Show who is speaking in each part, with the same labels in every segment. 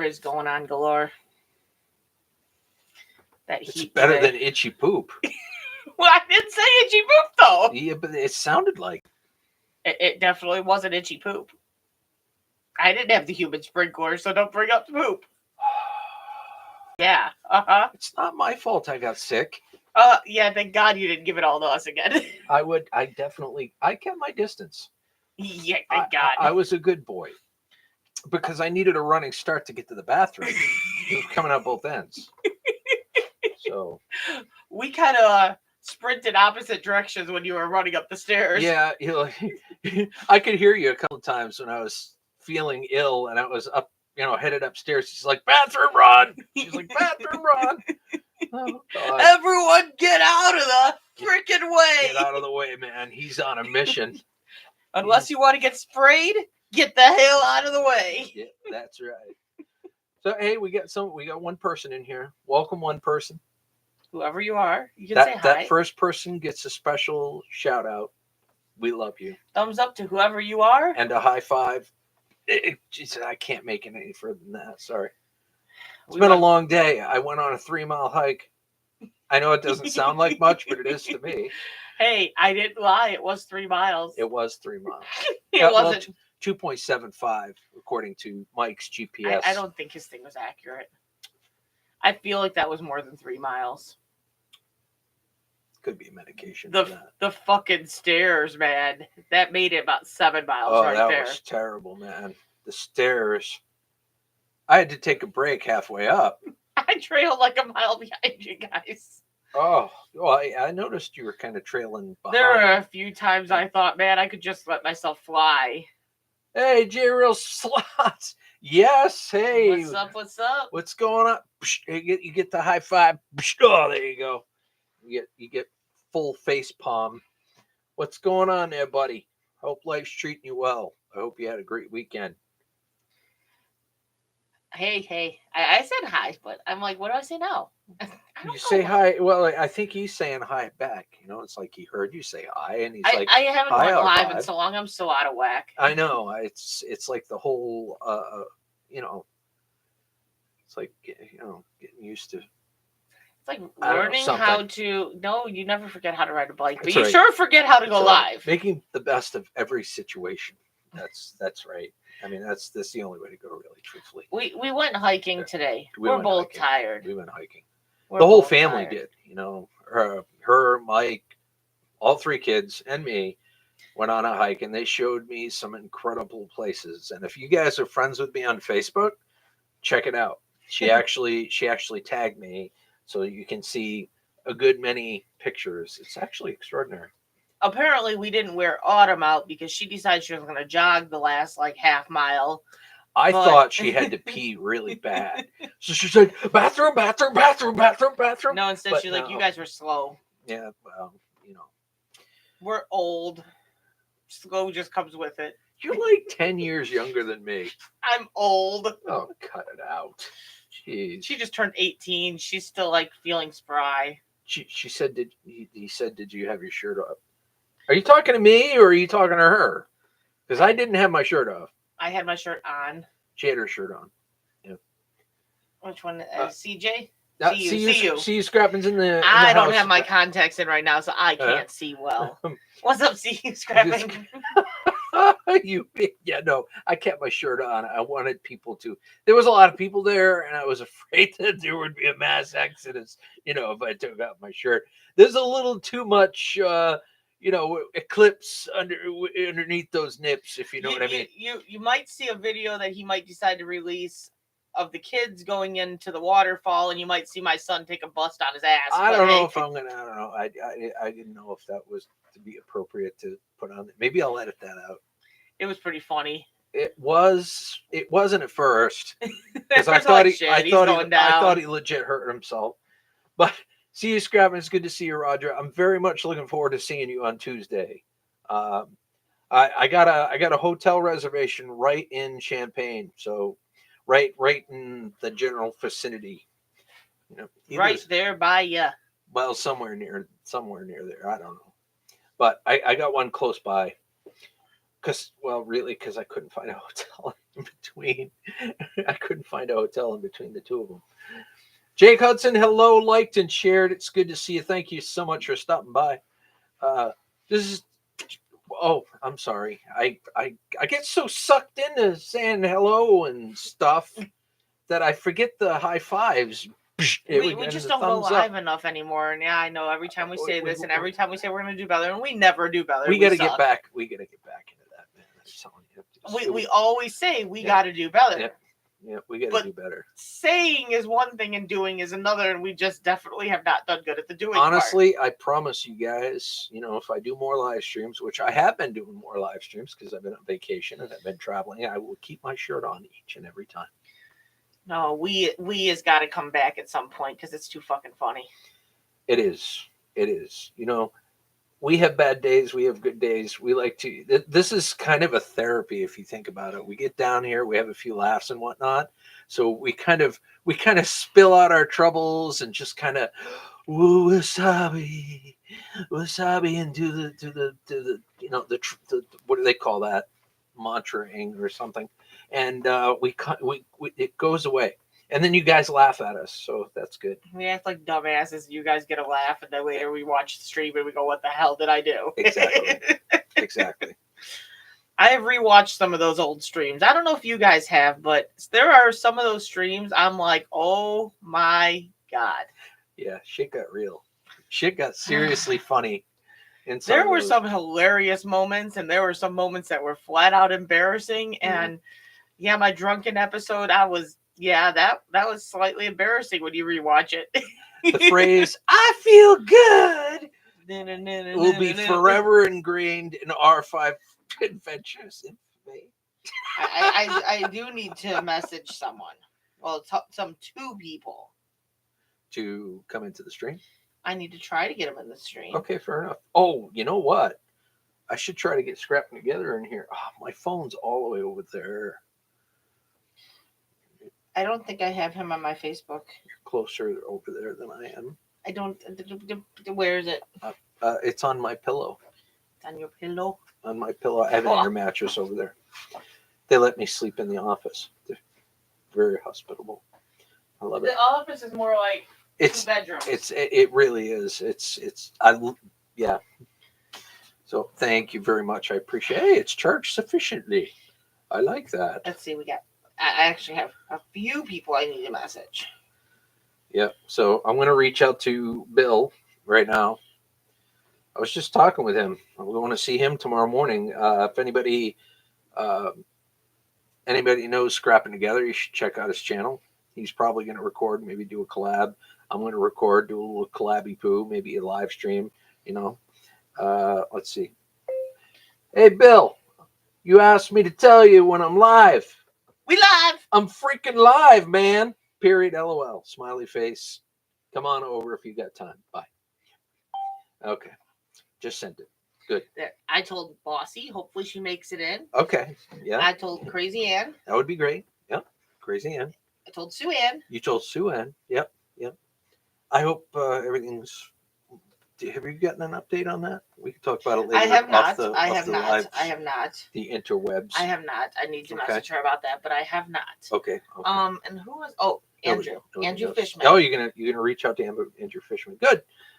Speaker 1: frizz going on galore. That
Speaker 2: It's
Speaker 1: heat
Speaker 2: better
Speaker 1: today.
Speaker 2: than itchy poop.
Speaker 1: Well, I didn't say itchy poop though.
Speaker 2: Yeah, but it sounded like.
Speaker 1: It definitely wasn't itchy poop. I didn't have the human sprinkler, so don't bring up the poop. Yeah.
Speaker 2: It's not my fault I got sick.
Speaker 1: Yeah. Thank God you didn't give it all to us again.
Speaker 2: I kept my distance.
Speaker 1: Yeah. Thank God.
Speaker 2: I was a good boy because I needed a running start to get to the bathroom. It was coming out both ends. So
Speaker 1: we kind of sprinted opposite directions when you were running up the stairs.
Speaker 2: yeah, I could hear you a couple of times when I was feeling ill and I was up, headed upstairs. She's like, "Bathroom run!" She's like, "Bathroom run!" Oh, God.
Speaker 1: Everyone, get out of the freaking way!
Speaker 2: Get out of the way, man. He's on a mission.
Speaker 1: Unless you want to get sprayed, get the hell out of the way.
Speaker 2: Yeah, that's right. So hey, we got one person in here. Welcome, one person.
Speaker 1: Whoever you are, you can say hi.
Speaker 2: That first person gets a special shout out. We love you.
Speaker 1: Thumbs up to whoever you are.
Speaker 2: And a high five. I can't make it any further than that. Sorry. It's been a long day. I went on a 3-mile hike. I know it doesn't sound like much, but it is to me.
Speaker 1: Hey, I didn't lie. It was 3 miles.
Speaker 2: It was 3 miles.
Speaker 1: It wasn't.
Speaker 2: 2.75 according to Mike's GPS.
Speaker 1: I don't think his thing was accurate. I feel like that was more than 3 miles.
Speaker 2: Could be a medication.
Speaker 1: The fucking stairs, man. That made it about 7 miles right there.
Speaker 2: That was terrible, man. The stairs. I had to take a break halfway up.
Speaker 1: I trailed like a mile behind you guys.
Speaker 2: Oh, well, I noticed you were kind of trailing behind.
Speaker 1: There were a few times I thought, man, I could just let myself fly.
Speaker 2: Hey, J-Real Slots. Yes, hey.
Speaker 1: What's up? What's up?
Speaker 2: What's going on? You get the high five. Oh, there you go. You get full face palm. What's going on there, buddy? Hope life's treating you well. I hope you had a great weekend.
Speaker 1: Hey. I said hi, but I'm like, what do I say now?
Speaker 2: You say hi. Well, I think he's saying hi back. It's like he heard you say hi, and he's like,
Speaker 1: I haven't
Speaker 2: hi
Speaker 1: went live
Speaker 2: five.
Speaker 1: in so long. I'm so out of whack.
Speaker 2: I know. It's like the whole, it's like, getting used to.
Speaker 1: It's like learning how to. No, you never forget how to ride a bike, but you sure forget how to go live.
Speaker 2: Making the best of every situation. That's right. I mean, that's the only way to go, really, truthfully.
Speaker 1: We went hiking today. We're both tired.
Speaker 2: We went hiking. The whole family did. Her, Mike, all 3 kids, and me went on a hike, and they showed me some incredible places. And if you guys are friends with me on Facebook, check it out. She actually tagged me so you can see a good many pictures. It's actually extraordinary.
Speaker 1: Apparently, we didn't wear Autumn out because she decided she was going to jog the last half mile.
Speaker 2: I thought she had to pee really bad. So she's like, bathroom.
Speaker 1: No, instead she's like, you guys were slow.
Speaker 2: Yeah, well,
Speaker 1: We're old. Slow just comes with it.
Speaker 2: You're like 10 years younger than me.
Speaker 1: I'm old.
Speaker 2: Oh, cut it out. Jeez.
Speaker 1: She just turned 18. She's still feeling spry.
Speaker 2: She said, he said, did you have your shirt off? Are you talking to me or are you talking to her? Because I didn't have my shirt off.
Speaker 1: I had my shirt on.
Speaker 2: She had her shirt on. Yeah.
Speaker 1: Which one? CJ?
Speaker 2: See you Scrappins in the
Speaker 1: I don't have my contacts in right now, so I can't see well. What's up, see you Scrapping?
Speaker 2: I kept my shirt on. I wanted people to. There was a lot of people there, and I was afraid that there would be a mass exodus. If I took out my shirt, there's a little too much. Eclipse underneath those nips, if you know what I mean.
Speaker 1: You might see a video that he might decide to release of the kids going into the waterfall, and you might see my son take a bust on his ass.
Speaker 2: I don't know if I'm gonna. I don't know. I didn't know if that was to be appropriate to put on. Maybe I'll edit that out.
Speaker 1: It was pretty funny.
Speaker 2: It wasn't at first because I thought he legit hurt himself, but. See you, Scrappin. It's good to see you, Roger. I'm very much looking forward to seeing you on Tuesday. I got a hotel reservation right in Champaign, so right in the general vicinity.
Speaker 1: Right there by you.
Speaker 2: Well, somewhere near there. I don't know, but I got one close by. Because I couldn't find a hotel between. I couldn't find a hotel in between the two of them. Jake Hudson, hello, liked and shared. It's good to see you. Thank you so much for stopping by. This is. Oh, I'm sorry. I get so sucked into saying hello and stuff that I forget the high fives.
Speaker 1: We just don't go live enough anymore. And yeah, I know every time we say this and every time we say we're going to do better, and we never do better.
Speaker 2: We got to get back. We got to get back into that, man. That's telling you.
Speaker 1: We always say we got to do better.
Speaker 2: Yeah, we got to do better.
Speaker 1: Saying is one thing and doing is another, and we just definitely have not done good at the doing.
Speaker 2: Honestly, part. I promise you guys, if I do more live streams, which I have been doing more live streams because I've been on vacation and I've been traveling, I will keep my shirt on each and every time.
Speaker 1: No, we has got to come back at some point because it's too fucking funny.
Speaker 2: It is. It is. We have bad days. We have good days. We like to. This is kind of a therapy if you think about it. We get down here, we have a few laughs and whatnot. So we kind of spill out our troubles and just kind of wasabi, and do the what do they call that, mantra-ing or something, and it goes away. And then you guys laugh at us, so that's good.
Speaker 1: We act like dumbasses. You guys get a laugh, and then later we watch the stream and we go, "What the hell did I do?"
Speaker 2: Exactly. Exactly.
Speaker 1: I have rewatched some of those old streams. I don't know if you guys have, but there are some of those streams. I'm like, oh my god.
Speaker 2: Yeah, shit got real. Shit got seriously funny.
Speaker 1: There were some hilarious moments, and there were some moments that were flat out embarrassing. And yeah, my drunken episode, that was slightly embarrassing when you rewatch it.
Speaker 2: The phrase, I feel good, will be forever ingrained in R5 adventures infamy.
Speaker 1: I do need to message someone. Well, two people.
Speaker 2: To come into the stream?
Speaker 1: I need to try to get them in the stream.
Speaker 2: Okay, fair enough. Oh, you know what? I should try to get scrapping together in here. Oh, my phone's all the way over there.
Speaker 1: I don't think I have him on my Facebook.
Speaker 2: You're closer over there than I am.
Speaker 1: I don't. Where is it?
Speaker 2: It's on my pillow.
Speaker 1: It's on your pillow?
Speaker 2: On my pillow. I have an air mattress over there. They let me sleep in the office. They're very hospitable. I love it.
Speaker 1: The office is more like two bedrooms.
Speaker 2: It really is. Yeah. So thank you very much. I appreciate it. Hey, it's charged sufficiently. I like that.
Speaker 1: Let's see. I actually have a few people I need to message.
Speaker 2: Yeah. So I'm going to reach out to Bill right now. I was just talking with him. I'm going to see him tomorrow morning. If anybody knows Scrapping Together, you should check out his channel. He's probably going to record, maybe do a collab. I'm going to record, do a little collabby poo, maybe a live stream, Let's see. Hey, Bill, you asked me to tell you when I'm live.
Speaker 1: We live.
Speaker 2: I'm freaking live, man. Period. LOL. Smiley face. Come on over if you got time. Bye. Okay. Just sent it. Good.
Speaker 1: There. I told Bossy. Hopefully she makes it in.
Speaker 2: Okay. Yeah.
Speaker 1: I told Crazy Ann.
Speaker 2: That would be great. Yep. Crazy Ann.
Speaker 1: I told Sue Ann.
Speaker 2: You told Sue Ann. Yep. I hope everything's. Have you gotten an update on that? We can talk about it later.
Speaker 1: I have not. I have not.
Speaker 2: The interwebs.
Speaker 1: I have not. I need to message her about that, but I have not.
Speaker 2: Okay.
Speaker 1: And who was? Oh, Andrew. Andrew Fishman.
Speaker 2: Oh, you're gonna reach out to Andrew Fishman.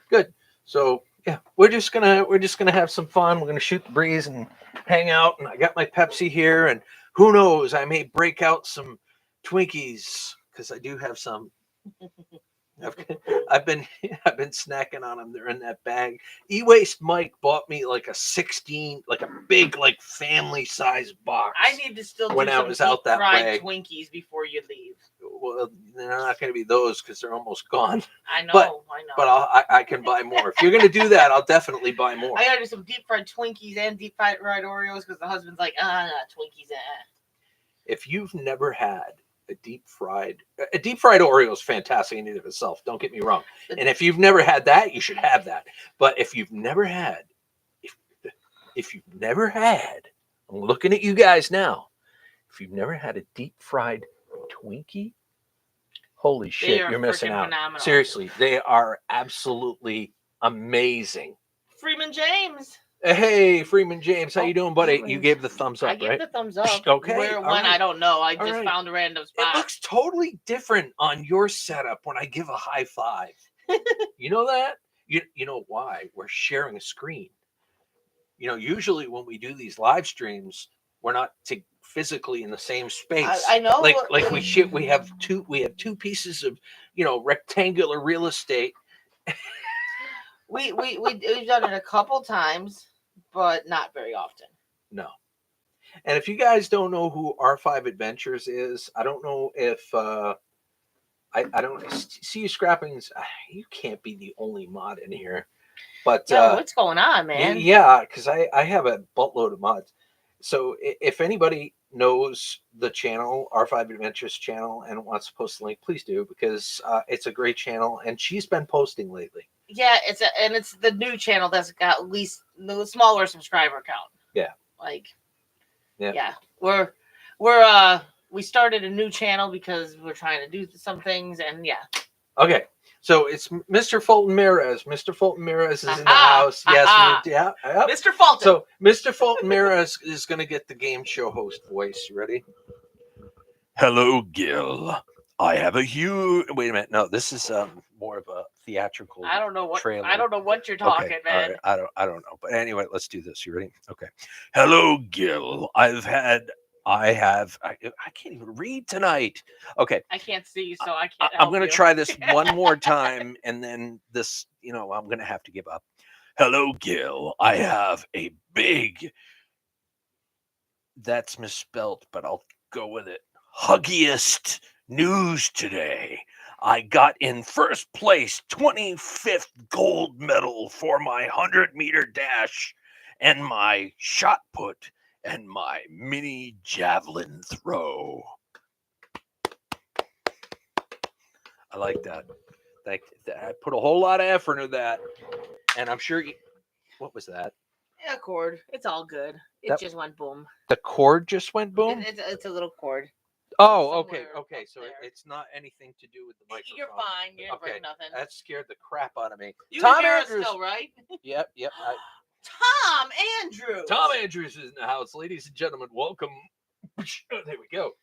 Speaker 2: Good. So yeah, we're just gonna have some fun. We're gonna shoot the breeze and hang out. And I got my Pepsi here, and who knows, I may break out some Twinkies because I do have some. I've been snacking on them. They're in that bag. E-Waste Mike bought me like a big family size box.
Speaker 1: I need to still do
Speaker 2: when I was out that way.
Speaker 1: Twinkies before you leave.
Speaker 2: Well, they're not going to be those because they're almost gone.
Speaker 1: I know.
Speaker 2: But I can buy more. If you're going to do that, I'll definitely buy more.
Speaker 1: I got to do some deep fried Twinkies and deep fried Oreos because the husband's like, Twinkies.
Speaker 2: If you've never had a deep fried Oreo is fantastic in and of itself. Don't get me wrong. And if you've never had that, you should have that. But if you've never had, I'm looking at you guys now. If you've never had a deep fried Twinkie, holy shit, you're missing out. Phenomenal. Seriously, they are absolutely amazing.
Speaker 1: Freeman James.
Speaker 2: Hey, Freeman James, how you doing, buddy? You gave the thumbs up, right?
Speaker 1: I gave the thumbs up.
Speaker 2: Okay.
Speaker 1: Where, when, right. I don't know. I just found a random spot.
Speaker 2: It looks totally different on your setup when I give a high five. You know that? You know why? We're sharing a screen. You know, usually when we do these live streams, we're not physically in the same space.
Speaker 1: I know.
Speaker 2: Like we have two pieces of, rectangular real estate.
Speaker 1: We've done it a couple times, but not very often.
Speaker 2: No. And if you guys don't know who R5 Adventures is, I don't know if I don't see you scrappings. You can't be the only mod in here. But
Speaker 1: what's going on, man?
Speaker 2: Yeah, because I have a buttload of mods. So if anybody knows the channel, R5 Adventures channel, and wants to post a link, please do, because it's a great channel, and she's been posting lately.
Speaker 1: Yeah, it's the new channel that's got at least the smaller subscriber count.
Speaker 2: Yeah.
Speaker 1: Yeah. We started a new channel because we're trying to do some things, and yeah.
Speaker 2: Okay. So it's Mr. Fulton Mirez. Mr. Fulton Mirez is in the house. Yes, yeah.
Speaker 1: Mr. Fulton.
Speaker 2: So Mr. Fulton Mirez is going to get the game show host voice. You ready?
Speaker 3: Hello, Gil. I have a huge. Wait a minute. No, this is more of a theatrical.
Speaker 1: I don't know what
Speaker 3: trailer.
Speaker 1: I don't know what you're talking,
Speaker 3: okay,
Speaker 1: man.
Speaker 3: Right. I don't know. But anyway, let's do this. You ready? Okay. Hello, Gil. I can't even read tonight. Okay.
Speaker 1: I can't see, so I can't.
Speaker 3: I'm going to try this one more time, and then this, I'm going to have to give up. Hello, Gil. I have a big. That's misspelled, but I'll go with it. Huggiest news today. I got in first place, 25th gold medal for my 100-meter dash and my shot put and my mini javelin throw. I like that. Thank you. I put a whole lot of effort into that, and I'm sure. What was that?
Speaker 1: A cord. It's all good. It just went boom.
Speaker 2: The cord just went boom.
Speaker 1: It's a little cord.
Speaker 2: Oh, okay. So it's not anything to do with the microphone.
Speaker 1: You're fine. You didn't break nothing.
Speaker 2: That scared the crap out of me.
Speaker 1: Tom Andrews, still, right?
Speaker 2: Yep.
Speaker 1: Tom Andrews.
Speaker 2: Tom Andrews is in the house, ladies and gentlemen. Welcome. There we go.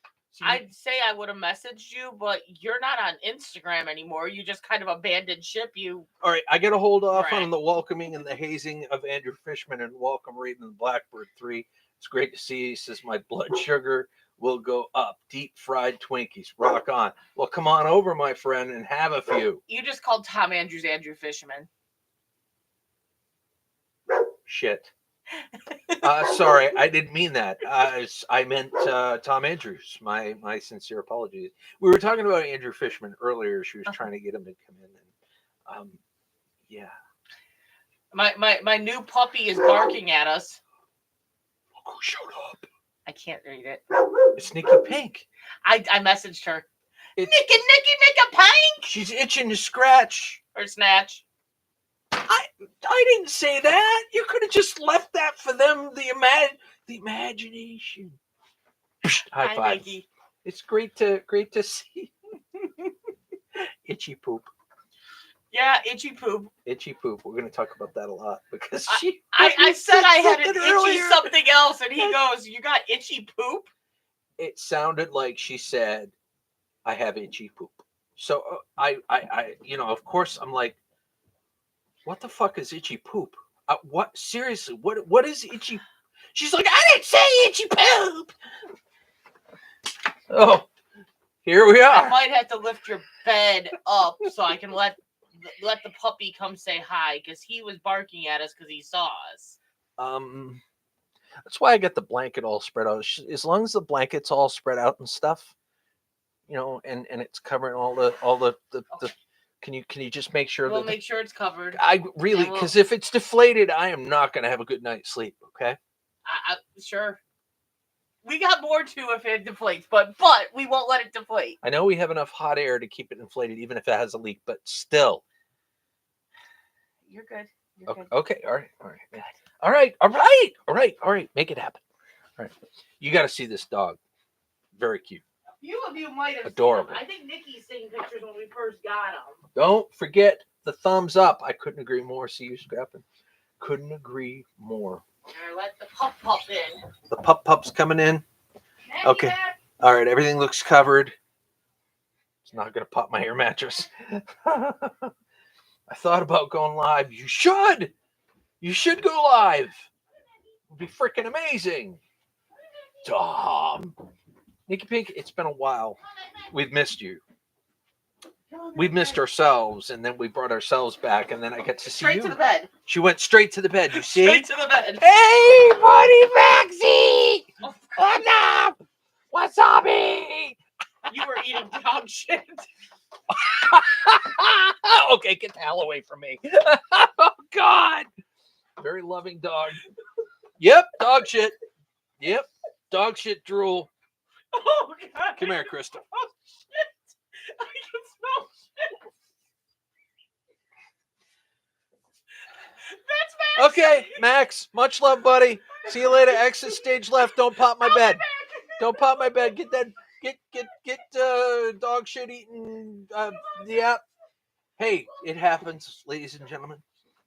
Speaker 1: I'd say I would have messaged you, but you're not on Instagram anymore. You just kind of abandoned ship.
Speaker 2: All right, I got to hold off on the welcoming and the hazing of Andrew Fishman and welcome Raiden the Blackbird 3. It's great to see you. He says my blood sugar will go up. Deep fried Twinkies. Rock on. Well, come on over, my friend, and have a few.
Speaker 1: You just called Tom Andrews Andrew Fishman.
Speaker 2: Shit. Sorry, I didn't mean that. I meant Tom Andrews. My sincere apologies. We were talking about Andrew Fishman earlier. She was trying to get him to come in, and yeah.
Speaker 1: My new puppy is barking at us.
Speaker 2: Look who showed up.
Speaker 1: I can't read it.
Speaker 2: It's Nikki Pink.
Speaker 1: I messaged her. Nikki Pink.
Speaker 2: She's itching to scratch
Speaker 1: or snatch.
Speaker 2: I didn't say that. You could have just left that for them. The imagination. High five. Nikki. It's great to see. Itchy poop.
Speaker 1: Yeah, itchy poop.
Speaker 2: Itchy poop. We're going to talk about that a lot because
Speaker 1: I said I had an itchy something else, and he goes, "You got itchy poop?"
Speaker 2: It sounded like she said, "I have itchy poop." So I of course, I'm like, what the fuck is itchy poop? What seriously? What is itchy? She's like, I didn't say itchy poop. Oh, here we are.
Speaker 1: I might have to lift your bed up so I can let the puppy come say hi because he was barking at us because he saw us.
Speaker 2: That's why I got the blanket all spread out. As long as the blanket's all spread out and stuff, and it's covering all the. Okay. Can you just make sure
Speaker 1: we'll make sure it's covered?
Speaker 2: I really, because if it's deflated, I am not going to have a good night's sleep. Okay.
Speaker 1: Sure. We got more too if it deflates, but we won't let it deflate.
Speaker 2: I know we have enough hot air to keep it inflated, even if it has a leak, but still.
Speaker 1: You're good.
Speaker 2: Okay. All right. Make it happen. All right. You got to see this dog. Very cute.
Speaker 1: A few of you might have
Speaker 2: adorable.
Speaker 1: Seen him. I think Nikki's seen pictures when we first got him.
Speaker 2: Don't forget the thumbs up. I couldn't agree more. See you scrapping. Couldn't agree more.
Speaker 1: Let the pup in.
Speaker 2: The pup's coming in. Okay. All right. Everything looks covered. It's not going to pop my air mattress. I thought about going live. You should. You should go live. It would be freaking amazing. Tom. Nikki Pink, it's been a while. We've missed you. We've missed ourselves, and then we brought ourselves back, and then I get to see
Speaker 1: straight
Speaker 2: you.
Speaker 1: To the bed.
Speaker 2: She went straight to the bed. You see?
Speaker 1: Straight to the bed.
Speaker 2: Hey, buddy, Maxie! What's up? Wasabi!
Speaker 1: You were eating dog shit.
Speaker 2: Okay, get the hell away from me. Oh, God. Very loving dog. Yep, dog shit. Yep, dog shit drool.
Speaker 1: Oh, God.
Speaker 2: Come here, Krista.
Speaker 1: Oh, shit. I can smell shit. That's Max.
Speaker 2: Okay, Max, much love, buddy. See you later. Exit stage left. Don't pop my bed. Don't pop my bed. Get that. Get dog shit eating. Yeah. Hey, it happens, ladies and gentlemen.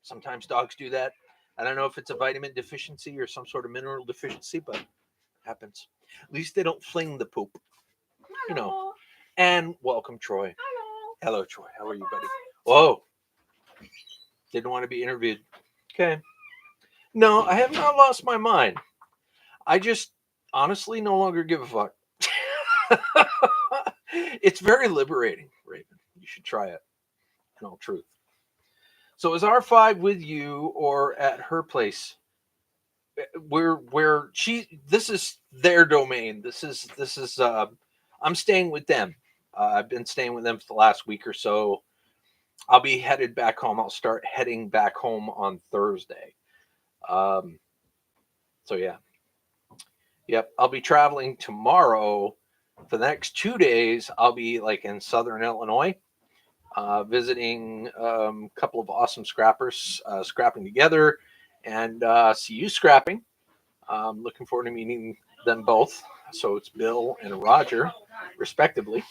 Speaker 2: Sometimes dogs do that. I don't know if it's a vitamin deficiency or some sort of mineral deficiency, but it happens. At least they don't fling the poop. You know. And welcome, Troy. Hello, Troy. How are you, buddy? Whoa. Didn't want to be interviewed. Okay. No, I have not lost my mind. I just honestly no longer give a fuck. It's very liberating, Raven. You should try it. In all truth. So is R5 with you or at her place? Where she? This is their domain. This is. I'm staying with them. I've been staying with them for the last week or so. I'll be headed back home. I'll start heading back home on Thursday. So yeah. Yep. I'll be traveling tomorrow. For the next 2 days, I'll be like in Southern Illinois, visiting a couple of awesome scrappers, scrapping together, and see you scrapping. Looking forward to meeting them both. So it's Bill and Roger, respectively.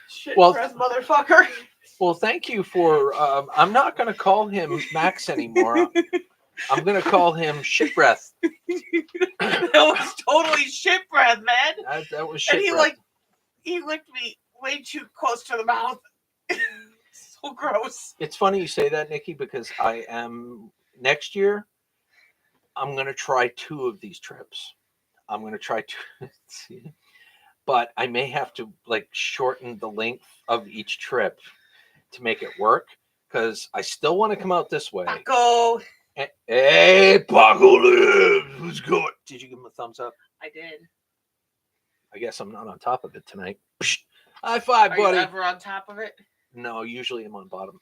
Speaker 1: Shit, well, motherfucker.
Speaker 2: Well, thank you for. I'm not going to call him Max anymore. I'm going to call him Shit Breath.
Speaker 1: That was totally shit breath, man.
Speaker 2: That was shit
Speaker 1: and
Speaker 2: breath.
Speaker 1: He licked me way too close to the mouth. So gross.
Speaker 2: It's funny you say that, Nikki, because I am next year. I'm going to try 2 of these trips. I'm going to try 2, but I may have to like shorten the length of each trip to make it work because I still want to come out this way.
Speaker 1: Paco.
Speaker 2: Hey, Paco lives. Who's good? Did you give him a thumbs up?
Speaker 1: I did.
Speaker 2: I guess I'm not on top of it tonight. High five, buddy.
Speaker 1: Are you ever on top of it?
Speaker 2: No, usually I'm on bottom.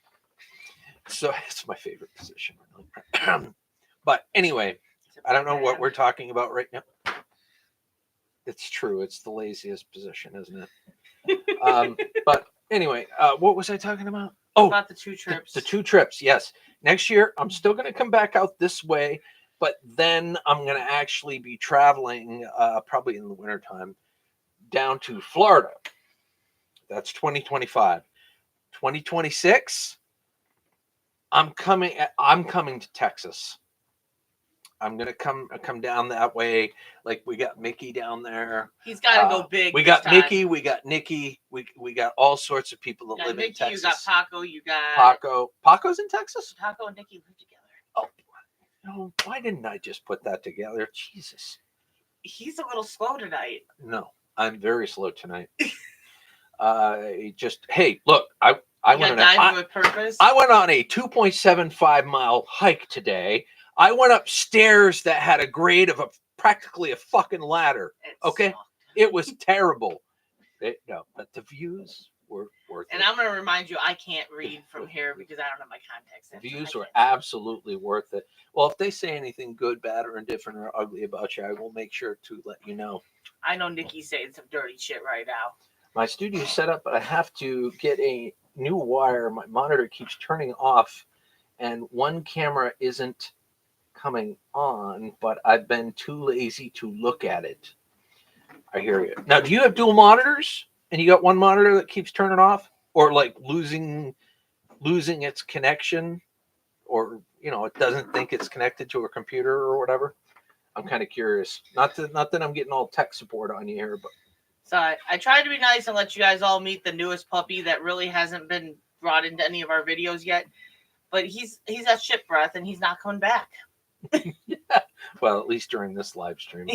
Speaker 2: So it's my favorite position. But anyway, I don't know what we're talking about right now. It's true. It's the laziest position, isn't it? But anyway, what was I talking about? Oh,
Speaker 1: about the 2 trips.
Speaker 2: The 2 trips, yes. Next year, I'm still going to come back out this way, but then I'm going to actually be traveling, probably in the wintertime, down to Florida. That's 2025. 2026, I'm coming to Texas. I'm gonna come down that way. Like we got Mickey down there.
Speaker 1: He's got to go big.
Speaker 2: We got Mickey. We got Nikki. We got all sorts of people that live
Speaker 1: Mickey,
Speaker 2: in Texas.
Speaker 1: You got Paco. You got
Speaker 2: Paco. Paco's in Texas.
Speaker 1: Paco and Nikki live together.
Speaker 2: Oh, no! Why didn't I just put that together? Jesus.
Speaker 1: He's a little slow tonight.
Speaker 2: No, I'm very slow tonight. Hey, look, I went on a 2.75 mile hike today. I went upstairs that had a grade of practically a fucking ladder. Okay, it was terrible. But the views were worth it.
Speaker 1: And I'm going to remind you, I can't read from here because I don't have my contacts.
Speaker 2: The views were absolutely worth it. Well, if they say anything good, bad, or indifferent or ugly about you, I will make sure to let you know.
Speaker 1: I know Nikki's saying some dirty shit right now.
Speaker 2: My studio is set up, but I have to get a new wire. My monitor keeps turning off, and one camera isn't coming on, but I've been too lazy to look at it. I hear you. Now, do you have dual monitors and you got one monitor that keeps turning off or like losing losing its connection, or it doesn't think it's connected to a computer or whatever. I'm kind of curious. Not that I'm getting all tech support on you here, but
Speaker 1: so I tried to be nice and let you guys all meet the newest puppy that really hasn't been brought into any of our videos yet. But he's at ship breath and he's not coming back.
Speaker 2: Well, at least during this live stream.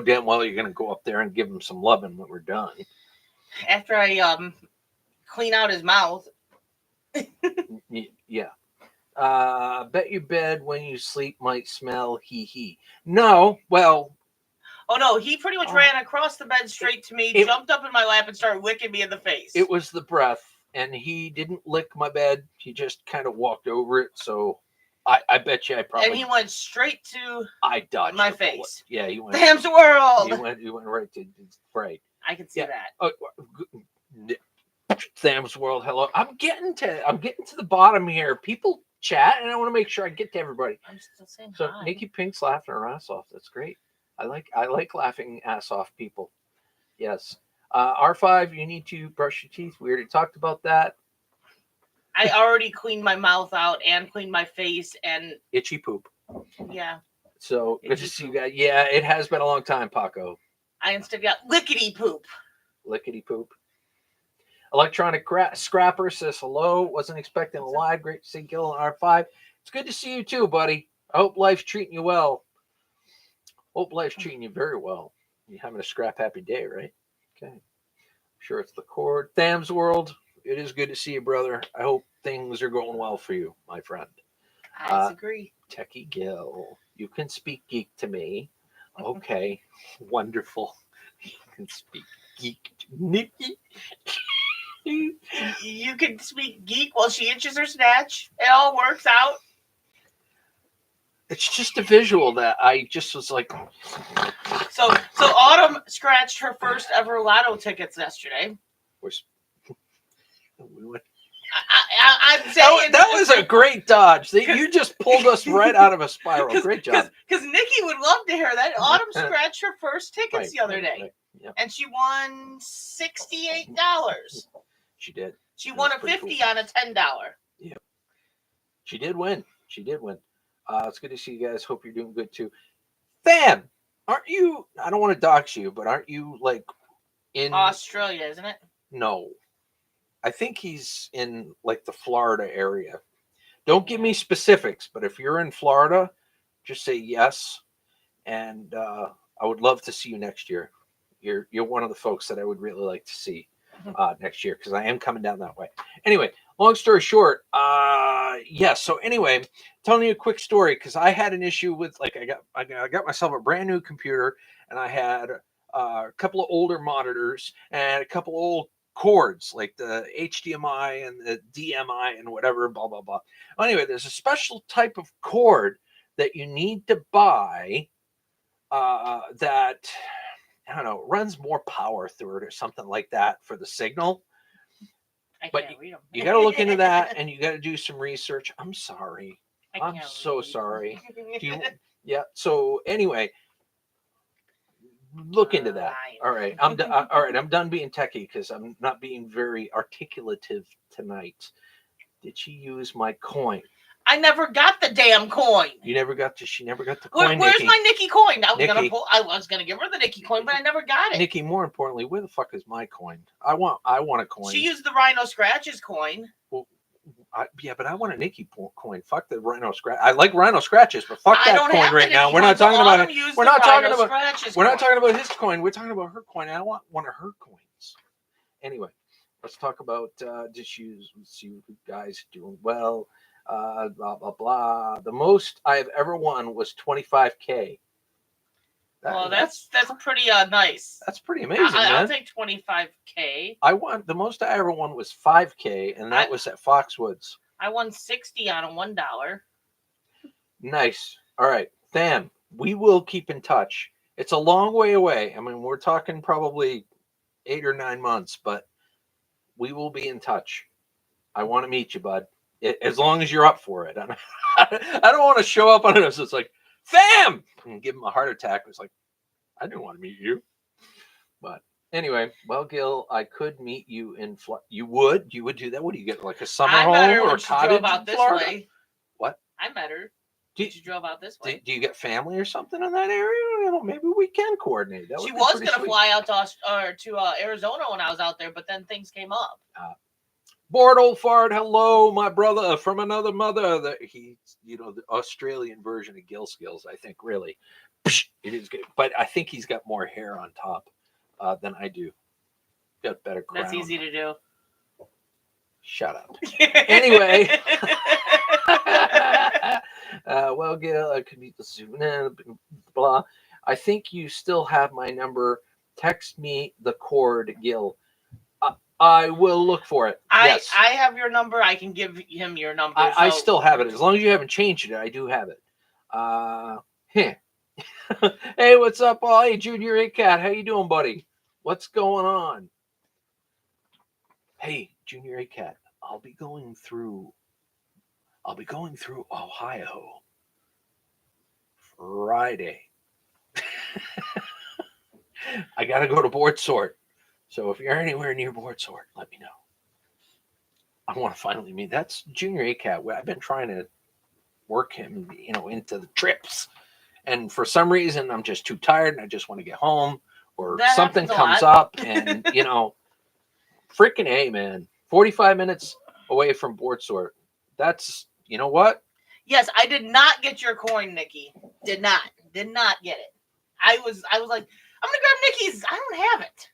Speaker 2: Damn well you're gonna go up there and give him some loving when we're done.
Speaker 1: After I clean out his mouth.
Speaker 2: Yeah. Bet your bed when you sleep might smell hee. No, well.
Speaker 1: Oh no, he pretty much ran across the bed straight to me, jumped up in my lap and started licking me in the face.
Speaker 2: It was the breath, and he didn't lick my bed. He just kind of walked over it, so I bet you I probably.
Speaker 1: And he went straight to
Speaker 2: dodged
Speaker 1: my face.
Speaker 2: Yeah, he went.
Speaker 1: Damn world.
Speaker 2: He went right to right.
Speaker 1: I can see that.
Speaker 2: Oh, Sam's World, hello. I'm getting to the bottom here. People chat, and I want to make sure I get to everybody.
Speaker 1: I'm still saying
Speaker 2: so
Speaker 1: hi.
Speaker 2: Nikki Pink's laughing her ass off. That's great. I like laughing ass off people. Yes. R5, you need to brush your teeth. We already talked about that.
Speaker 1: I already cleaned my mouth out and cleaned my face and
Speaker 2: itchy poop.
Speaker 1: Yeah.
Speaker 2: So good to see you guys. Yeah, it has been a long time, Paco.
Speaker 1: I instead got lickety poop.
Speaker 2: Lickety poop. Electronic Scrapper says hello. Wasn't expecting a live. Great to see Gil and R5. It's good to see you too, buddy. I hope life's treating you well. Hope life's treating you very well. You're having a scrap happy day, right? Okay. Sure it's the cord. Tham's World. It is good to see you, brother. I hope things are going well for you, my friend.
Speaker 1: I agree.
Speaker 2: Techie Gil. You can speak geek to me. Okay. Wonderful. You can speak geek to Nikki.
Speaker 1: You can speak geek while she itches her snatch. It all works out.
Speaker 2: It's just a visual that I just was like.
Speaker 1: So Autumn scratched her first ever lotto tickets yesterday. I'm saying
Speaker 2: that was a great dodge. You just pulled us right out of a spiral. Great job.
Speaker 1: Because Nikki would love to hear that. Autumn scratched her first tickets the other day.
Speaker 2: Right. Yep.
Speaker 1: And she won $68.
Speaker 2: She did.
Speaker 1: She won a $50 cool. on a $10.
Speaker 2: Yeah. She did win. It's good to see you guys. Hope you're doing good too. Tham, aren't you? I don't want to dox you, but aren't you like in
Speaker 1: Australia? Isn't it?
Speaker 2: No, I think he's in like the Florida area. Don't give me specifics, but if you're in Florida, just say yes, and I would love to see you next year. You're one of the folks that I would really like to see next year because I am coming down that way. Anyway, long story short, yes. So anyway, telling you a quick story because I had an issue with I got myself a brand new computer and I had a couple of older monitors and a couple old cords like the HDMI and the DMI and whatever, blah blah blah. Anyway, there's a special type of cord that you need to buy that. I don't know, runs more power through it or something like that for the signal. But you got to look into that and you got to do some research. I'm sorry. I'm so sorry. Yeah. So anyway, look into that. All right. I'm done being techie because I'm not being very articulative tonight. Did she use my coin?
Speaker 1: I never got the damn coin.
Speaker 2: She never got the coin.
Speaker 1: Where's
Speaker 2: Nikki?
Speaker 1: my Nikki coin? I was gonna give her the Nikki coin, but I never got it.
Speaker 2: Nikki, more importantly, where the fuck is my coin? I want a coin.
Speaker 1: She used the Rhino Scratches coin.
Speaker 2: Well, but I want a Nikki coin. Fuck the Rhino Scratch. I like Rhino Scratches, but fuck that coin right now. We're not talking about it. We're not talking about his coin. We're talking about her coin. I want one of her coins. Anyway, let's talk about issues. Let's see what you guys are doing well. Blah blah blah. The most I've ever won was $25,000.
Speaker 1: Well, that's pretty nice.
Speaker 2: That's pretty amazing, man.
Speaker 1: I'll take $25,000.
Speaker 2: I won. The most I ever won was $5,000, and that was at Foxwoods.
Speaker 1: I won $60 on a $1.
Speaker 2: Nice. All right, Tham. We will keep in touch. It's a long way away. I mean, we're talking probably 8 or 9 months, but we will be in touch. I want to meet you, bud. As long as you're up for it. I don't want to show up on it. So it's like, Tham! And give him a heart attack. It's like, I didn't want to meet you. But Anyway, well, Gil, I could meet you in Florida. You would do that? What do you get, like a summer home or a cottage in Florida?
Speaker 1: Way.
Speaker 2: What?
Speaker 1: I met her. She drove out this way.
Speaker 2: Do you get family or something in that area? You know, maybe we can coordinate. That
Speaker 1: she was going to fly out to Arizona when I was out there, but then things came up.
Speaker 2: Bored old fart, hello, my brother from another mother. He's, the Australian version of Gil Skillz, I think, really. It is good. But I think he's got more hair on top than I do. Got better crown.
Speaker 1: That's easy to do.
Speaker 2: Shut up. Anyway. Well, Gil, I could meet the soon. Blah. I think you still have my number. Text me the cord, Gil. I will look for it. Yes.
Speaker 1: I have your number. I can give him your number.
Speaker 2: I still have it. As long as you haven't changed it, I do have it. Hey, what's up? Oh, hey, Junior A Cat. How you doing, buddy? What's going on? Hey, Junior A Cat. I'll be going through Ohio Friday. I gotta go to board sort. So if you're anywhere near board sort, let me know. I want to finally meet. That's Junior A Cat. I've been trying to work him, into the trips, and for some reason I'm just too tired and I just want to get home, or something comes up, and freaking A, man. 45 minutes away from board sort. That's, you know what?
Speaker 1: Yes, I did not get your coin, Nikki. Did not get it. I was like, I'm gonna grab Nikki's. I don't have it.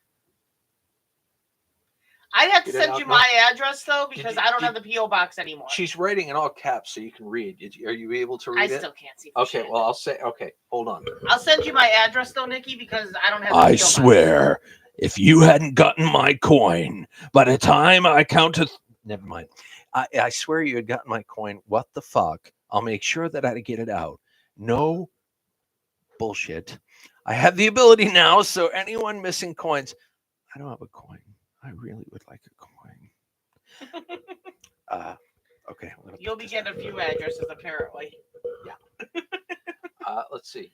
Speaker 1: I'd have to send you my address though, because I don't have the P.O. box anymore.
Speaker 2: She's writing in all caps so you can read. Are you able to read it?
Speaker 1: I still can't see.
Speaker 2: Okay, well I'll say. Okay, hold on.
Speaker 1: I'll send you my address though, Nikki, because I don't have.
Speaker 3: I swear, if you hadn't gotten my coin by the time I count to, never mind. I swear you had gotten my coin. What the fuck? I'll make sure that I get it out. No bullshit. I have the ability now, so anyone missing coins, I don't have a coin. I really would like a coin. Okay.
Speaker 1: You'll be getting a few addresses, apparently.
Speaker 2: Yeah. Let's see.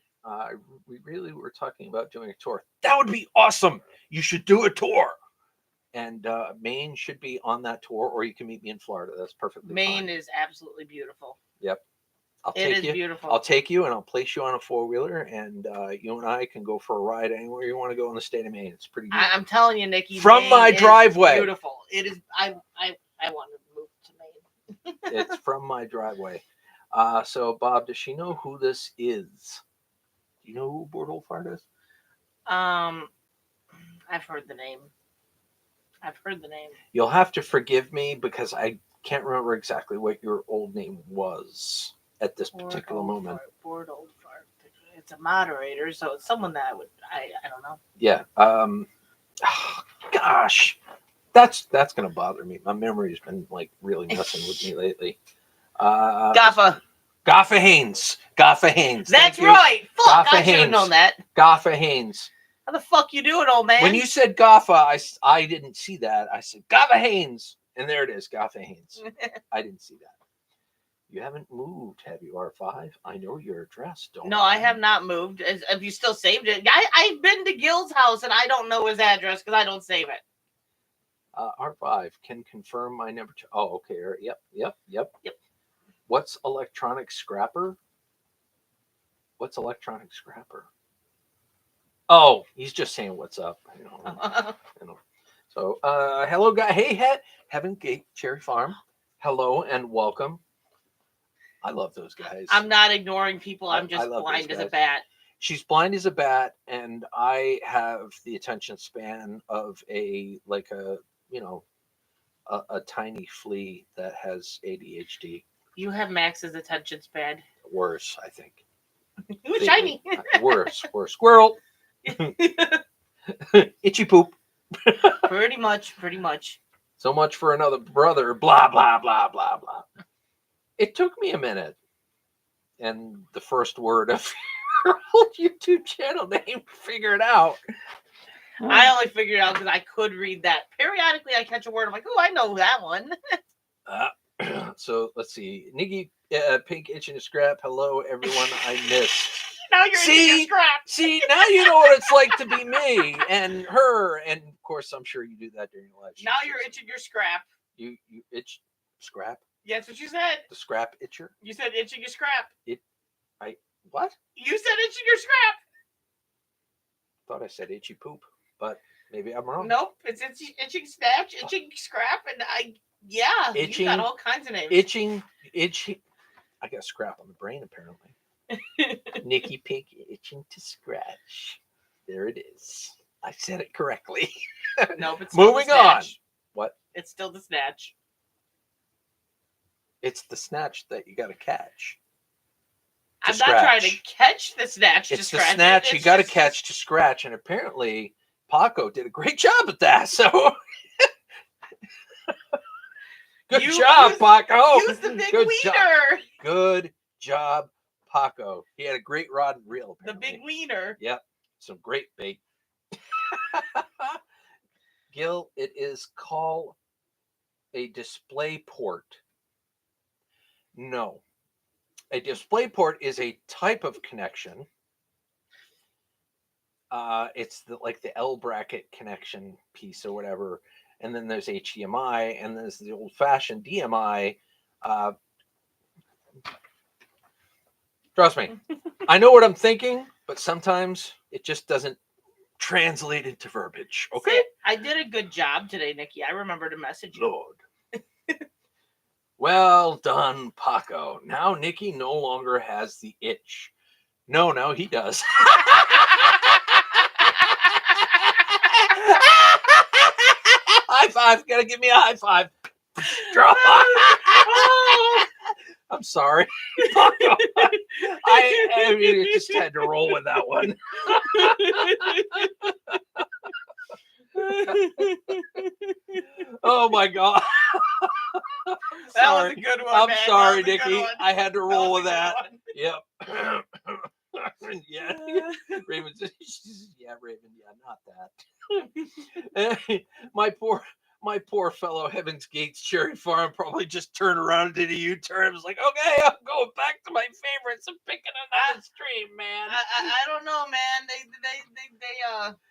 Speaker 2: We really were talking about doing a tour. That would be awesome. You should do a tour. And Maine should be on that tour, or you can meet me in Florida. That's perfectly
Speaker 1: Maine
Speaker 2: fine.
Speaker 1: is absolutely beautiful.
Speaker 2: Yep.
Speaker 1: It is beautiful.
Speaker 2: I'll take you and I'll place you on a 4-wheeler, and you and I can go for a ride anywhere you want to go in the state of Maine. It's pretty beautiful.
Speaker 1: I'm telling you, Nikki.
Speaker 2: From my driveway.
Speaker 1: Beautiful. It is. I want to move to Maine.
Speaker 2: It's from my driveway. So, Bob, does she know who this is? Do you know who Board Old Fart is?
Speaker 1: I've heard the name.
Speaker 2: You'll have to forgive me because I can't remember exactly what your old name was at this particular moment.
Speaker 1: Board Old Fart. It's a moderator, so it's someone that I don't know.
Speaker 2: Yeah. Gosh, that's gonna bother me. My memory's been like really messing with me lately.
Speaker 1: Gaffa
Speaker 2: Haynes.
Speaker 1: That's right. Fuck, I should have known that.
Speaker 2: Gaffa Haynes.
Speaker 1: How the fuck you doing, old man?
Speaker 2: When you said Gaffa, I didn't see that. I said Gaffa Haynes, and there it is, Gaffa Haynes. I didn't see that. You haven't moved, have you, R5? I know your address, don't
Speaker 1: No, I have not moved. Have you still saved it? I've been to Gil's house, and I don't know his address because I don't save it.
Speaker 2: R5 can confirm my number. Oh, okay. Yep. What's electronic scrapper? Oh, he's just saying what's up. I know. So, hello, guy. Hey, Heaven Gate Cherry Farm. Hello and welcome. I love those guys.
Speaker 1: I'm not ignoring people. I'm just blind as a bat.
Speaker 2: She's blind as a bat, and I have the attention span of a tiny flea that has ADHD.
Speaker 1: You have Max's attention span.
Speaker 2: Worse, I think.
Speaker 1: It was shiny.
Speaker 2: Worse. Squirrel. Itchy poop.
Speaker 1: Pretty much.
Speaker 2: So much for another brother. Blah, blah, blah, blah, blah. It took me a minute. And the first word of your old YouTube channel name, figure it out.
Speaker 1: I only figured it out because I could read that. Periodically, I catch a word. I'm like, oh, I know that one.
Speaker 2: So let's see. Nikki, Pink Itching to Scrap. Hello, everyone I missed.
Speaker 1: Now you're itching your scrap.
Speaker 2: See, now you know what it's like to be me and her, and of course, I'm sure you do that during your life.
Speaker 1: Now you're itching your scrap.
Speaker 2: You itch scrap?
Speaker 1: Yeah, that's what you said.
Speaker 2: The scrap itcher?
Speaker 1: You said itching your scrap.
Speaker 2: What?
Speaker 1: You said itching your scrap.
Speaker 2: Thought I said itchy poop, but maybe I'm wrong.
Speaker 1: Nope, it's itching snatch, itching scrap, and itching, you got all kinds of names.
Speaker 2: Itching. I got scrap on the brain apparently. Nikki Pig itching to scratch. There it is. I said it correctly.
Speaker 1: Nope, it's still
Speaker 2: moving on. What?
Speaker 1: It's still the snatch.
Speaker 2: It's the snatch that you got to catch.
Speaker 1: I'm not trying to catch the snatch.
Speaker 2: It's the snatch you got to catch to scratch, and apparently Paco did a great job at that. So good job, Paco.
Speaker 1: Use the big wiener.
Speaker 2: Good job, Paco. He had a great rod and reel. Apparently.
Speaker 1: The big wiener.
Speaker 2: Yep, some great bait. Gil, it is called a display port. No. A display port is a type of connection. It's like the L bracket connection piece or whatever. And then there's HDMI, and there's the old-fashioned DMI. Trust me, I know what I'm thinking, but sometimes it just doesn't translate into verbiage. Okay?
Speaker 1: See, I did a good job today, Nikki. I remember to message you.
Speaker 2: Lord. Well done, Paco. Now Nikki no longer has the itch. No, he does. High five. Gotta give me a high five. I'm sorry. Paco. I mean, I just had to roll with that one. Oh my God.
Speaker 1: That was a good one.
Speaker 2: I'm
Speaker 1: man.
Speaker 2: sorry, Nikki. I had to roll with that. Yep. Yeah. Raven says, yeah, Raven. Yeah, not that. My poor fellow Heaven's Gates Cherry Farm probably just turned around and did a U-turn. I was like, okay, I'm going back to my favorites. I'm picking another stream, man.
Speaker 1: I don't know, man.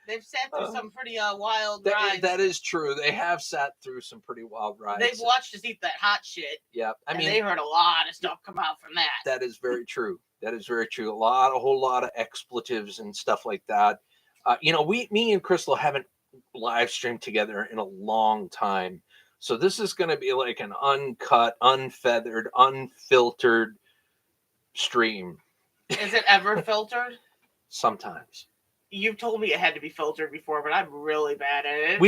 Speaker 1: They've sat through some pretty wild rides.
Speaker 2: That is true. They have sat through some pretty wild rides.
Speaker 1: They've watched us eat that hot shit.
Speaker 2: Yeah, I mean,
Speaker 1: they heard a lot of stuff come out from that.
Speaker 2: That is very true. That is very true. A whole lot of expletives and stuff like that. Me and Crystal haven't live streamed together in a long time, so this is going to be like an uncut, unfeathered, unfiltered stream.
Speaker 1: Is it ever filtered?
Speaker 2: Sometimes.
Speaker 1: You've told me it had to be filtered before, but I'm really bad at it.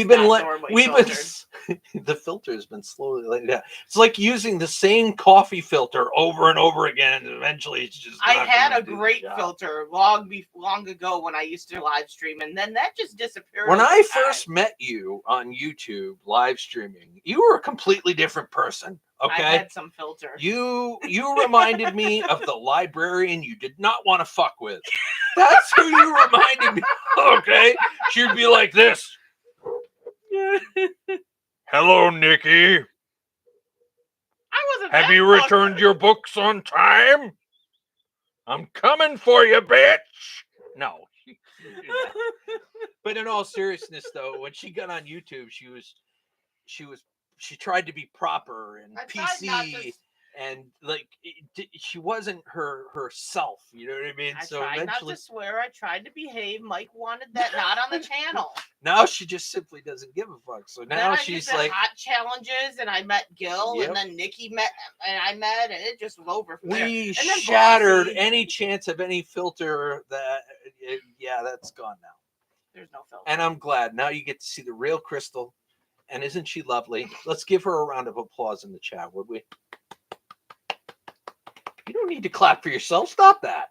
Speaker 2: The filter has been slowly letting down. It's like using the same coffee filter over and over again, and eventually it's just.
Speaker 1: I had a great filter long ago when I used to live stream, and then that just disappeared.
Speaker 2: When I first met you on YouTube live streaming, you were a completely different person. Okay,
Speaker 1: I had some filter.
Speaker 2: You reminded me of the librarian you did not want to fuck with. That's who you reminded me. Okay, she'd be like this. Hello, Nikki.
Speaker 1: I wasn't.
Speaker 2: Have you returned your books on time? I'm coming for you, bitch. No. But in all seriousness, though, when she got on YouTube, she tried to be proper and PC, and like she wasn't herself. You know what I mean?
Speaker 1: I tried not to swear. I tried to behave. Mike wanted that not on the channel.
Speaker 2: Now she just simply doesn't give a fuck. So now she's like
Speaker 1: hot challenges, and I met Gil, and then Nikki met, and I met, and it just was over.
Speaker 2: We shattered any chance of any filter. That's gone now.
Speaker 1: There's no filter,
Speaker 2: and I'm glad now you get to see the real Crystal. And isn't she lovely? Let's give her a round of applause in the chat, would we? You don't need to clap for yourself. Stop that.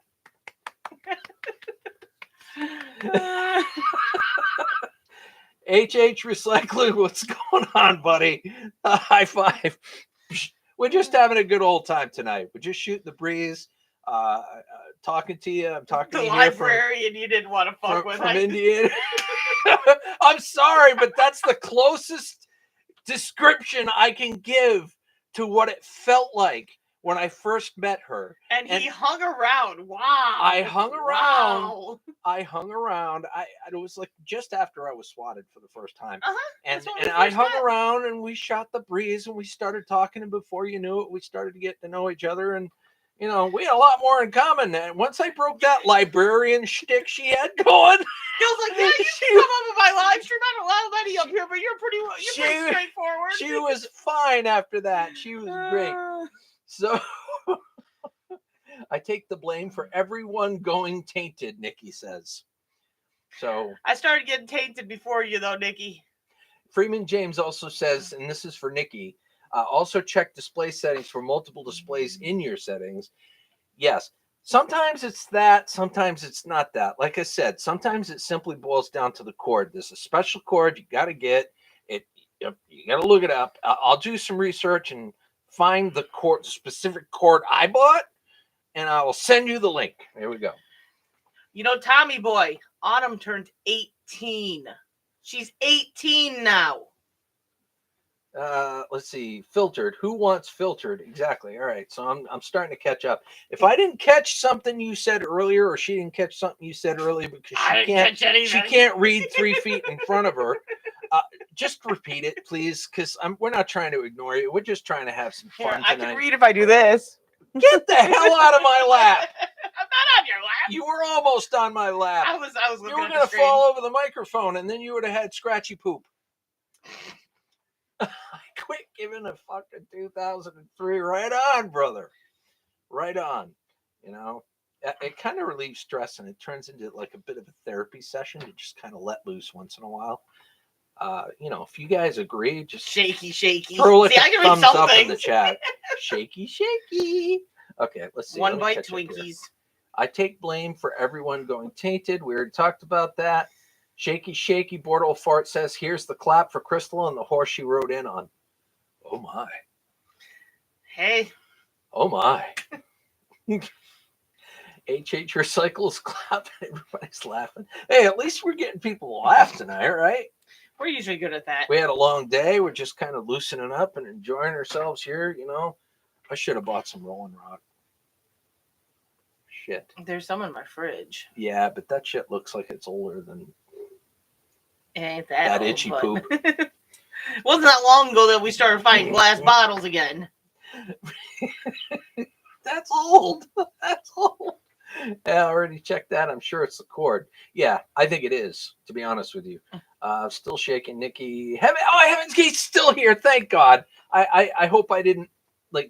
Speaker 2: HH Recycling, what's going on, buddy? High five. We're just having a good old time tonight. We're just shooting the breeze. Talking to you. I'm talking to you. The
Speaker 1: librarian you didn't want to fuck with.
Speaker 2: From Indiana. I'm sorry, but that's the closest description I can give to what it felt like when I first met her.
Speaker 1: And he hung around. Wow.
Speaker 2: I hung around.
Speaker 1: Wow.
Speaker 2: It was like just after I was swatted for the first time. And
Speaker 1: I
Speaker 2: hung around and we shot the breeze and we started talking. And before you knew it, we started to get to know each other. And, we had a lot more in common. And once I broke that librarian shtick she had going.
Speaker 1: Gil's like, yeah, you can come up with my live stream. I don't allow Letty up here, but you're pretty straightforward.
Speaker 2: She was fine after that. She was great. So I take the blame for everyone going tainted, Nikki says. So
Speaker 1: I started getting tainted before you, though, Nikki.
Speaker 2: Freeman James also says, and this is for Nikki, also check display settings for multiple displays in your settings. Yes. Sometimes it's that. Sometimes it's not that. Like I said, sometimes it simply boils down to the cord. There's a special cord you got to get. You got to look it up. I'll do some research and find the specific cord I bought, and I will send you the link. There we go.
Speaker 1: Tommy boy, Autumn turned 18. She's 18 now.
Speaker 2: Let's see. Filtered. Who wants filtered? Exactly. All right. So I'm starting to catch up. If I didn't catch something you said earlier, or she didn't catch something you said earlier because she can't read 3 feet in front of her, just repeat it, please, because we're not trying to ignore you. We're just trying to have some fun tonight.
Speaker 1: I can read if I do this.
Speaker 2: Get the hell out of my lap!
Speaker 1: I'm not on your lap.
Speaker 2: You were almost on my lap.
Speaker 1: I was.
Speaker 2: You were going to fall over the microphone, and then you would have had scratchy poop. I quit giving a fucking 2003. Right on, brother. Right on. It kind of relieves stress, and it turns into like a bit of a therapy session to just kind of let loose once in a while. If you guys agree, just
Speaker 1: shaky.
Speaker 2: Throw like a thumbs up in the chat. shaky. Okay, let's see.
Speaker 1: One bite Twinkies.
Speaker 2: I take blame for everyone going tainted. We already talked about that. Shaky. Bordeaux Fart says, here's the clap for Crystal and the horse she rode in on. Oh, my.
Speaker 1: Hey.
Speaker 2: Oh, my. HH Recycles clap. Everybody's laughing. Hey, at least we're getting people to laugh tonight, right?
Speaker 1: We're usually good at that.
Speaker 2: We had a long day. We're just kind of loosening up and enjoying ourselves here, I should have bought some Rolling Rock. Shit.
Speaker 1: There's some in my fridge.
Speaker 2: Yeah, but that shit looks like it's older than
Speaker 1: it ain't that old,
Speaker 2: itchy poop.
Speaker 1: Wasn't that long ago that we started finding glass bottles again?
Speaker 2: That's old. That's old. Yeah, I already checked that. I'm sure it's the cord. Yeah, I think it is, to be honest with you. Still shaking, Nikki. He's still here. Thank God. I hope I didn't ruin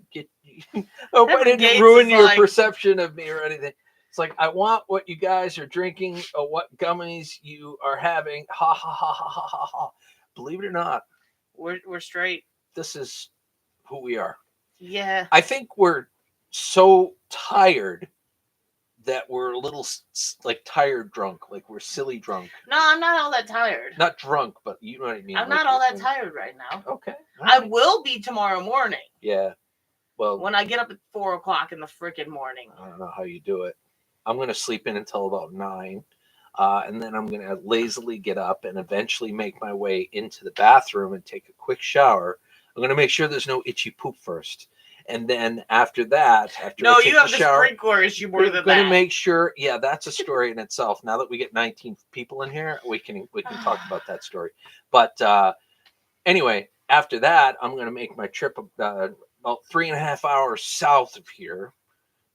Speaker 2: your perception of me or anything. It's like, I want what you guys are drinking or what gummies you are having. Ha ha ha ha ha ha ha. Believe it or not,
Speaker 1: we're straight.
Speaker 2: This is who we are.
Speaker 1: Yeah.
Speaker 2: I think we're so tired that we're a little tired drunk, like we're silly drunk.
Speaker 1: No, I'm not all that tired.
Speaker 2: Not drunk, but you know what I mean.
Speaker 1: I'm not all that tired right now.
Speaker 2: Okay.
Speaker 1: I will be tomorrow morning.
Speaker 2: Yeah. Well,
Speaker 1: when I get up at 4:00 in the freaking morning.
Speaker 2: I don't know how you do it. I'm going to sleep in until about 9. And then I'm going to lazily get up and eventually make my way into the bathroom and take a quick shower. I'm going to make sure there's no itchy poop first. And then after that,
Speaker 1: you have the sprinkler issue more than that.
Speaker 2: I'm going to make sure. Yeah, that's a story in itself. Now that we get 19 people in here, we can talk about that story. But anyway, after that, I'm going to make my trip about 3.5 hours south of here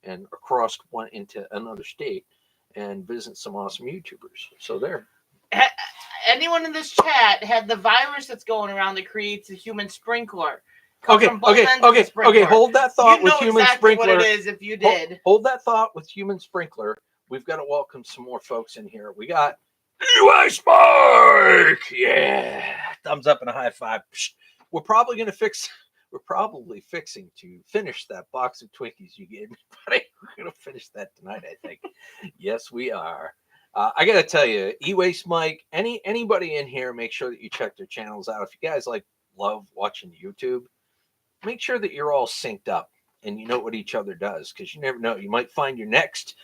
Speaker 2: and across one into another state and visit some awesome YouTubers. So there.
Speaker 1: Anyone in this chat had the virus that's going around that creates a human sprinkler?
Speaker 2: Okay. Hold that thought with human sprinkler.
Speaker 1: What it is if you did.
Speaker 2: Hold that thought with human sprinkler. We've got to welcome some more folks in here. We got US Mike. Yeah. Thumbs up and a high five. We're probably fixing to finish that box of Twinkies you gave me, buddy. We're going to finish that tonight, I think. Yes, we are. I got to tell you, E-Waste Mike, anybody in here, make sure that you check their channels out. If you guys love watching YouTube, make sure that you're all synced up and you know what each other does, because you never know. You might find your next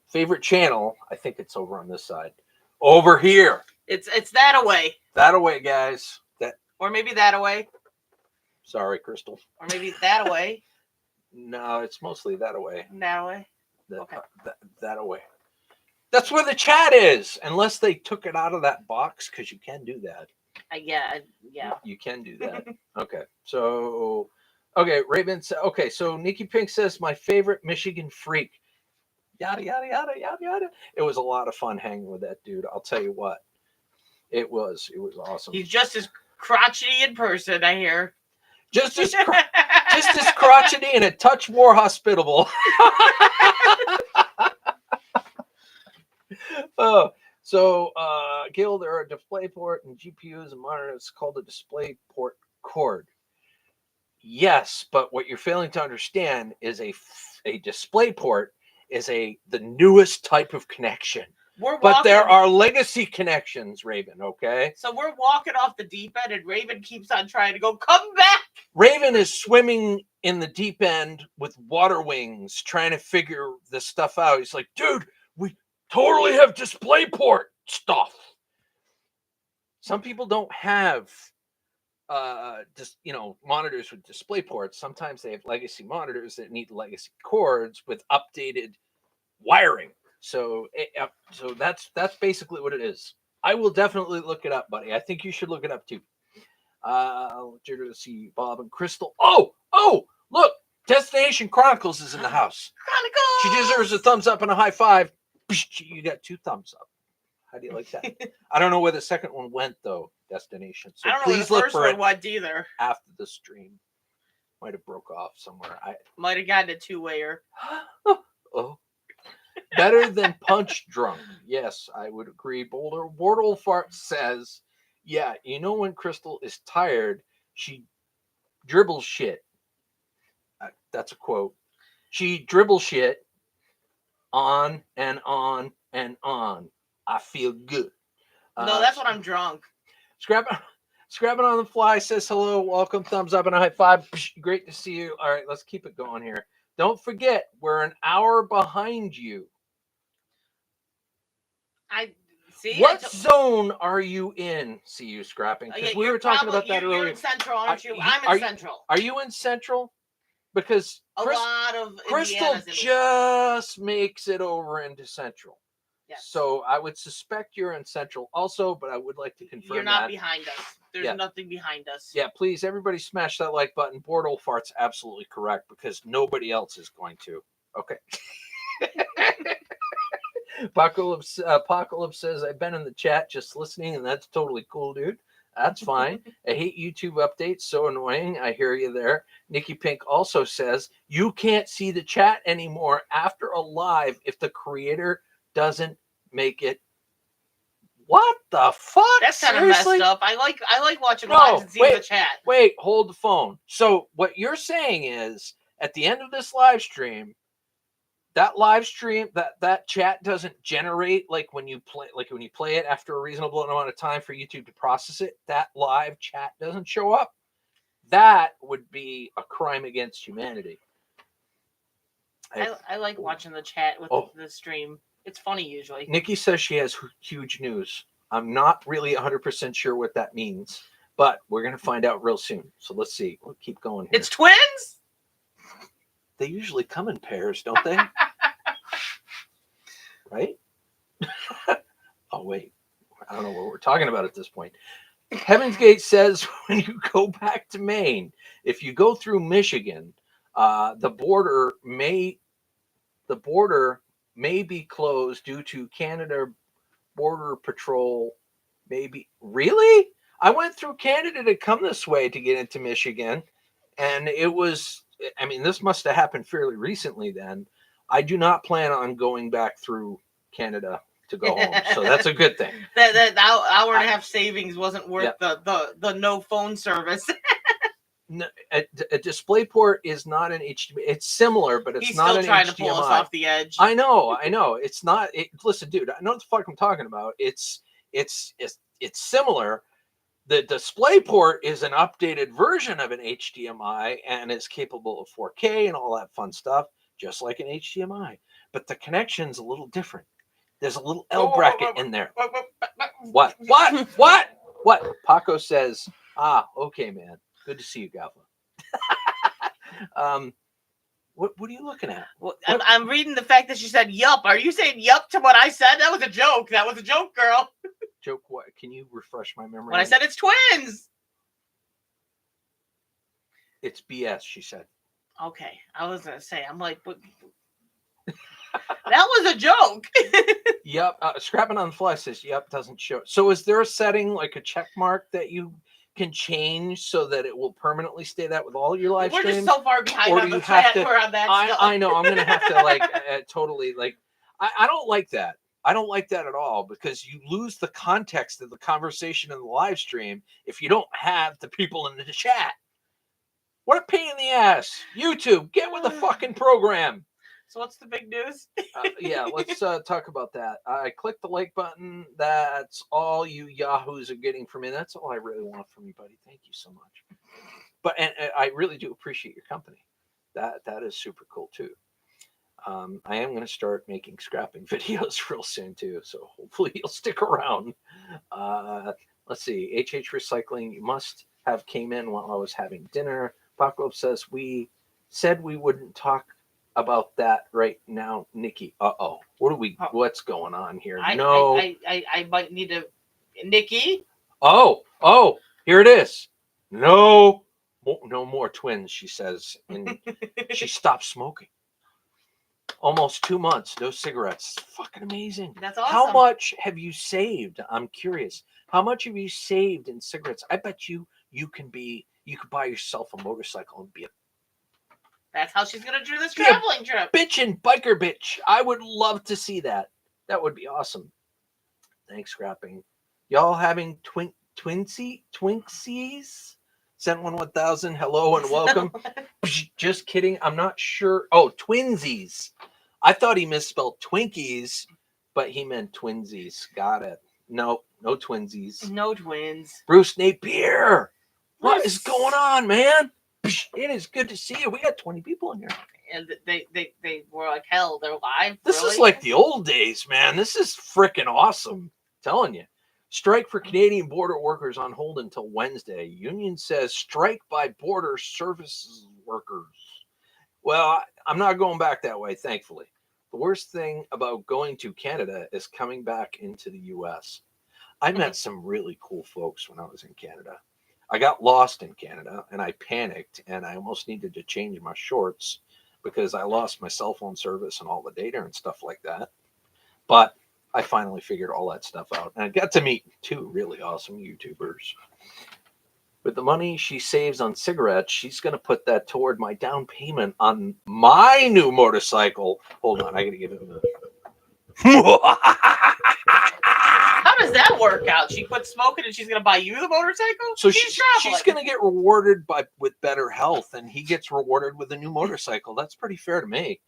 Speaker 2: favorite channel. I think it's over on this side. Over here.
Speaker 1: It's that away.
Speaker 2: That away, guys.
Speaker 1: Or maybe that away.
Speaker 2: Sorry, Crystal.
Speaker 1: Or maybe that away.
Speaker 2: No, it's mostly that away.
Speaker 1: That way.
Speaker 2: Okay. That away. That's where the chat is, unless they took it out of that box, because you can do that.
Speaker 1: Yeah.
Speaker 2: You can do that. Okay. So, Raven said, okay, so Nikki Pink says, my favorite Michigan freak. Yada, yada, yada, yada, yada. It was a lot of fun hanging with that dude. I'll tell you what. It was awesome.
Speaker 1: He's just as crotchety in person, I hear.
Speaker 2: Just as crotchety and a touch more hospitable. Gil, there are a display port and GPUs and monitors called a display port cord. Yes, but what you're failing to understand is a display port is the newest type of connection. But there are legacy connections, Raven, okay?
Speaker 1: So we're walking off the deep end and Raven keeps on trying to go, come back!
Speaker 2: Raven is swimming in the deep end with water wings, trying to figure this stuff out. He's like, dude, we totally have DisplayPort stuff. Some people don't have monitors with DisplayPorts. Sometimes they have legacy monitors that need legacy cords with updated wiring. So that's basically what it is. I will definitely look it up, buddy. I think you should look it up too. To see Bob and Crystal. Oh, look, Destination Chronicles is in the house.
Speaker 1: Chronicles!
Speaker 2: She deserves a thumbs up and a high five. You got 2 thumbs up. How do you like that? I don't know where the second one went though, Destination. So
Speaker 1: I don't know
Speaker 2: please
Speaker 1: where the
Speaker 2: look
Speaker 1: first
Speaker 2: for
Speaker 1: one
Speaker 2: it
Speaker 1: went either.
Speaker 2: after the stream. Might have broke off somewhere.
Speaker 1: Might have gotten a 2-wayer.
Speaker 2: Oh. Better than Punch Drunk. Yes, I would agree. Bortle Fart says, yeah, you know when Crystal is tired, she dribbles shit. That's a quote. She dribbles shit on and on and on. I feel good.
Speaker 1: No, that's when I'm drunk.
Speaker 2: Scrapping on the fly says hello, welcome, thumbs up and a high five. Great to see you. All right, let's keep it going here. Don't forget, we're an hour behind you.
Speaker 1: I see.
Speaker 2: What zone are you in? See you scrapping, because we were talking about that earlier.
Speaker 1: You're in Central, aren't you? I'm in Central.
Speaker 2: Are you in Central? Because
Speaker 1: a lot of
Speaker 2: Crystal just makes it over into Central.
Speaker 1: Yes.
Speaker 2: So I would suspect you're in Central also, but I would like to confirm
Speaker 1: you're not behind us. There's nothing behind us.
Speaker 2: Yeah, please, everybody smash that like button. Bortle Fart's absolutely correct because nobody else is going to. Okay. Apocalypse says, I've been in the chat just listening, and that's totally cool, dude. That's fine. I hate YouTube updates. So annoying. I hear you there. Nikki Pink also says, you can't see the chat anymore after a live if the creator doesn't make it. What the fuck?
Speaker 1: That's kind of messed up. I like watching lives and seeing the chat.
Speaker 2: Wait, hold the phone. So what you're saying is, at the end of this live stream, that chat doesn't generate like when you play it after a reasonable amount of time for YouTube to process it. That live chat doesn't show up. That would be a crime against humanity.
Speaker 1: I like watching the chat with the stream. It's funny usually.
Speaker 2: Nikki says she has huge news. I'm not really 100% sure what that means, but we're going to find out real soon. So let's see. We'll keep going here.
Speaker 1: It's twins?
Speaker 2: They usually come in pairs, don't they? Right? Oh, wait. I don't know what we're talking about at this point. Heaven's Gate says when you go back to Maine, if you go through Michigan, the border may be closed due to Canada Border Patrol. Maybe. Really? I went through Canada to come this way to get into Michigan, and it was, I mean, this must have happened fairly recently then. I do not plan on going back through Canada to go home, so that's a good thing.
Speaker 1: that hour and a half savings wasn't worth the no phone service.
Speaker 2: No, a DisplayPort is not an HDMI. It's similar, but it's not an HDMI. He's still trying to pull us
Speaker 1: off the edge.
Speaker 2: I know. It's not. Listen, dude, I know what the fuck I'm talking about. It's similar. The DisplayPort is an updated version of an HDMI and is capable of 4K and all that fun stuff, just like an HDMI. But the connection's a little different. There's a little L bracket in there. What? Paco says, okay, man. Good to see you, Gavla. What are you looking at?
Speaker 1: Well, I'm reading the fact that she said yup. Are you saying yup to what I said? That was a joke. That was a joke, girl.
Speaker 2: Joke what? Can you refresh my memory?
Speaker 1: When I said it's twins.
Speaker 2: It's BS, she said.
Speaker 1: Okay. I was going to say, I'm like, but... that was a joke.
Speaker 2: Yep. Scrapping on the Fly says, yep, doesn't show. So is there a setting, like a check mark that you can change so that it will permanently stay that with all your live streams?
Speaker 1: We're just so far behind on the chat. We're on that stuff.
Speaker 2: I know. I'm going to have to like totally like, I don't like that. I don't like that at all because you lose the context of the conversation in the live stream if you don't have the people in the chat. What a pain in the ass. YouTube, get with the fucking program.
Speaker 1: So what's the big news?
Speaker 2: Yeah, let's talk about that. I clicked the like button. That's all you yahoos are getting from me. That's all I really want from you, buddy. Thank you so much. But and I really do appreciate your company. That is super cool too. I am going to start making scrapping videos real soon too, so hopefully you'll stick around. Let's see. HH Recycling, you must have came in while I was having dinner. Paco says we said we wouldn't talk about that right now, Nikki. What's going on here?
Speaker 1: I might need to, Nikki.
Speaker 2: Oh, here it is. No more twins, she says, and she stopped smoking. Almost 2 months, no cigarettes. Fucking amazing.
Speaker 1: That's awesome.
Speaker 2: How much have you saved? I'm curious. How much have you saved in cigarettes? I bet you could buy yourself a motorcycle and be a...
Speaker 1: That's how she's going to do this traveling trip.
Speaker 2: Bitchin' biker bitch. I would love to see that. That would be awesome. Thanks, Scrapping. Y'all having twinksies? Sent 1,000. Hello and welcome. Just kidding. I'm not sure. Oh, twinsies. I thought he misspelled Twinkies, but he meant twinsies. Got it. No twinsies.
Speaker 1: No twins.
Speaker 2: Bruce Napier. What is going on, man? It is good to see you. We got 20 people in here.
Speaker 1: And they were like, hell, they're live.
Speaker 2: This is like the old days, man. This is freaking awesome. I'm telling you. Strike for Canadian border workers on hold until Wednesday. Union says strike by border services workers. Well, I'm not going back that way, thankfully. The worst thing about going to Canada is coming back into the U.S. I met some really cool folks when I was in Canada. I got lost in Canada and I panicked and I almost needed to change my shorts because I lost my cell phone service and all the data and stuff like that. But I finally figured all that stuff out. And I got to meet 2 really awesome YouTubers. With the money she saves on cigarettes, she's going to put that toward my down payment on my new motorcycle. Hold on, I got to give it a minute.
Speaker 1: How does that work out? She quit smoking and she's going to buy you the motorcycle?
Speaker 2: So she's going to get rewarded with better health, and he gets rewarded with a new motorcycle. That's pretty fair to me.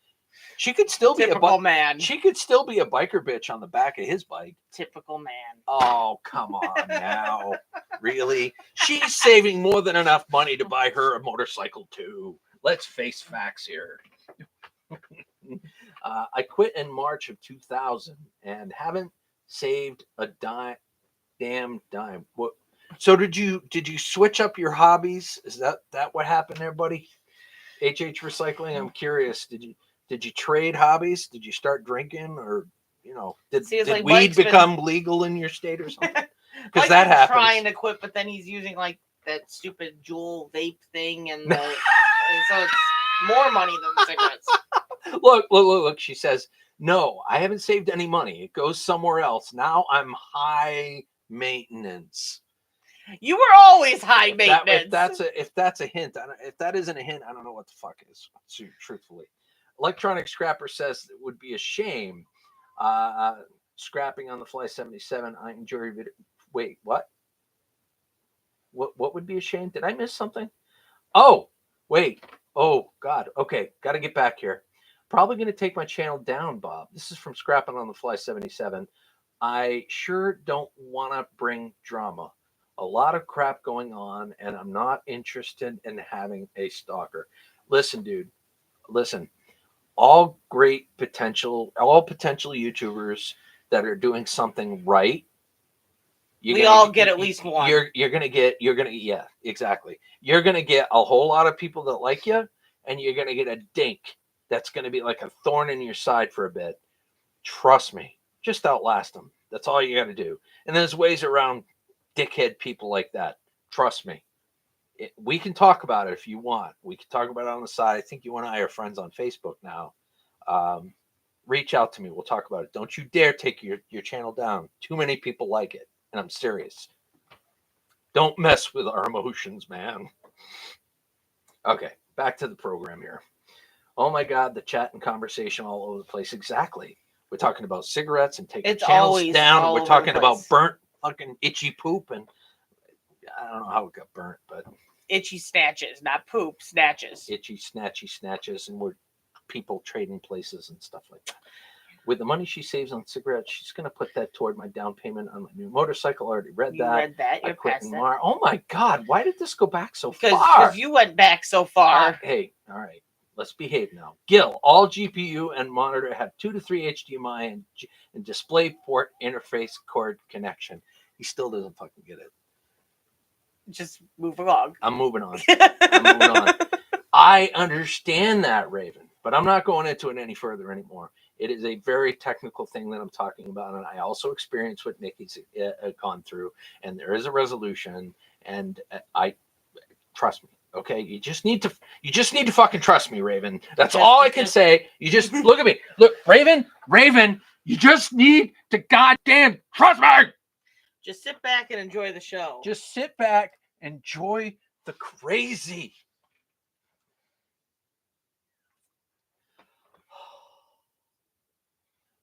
Speaker 2: She could still be
Speaker 1: typical man.
Speaker 2: She could still be a biker bitch on the back of his bike.
Speaker 1: Typical man.
Speaker 2: Oh, come on now. Really? She's saving more than enough money to buy her a motorcycle too. Let's face facts here. I quit in March of 2000 and haven't saved a damn dime. What? So did you switch up your hobbies? Is that what happened there, buddy? HH Recycling, I'm curious. Did you trade hobbies? Did you start drinking, or did like weed become legal in your state or something? Because that happens.
Speaker 1: Trying to quit, but then he's using like that stupid Juul vape thing, and so it's more money than the cigarettes.
Speaker 2: Look. She says, "No, I haven't saved any money. It goes somewhere else. Now I'm high maintenance."
Speaker 1: You were always high maintenance.
Speaker 2: If that's a hint, if that isn't a hint, I don't know what the fuck is. Truthfully. Electronic Scrapper says it would be a shame. Scrapping on the Fly 77. I enjoy your video. Wait, what? What would be a shame? Did I miss something? Oh, wait. Oh, God. Okay, got to get back here. Probably going to take my channel down, Bob. This is from Scrapping on the Fly 77. I sure don't want to bring drama. A lot of crap going on, and I'm not interested in having a stalker. Listen, dude. Listen. All potential YouTubers that are doing something right.
Speaker 1: We all get at least one.
Speaker 2: Yeah, exactly. You're gonna get a whole lot of people that like you, and you're gonna get a dink that's going to be like a thorn in your side for a bit, trust me, just outlast them. That's all you got to do. And there's ways around dickhead people like that. Trust me. We can talk about it if you want. We can talk about it on the side. I think you and I are friends on Facebook now. Reach out to me. We'll talk about it. Don't you dare take your channel down. Too many people like it. And I'm serious. Don't mess with our emotions, man. Okay, back to the program here. Oh my God, the chat and conversation all over the place. Exactly. We're talking about cigarettes and taking channels down. We're talking about burnt fucking itchy poop. And I don't know how it got burnt, but
Speaker 1: itchy snatches, not poop, snatches.
Speaker 2: Itchy, snatchy snatches. And we're people trading places and stuff like that. With the money she saves on cigarettes, she's going to put that toward my down payment on my new motorcycle. I already read that.
Speaker 1: You read that. You're past that.
Speaker 2: Oh my God. Why did this go back so far?
Speaker 1: Because you went back so far.
Speaker 2: Hey, all right. Let's behave now. Gil, all GPU and monitor have 2 to 3 HDMI and display port interface cord connection. He still doesn't fucking get it.
Speaker 1: Just move along.
Speaker 2: I'm moving on. I understand that, Raven, but I'm not going into it any further anymore. It is a very technical thing that I'm talking about, and I also experienced what Nikki's gone through, and there is a resolution, and I trust me. Okay, you just need to fucking trust me, Raven. That's all I can say. You just look at me. Look, Raven, you just need to goddamn trust me.
Speaker 1: Just sit back and enjoy the show.
Speaker 2: Just sit back, enjoy the crazy.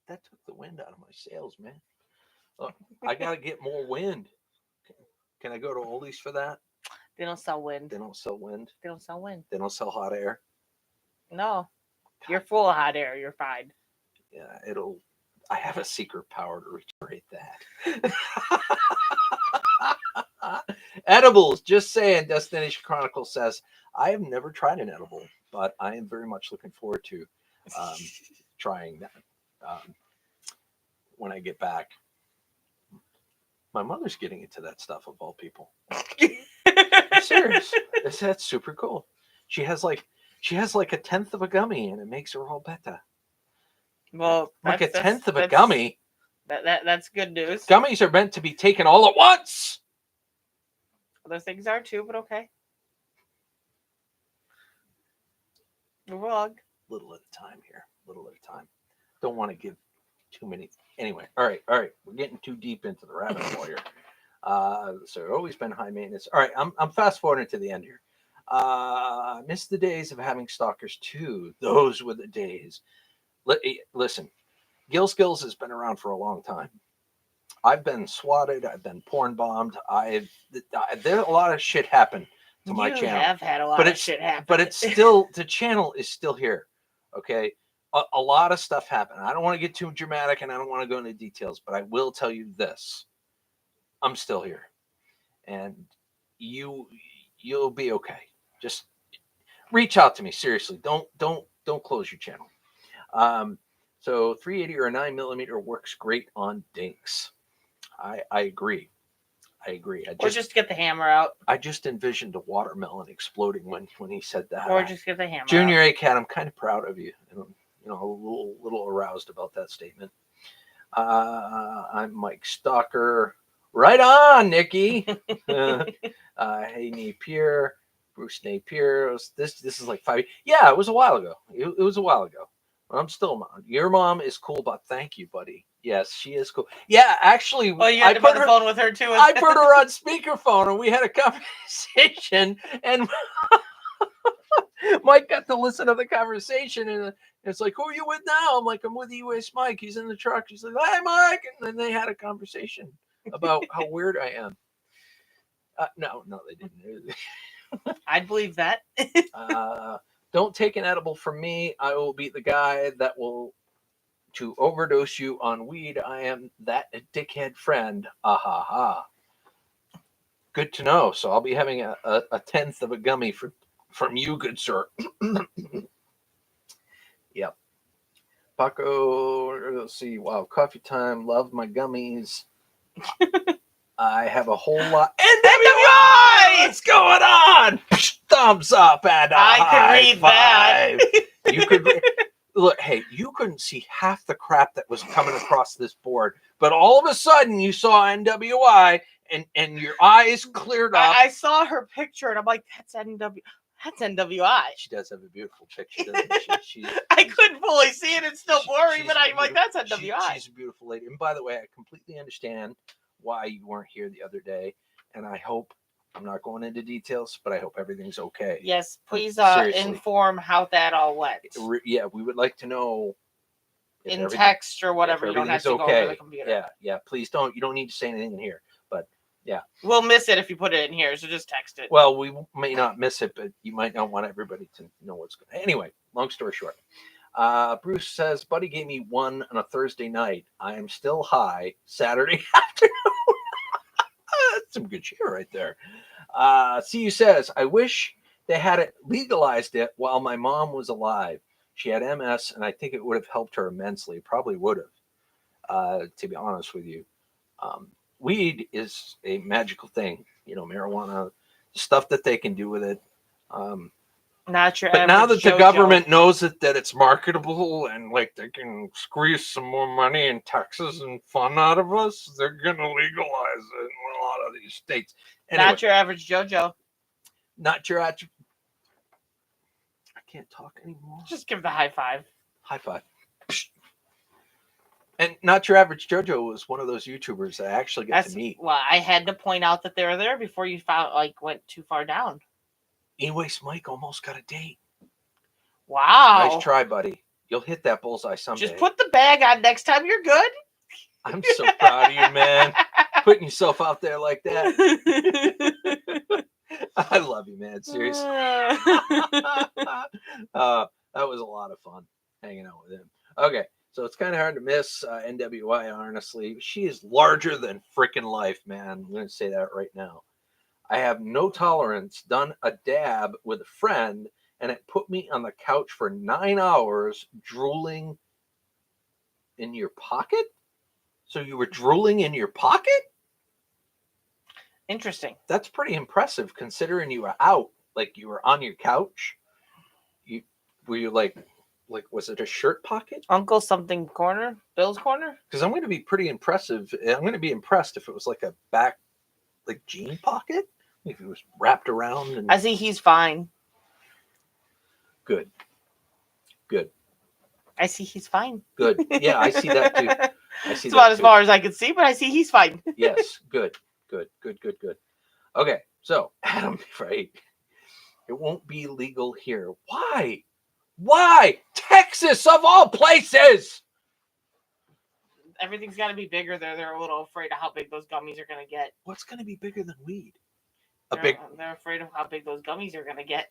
Speaker 2: That took the wind out of my sails, man. Look, I gotta get more wind. Can I go to Oldie's for that?
Speaker 1: They don't sell wind.
Speaker 2: They don't sell wind.
Speaker 1: They don't sell wind.
Speaker 2: They don't sell hot air.
Speaker 1: No. You're full of hot air. You're fine.
Speaker 2: Yeah, I have a secret power to regenerate that. Edibles, just saying, Destination Chronicle says, I have never tried an edible, but I am very much looking forward to trying that when I get back. My mother's getting into that stuff, of all people. I'm serious. That's super cool. She has like a tenth of a gummy, and it makes her all better.
Speaker 1: Well,
Speaker 2: like a tenth of a gummy.
Speaker 1: That's good news.
Speaker 2: Gummies are meant to be taken all at once.
Speaker 1: Other things are too, but okay. Move along.
Speaker 2: Little at a time here. Little at a time. Don't want to give too many. Anyway, all right. We're getting too deep into the rabbit hole here. So always been high maintenance. All right, I'm fast forwarding to the end here. I miss the days of having stalkers too. Those were the days. Listen, Gil Skillz has been around for a long time. I've been swatted. I've been porn bombed. There's a lot of shit happened to my channel.
Speaker 1: You have had a lot of shit happen.
Speaker 2: But it's still, the channel is still here. Okay. A lot of stuff happened. I don't want to get too dramatic and I don't want to go into details, but I will tell you this. I'm still here. And you'll be okay. Just reach out to me. Seriously. Don't close your channel. So 380 or a 9mm works great on dinks. I agree.
Speaker 1: Or just get the hammer out.
Speaker 2: I just envisioned a watermelon exploding when he said that.
Speaker 1: Or just get the hammer
Speaker 2: Junior
Speaker 1: out.
Speaker 2: A-Cat, I'm kind of proud of you. A little aroused about that statement. I'm Mike Stalker. Right on, Nikki. Hey, Napier. Bruce Napier. This is like 5 years. Yeah, it was a while ago. It was a while ago. I'm still mom. Your mom is cool, but thank you, buddy. Yes, she is cool. Yeah, actually,
Speaker 1: well, you had to put the phone with her too.
Speaker 2: I put her on speakerphone, and we had a conversation, and Mike got to listen to the conversation, and it's like, "Who are you with now?" I'm like, "I'm with US Mike. He's in the truck." He's like, "Hi, Mike," and then they had a conversation about how weird I am. No, they didn't.
Speaker 1: I'd believe that.
Speaker 2: Don't take an edible from me. I will be the guy that will to overdose you on weed. I am that dickhead friend. Ha. Good to know. So I'll be having a tenth of a gummy from you, good sir. Yep. Paco, let's see. Wow, coffee time. Love my gummies. I have a whole lot. NWI! What's going on? Thumbs up and a
Speaker 1: I could read
Speaker 2: five.
Speaker 1: that.
Speaker 2: You could. Look, hey, you couldn't see half the crap that was coming across this board, but all of a sudden you saw NWI and your eyes cleared up.
Speaker 1: I saw her picture and I'm like, that's NWI.
Speaker 2: She does have a beautiful picture, doesn't she?
Speaker 1: I couldn't fully see it. It's still blurry, but I'm like, that's NWI.
Speaker 2: She's a beautiful lady. And by the way, I completely understand why you weren't here the other day. And I hope, I'm not going into details, but I hope everything's okay.
Speaker 1: Yes, please inform how that all went.
Speaker 2: Yeah, we would like to know.
Speaker 1: In text or whatever. You don't have to go over the computer.
Speaker 2: Yeah. Please don't. You don't need to say anything in here. But yeah.
Speaker 1: We'll miss it if you put it in here, so just text it.
Speaker 2: Well, we may not miss it, but you might not want everybody to know what's going on. Anyway, long story short. Bruce says, Buddy gave me one on a Thursday night. I am still high Saturday afternoon. That's some good cheer right there. CU says, I wish they had it legalized it while my mom was alive. She had MS, and I think it would have helped her immensely. Probably would have, to be honest with you. Weed is a magical thing. Marijuana, stuff that they can do with it.
Speaker 1: Not your
Speaker 2: but now that the government knows that it's marketable and like they can squeeze some more money and taxes and fun out of us, they're going to legalize it in a lot of these states. Anyway,
Speaker 1: not your average JoJo.
Speaker 2: Not your average. I can't talk anymore.
Speaker 1: Just give the high five.
Speaker 2: High five. And Not Your Average JoJo was one of those YouTubers that I actually got to meet.
Speaker 1: Well, I had to point out that they were there before you went too far down.
Speaker 2: Anyway, Mike almost got a date.
Speaker 1: Wow.
Speaker 2: Nice try, buddy. You'll hit that bullseye someday.
Speaker 1: Just put the bag on next time. You're good.
Speaker 2: I'm so proud of you, man. Putting yourself out there like that. I love you, man. Seriously. That was a lot of fun hanging out with him. Okay. So it's kind of hard to miss NWI, honestly. She is larger than freaking life, man. I'm going to say that right now. I have no tolerance. Done a dab with a friend, and it put me on the couch for 9 hours drooling in your pocket? So you were drooling in your pocket?
Speaker 1: Interesting.
Speaker 2: That's pretty impressive considering you were out. Like you were on your couch. Were you like was it a shirt pocket?
Speaker 1: Uncle something corner? Bill's corner?
Speaker 2: Because I'm going to be pretty impressive. I'm going to be impressed if it was like a back, like jean pocket. If it was wrapped around.
Speaker 1: I see he's fine.
Speaker 2: Good.
Speaker 1: I see he's fine.
Speaker 2: Good. Yeah, I see that too.
Speaker 1: It's about as far as I can see, but I see he's fine.
Speaker 2: Yes. Good. Okay. So, Adam, right. It won't be legal here. Why? Texas, of all places!
Speaker 1: Everything's got to be bigger there. They're a little afraid of how big those gummies are going to get.
Speaker 2: What's going to be bigger than weed?
Speaker 1: They're afraid of how big those gummies are going to get.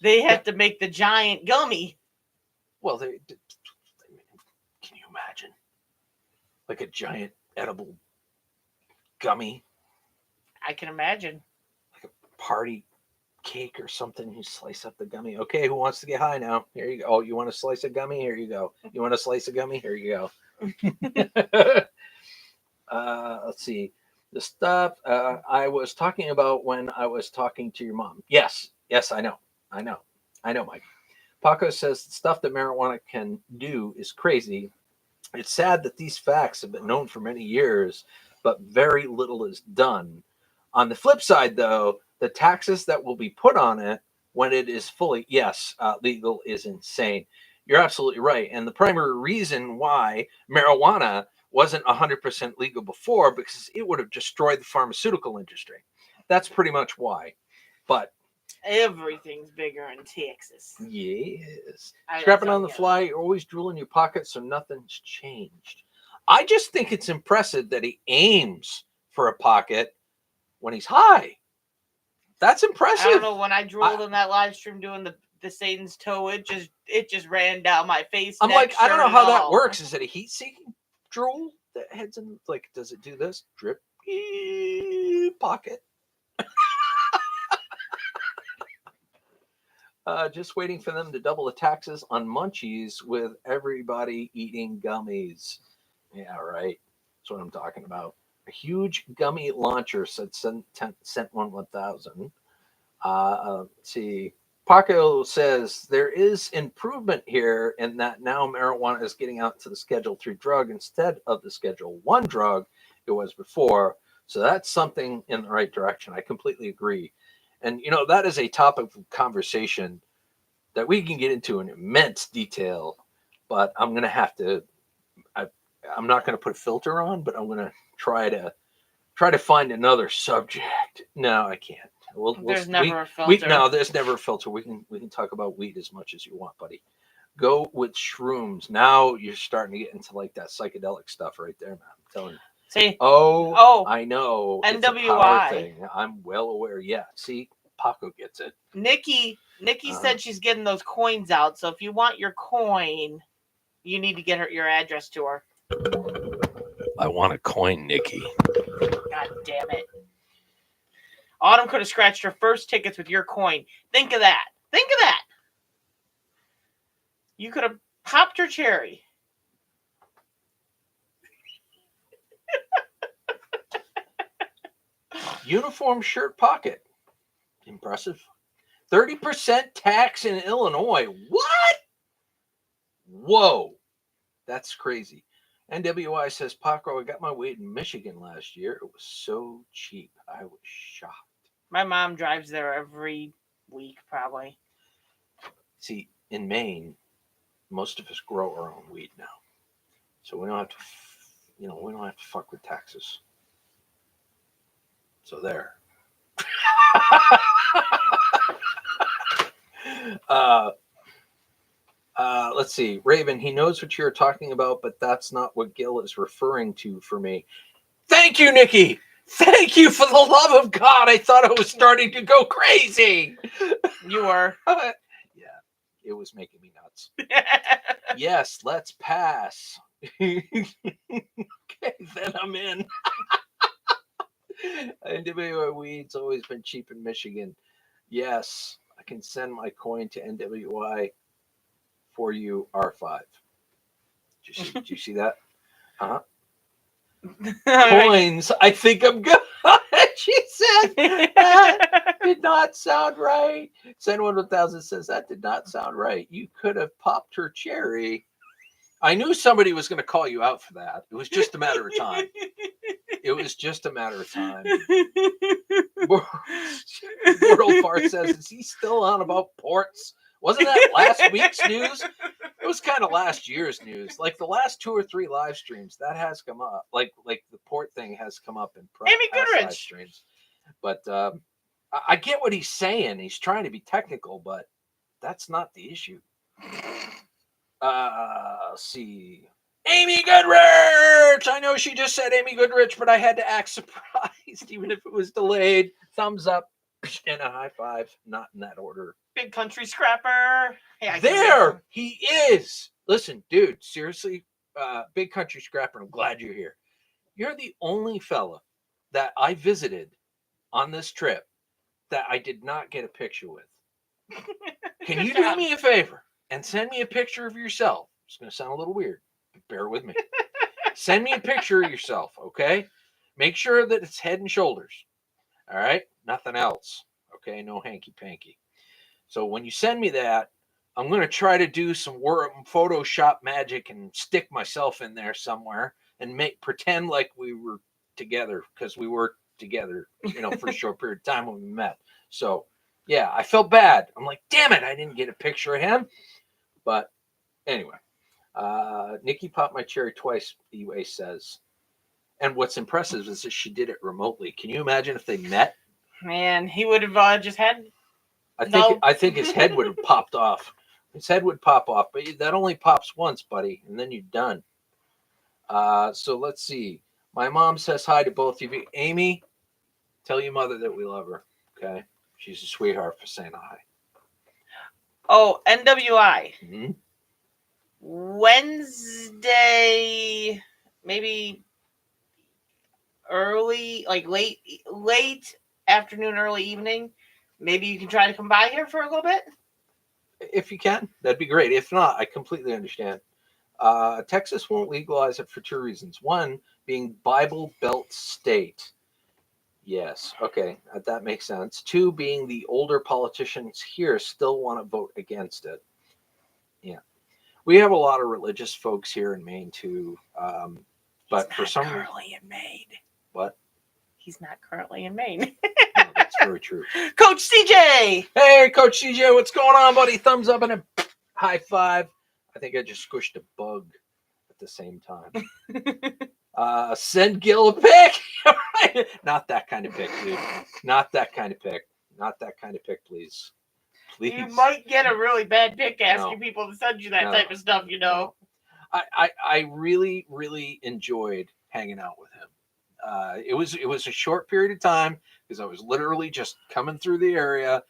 Speaker 1: They have to make the giant gummy.
Speaker 2: Well, can you imagine? Like a giant edible gummy?
Speaker 1: I can imagine.
Speaker 2: Like a party cake or something. You slice up the gummy. Okay, who wants to get high now? Here you go. Oh, you want to slice a gummy? Here you go. You want to slice a gummy? Here you go. Let's see. The stuff I was talking about when I was talking to your mom. Yes, I know, Mike. Paco says the stuff that marijuana can do is crazy. It's sad that these facts have been known for many years, but very little is done. On the flip side, though, the taxes that will be put on it when it is fully, legal is insane. You're absolutely right. And the primary reason why marijuana wasn't 100% legal before, because it would have destroyed the pharmaceutical industry. That's pretty much why. But
Speaker 1: everything's bigger in Texas.
Speaker 2: Yes. Scrapping on the fly, you're always drooling your pocket, so nothing's changed. I just think it's impressive that he aims for a pocket when he's high. That's impressive.
Speaker 1: I don't know, when I drooled in that live stream doing the Satan's toe, it just ran down my face.
Speaker 2: I'm like, I don't know how that works. Is it a heat-seeking drool that heads in? Like, does it do this? Drip, pocket. Just waiting for them to double the taxes on munchies with everybody eating gummies. Yeah, right. That's what I'm talking about. A huge gummy launcher said sent one 1,000. Let's see. Paco says there is improvement here in that now marijuana is getting out to the Schedule 3 drug instead of the Schedule 1 drug it was before. So that's something in the right direction. I completely agree. And, that is a topic of conversation that we can get into in immense detail, but I'm going to have to, I'm not going to put a filter on, but I'm going to try to find another subject. No, I can't.
Speaker 1: There's never a filter.
Speaker 2: No, there's never a filter. We can talk about weed as much as you want, buddy. Go with shrooms. Now you're starting to get into like that psychedelic stuff right there, man. I'm telling you.
Speaker 1: See?
Speaker 2: Oh, I know.
Speaker 1: NWI.
Speaker 2: It's a power thing. I'm well aware. Yeah. See, Paco gets it.
Speaker 1: Nikki said she's getting those coins out. So if you want your coin, you need to get your address to her.
Speaker 3: I want a coin, Nikki.
Speaker 1: God damn it. Autumn could have scratched her first tickets with your coin. Think of that. Think of that. You could have popped your cherry.
Speaker 2: Uniform shirt pocket. Impressive. 30% tax in Illinois. What? Whoa. That's crazy. NWI says, Paco, I got my weed in Michigan last year. It was so cheap. I was shocked.
Speaker 1: My mom drives there every week, probably.
Speaker 2: See, in Maine, most of us grow our own weed now. So we don't have to, we don't have to fuck with taxes. So there. Let's see. Raven, he knows what you're talking about, but that's not what Gil is referring to for me. Thank you, Nikki. Thank you, for the love of God. I thought I was starting to go crazy.
Speaker 1: You were.
Speaker 2: Yeah, it was making me nuts. Yes, let's pass. Okay, then I'm in. NWI weed's always been cheap in Michigan. Yes, I can send my coin to NWI for you, R5. Did you see that? Uh-huh. Coins. I think I'm good. She said that did not sound right. Send 1,000 says that did not sound right. You could have popped her cherry. I knew somebody was going to call you out for that. It was just a matter of time. It was just a matter of time. World Fart says, is he still on about ports? Wasn't that last week's news? It was kind of last year's news. Like the last 2 or 3 live streams, that has come up. Like the port thing has come up in past live streams. But I get what he's saying. He's trying to be technical, but that's not the issue. Let's see. Amy Goodrich! I know she just said Amy Goodrich, but I had to act surprised, even if it was delayed. Thumbs up and a high five. Not in that order.
Speaker 1: Big country scrapper. Hey,
Speaker 2: there he is. Listen, dude, seriously, big country scrapper, I'm glad you're here. You're the only fella that I visited on this trip that I did not get a picture with. Can you do me a favor and send me a picture of yourself? It's going to sound a little weird. Bear with me. Send me a picture of yourself, okay? Make sure that it's head and shoulders. All right? Nothing else. Okay? No hanky-panky. So when you send me that, I'm going to try to do some Photoshop magic and stick myself in there somewhere and pretend like we were together, because we were together, for a short period of time when we met. So, yeah, I felt bad. I'm like, damn it, I didn't get a picture of him. But anyway, Nikki popped my cherry twice, EWA says. And what's impressive is that she did it remotely. Can you imagine if they met?
Speaker 1: Man, he would have just had...
Speaker 2: I think his head would have popped off. His head would pop off, but that only pops once, buddy, and then you're done. So let's see. My mom says hi to both of you. Amy, tell your mother that we love her, okay? She's a sweetheart for saying hi.
Speaker 1: Oh, NWI.
Speaker 2: Mm-hmm.
Speaker 1: Wednesday, maybe early, like late afternoon, early evening. Maybe you can try to come by here for a little bit.
Speaker 2: If you can, that'd be great. If not, I completely understand. Texas won't legalize it for 2 reasons. One, being Bible Belt state. Yes. Okay. That makes sense. 2, being the older politicians here still want to vote against it. Yeah. We have a lot of religious folks here in Maine too. But for some reason,
Speaker 1: currently in Maine.
Speaker 2: What?
Speaker 1: He's not currently in Maine.
Speaker 2: No, that's very true.
Speaker 1: Coach CJ!
Speaker 2: Hey, Coach CJ, what's going on, buddy? Thumbs up and a high five. I think I just squished a bug at the same time. Send Gil a pic. Not that kind of pic, dude. Not that kind of pic. Not that kind of pic, please. Please.
Speaker 1: You might get a really bad pic asking people to send you that type of stuff, you know.
Speaker 2: I really, really enjoyed hanging out with him. It was a short period of time because I was literally just coming through the area,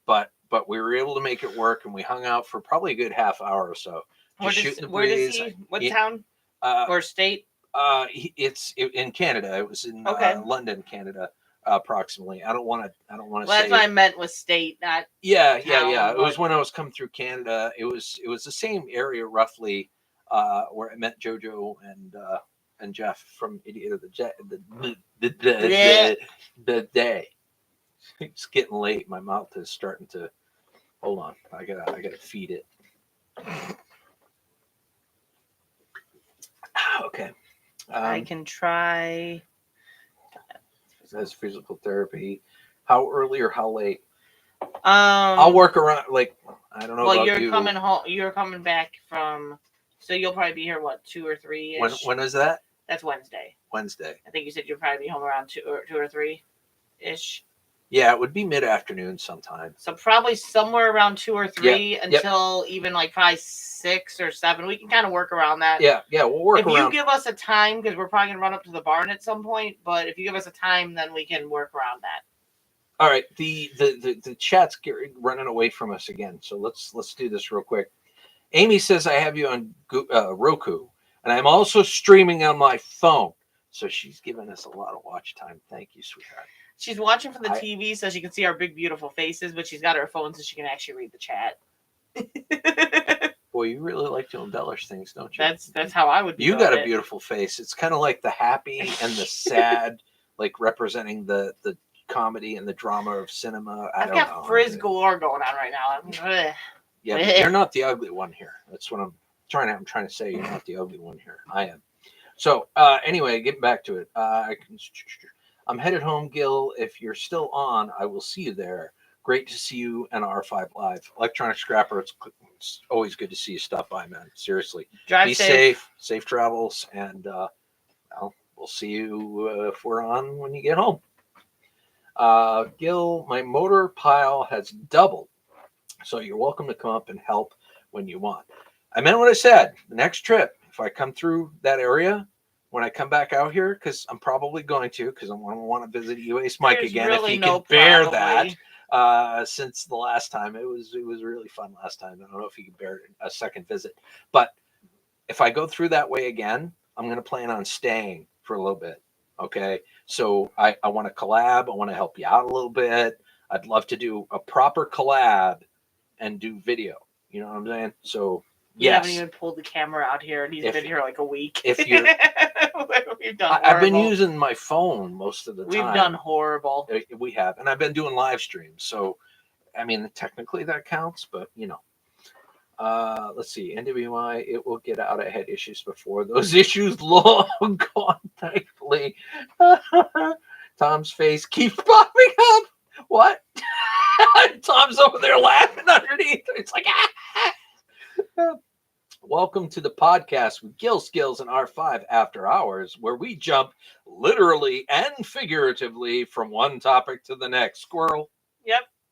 Speaker 2: but we were able to make it work, and we hung out for probably a good half hour or so. Just shooting the breeze.
Speaker 1: What town or state?
Speaker 2: It's in Canada. It was in London, Canada, approximately. I don't want to say.
Speaker 1: That's what I meant with state, not.
Speaker 2: Yeah. It was when I was coming through Canada. It was the same area roughly where I met JoJo and Jeff from Idiot of the Day. It's getting late. My mouth is starting to. Hold on. I gotta feed it. Okay.
Speaker 1: I can try.
Speaker 2: That's physical therapy. How early or how late?
Speaker 1: I'll
Speaker 2: work around. Like, I don't know.
Speaker 1: Well,
Speaker 2: about
Speaker 1: you're
Speaker 2: you.
Speaker 1: coming home. You're coming back from. So you'll probably be here. What, 2 or 3?
Speaker 2: When is that?
Speaker 1: That's Wednesday.
Speaker 2: Wednesday.
Speaker 1: I think you said you'll probably be home around 2 or 3 ish.
Speaker 2: Yeah, it would be mid-afternoon sometime.
Speaker 1: So probably somewhere around 2 or 3 until even like 5, 6 or 7. We can kind of work around that.
Speaker 2: Yeah, we'll work around.
Speaker 1: If you give us a time, because we're probably gonna run up to the barn at some point, but if you give us a time, then we can work around that.
Speaker 2: All right. The chat's running away from us again, so let's do this real quick. Amy says I have you on Roku, and I'm also streaming on my phone. So she's given us a lot of watch time. Thank you, sweetheart.
Speaker 1: She's watching from the TV so she can see our big, beautiful faces, but she's got her phone so she can actually read the chat.
Speaker 2: Boy, you really like to embellish things, don't you?
Speaker 1: That's how I would.
Speaker 2: You got a beautiful face. It's kind of like the happy and the sad, like representing the comedy and the drama of cinema. I've got
Speaker 1: frizz galore going on right now.
Speaker 2: Yeah, but you're not the ugly one here. That's what I'm trying to say. You're not the ugly one here. I am. So anyway, getting back to it. I'm headed home, Gil. If you're still on, I will see you there. Great to see you and R5 Live. Electronic Scrapper, it's always good to see you stop by, man. Seriously.
Speaker 1: Drive
Speaker 2: Be safe travels, and we'll see you if we're on when you get home. Gil, my motor pile has doubled, so you're welcome to come up and help when you want. I meant what I said. The next trip, if I come through that area, when I come back out here, because I'm probably going to, because I'm going to want to visit UAce Mike again. Really, if you can bear that. Since the last time, it was really fun last time. I don't know if you can bear a second visit, but if I go through that way again, I'm going to plan on staying for a little bit. Okay, so I want to collab. I want to help you out a little bit. I'd love to do a proper collab and do video. You know what I'm saying? So
Speaker 1: you haven't even pulled the camera out here, and he's been here like a week.
Speaker 2: If you're I've been using my phone most of the time.
Speaker 1: We've done horrible.
Speaker 2: We have. And I've been doing live streams. So, I mean, technically that counts, but, you know. Let's see. NWI, it will get out ahead issues before those issues long gone, thankfully. Tom's face keeps popping up. What? Tom's over there laughing underneath. It's like, Welcome to the podcast with Gil Skillz and R5 After Hours, where we jump literally and figuratively from one topic to the next. Squirrel.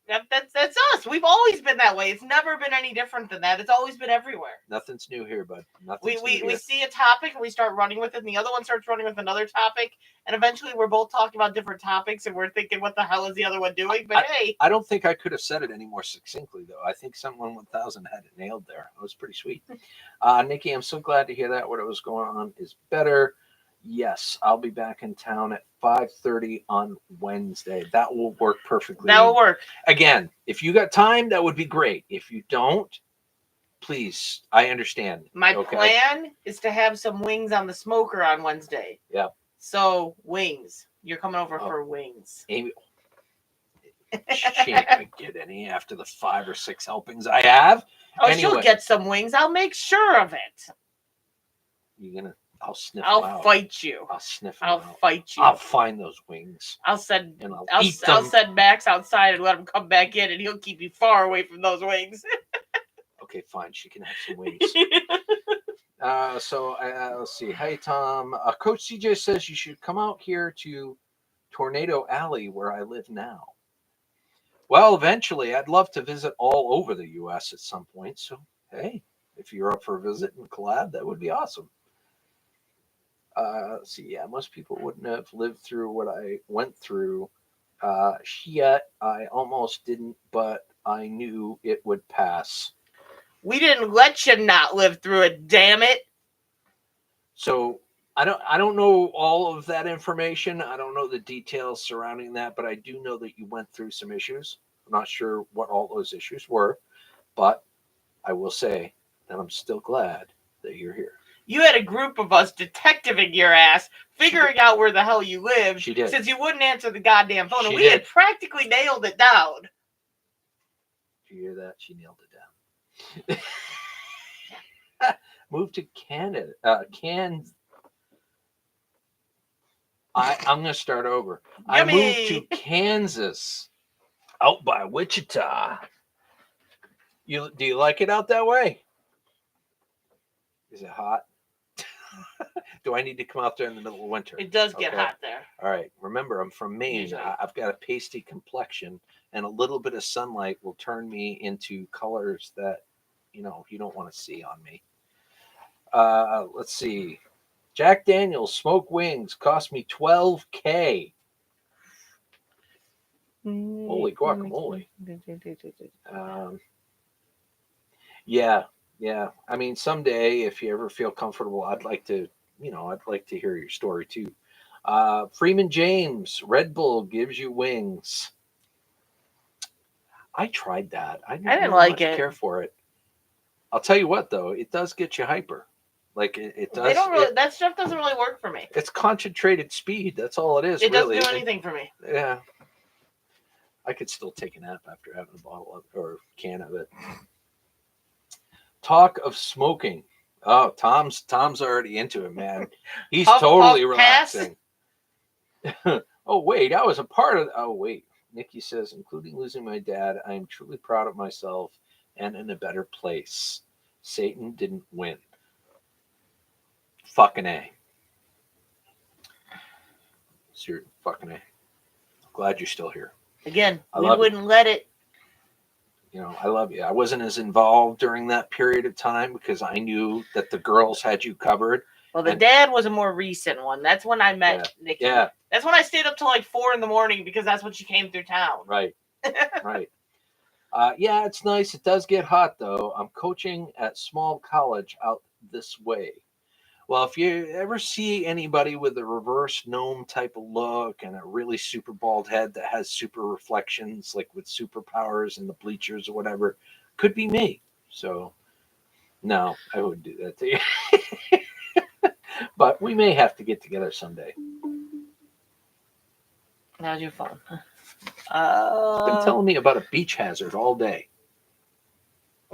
Speaker 1: Yep, that's us. We've always been that way. It's never been any different than that. It's always been everywhere.
Speaker 2: Nothing's new here, bud.
Speaker 1: We see a topic and we start running with it, and the other one starts running with another topic, and eventually we're both talking about different topics, and we're thinking, what the hell is the other one doing? But hey.
Speaker 2: I don't think I could have said it any more succinctly, though. I think someone 1000 had it nailed there. It was pretty sweet. Nikki, I'm so glad to hear that. What was going on is better. Yes, I'll be back in town at 5:30 on Wednesday. That will work perfectly.
Speaker 1: That will work.
Speaker 2: Again, if you got time, that would be great. If you don't, please, I understand.
Speaker 1: My plan is to have some wings on the smoker on Wednesday.
Speaker 2: Yeah.
Speaker 1: So, wings. You're coming over for wings.
Speaker 2: Amy, she ain't gonna get any after the 5 or 6 helpings I have.
Speaker 1: Oh, anyway, she'll get some wings. I'll make sure of it.
Speaker 2: You're gonna. I'll sniff.
Speaker 1: I'll fight you.
Speaker 2: I'll sniff.
Speaker 1: I'll fight you.
Speaker 2: I'll find those wings.
Speaker 1: I'll send Max outside and let him come back in, and he'll keep you far away from those wings.
Speaker 2: Okay, fine. She can have some wings. Let's see. Hey, Tom. Coach CJ says you should come out here to Tornado Alley where I live now. Well, eventually, I'd love to visit all over the U.S. at some point. So, hey, if you're up for a visit and collab, that would be awesome. Let's see. Yeah, most people wouldn't have lived through what I went through. Yet I almost didn't, but I knew it would pass.
Speaker 1: We didn't let you not live through it, damn it.
Speaker 2: So I don't know all of that information. I don't know the details surrounding that, but I do know that you went through some issues. I'm not sure what all those issues were, but I will say that I'm still glad that you're here.
Speaker 1: You had a group of us detectiving your ass, figuring out where the hell you lived.
Speaker 2: She did.
Speaker 1: Since you wouldn't answer the goddamn phone, and we had practically nailed it down.
Speaker 2: Did you hear that? She nailed it down. Moved to Canada. I'm going to start over.
Speaker 1: Yummy.
Speaker 2: I moved to Kansas, out by Wichita. Do you like it out that way? Is it hot? Do I need to come out there in the middle of winter?
Speaker 1: It does get hot there.
Speaker 2: All right. Remember, I'm from Maine.
Speaker 1: Usually. I've
Speaker 2: got a pasty complexion, and a little bit of sunlight will turn me into colors that, you don't want to see on me. Let's see. Jack Daniels Smoke Wings cost me $12,000. Holy guacamole. Yeah. I mean, someday, if you ever feel comfortable, I'd like to hear your story too. Freeman James, Red Bull gives you wings. I tried that. I didn't like it. Care for it. I'll tell you what, though, it does get you hyper. Like it does.
Speaker 1: They don't really. That stuff doesn't really work for me.
Speaker 2: It's concentrated speed. That's all it is.
Speaker 1: It doesn't do anything for me.
Speaker 2: Yeah. I could still take a nap after having a bottle of or can of it. Talk of smoking. Oh, Tom's already into it, man. He's totally relaxing. Oh, wait, I was a part of. Oh, wait. Nikki says, including losing my dad, I am truly proud of myself and in a better place. Satan didn't win. Fucking A. Seriously, fucking A. Glad you're still here.
Speaker 1: Again, we wouldn't let it.
Speaker 2: I love you. I wasn't as involved during that period of time because I knew that the girls had you covered.
Speaker 1: Well, the dad was a more recent one. That's when I met Nikki.
Speaker 2: Yeah.
Speaker 1: That's when I stayed up till like 4 a.m. because that's when she came through town.
Speaker 2: Right. Right. Yeah, it's nice. It does get hot, though. I'm coaching at small college out this way. Well, if you ever see anybody with a reverse gnome type of look and a really super bald head that has super reflections, like with superpowers in the bleachers or whatever, could be me. So, no, I wouldn't do that to you. But we may have to get together someday.
Speaker 1: How's your phone?
Speaker 2: Been telling me about a beach hazard all day.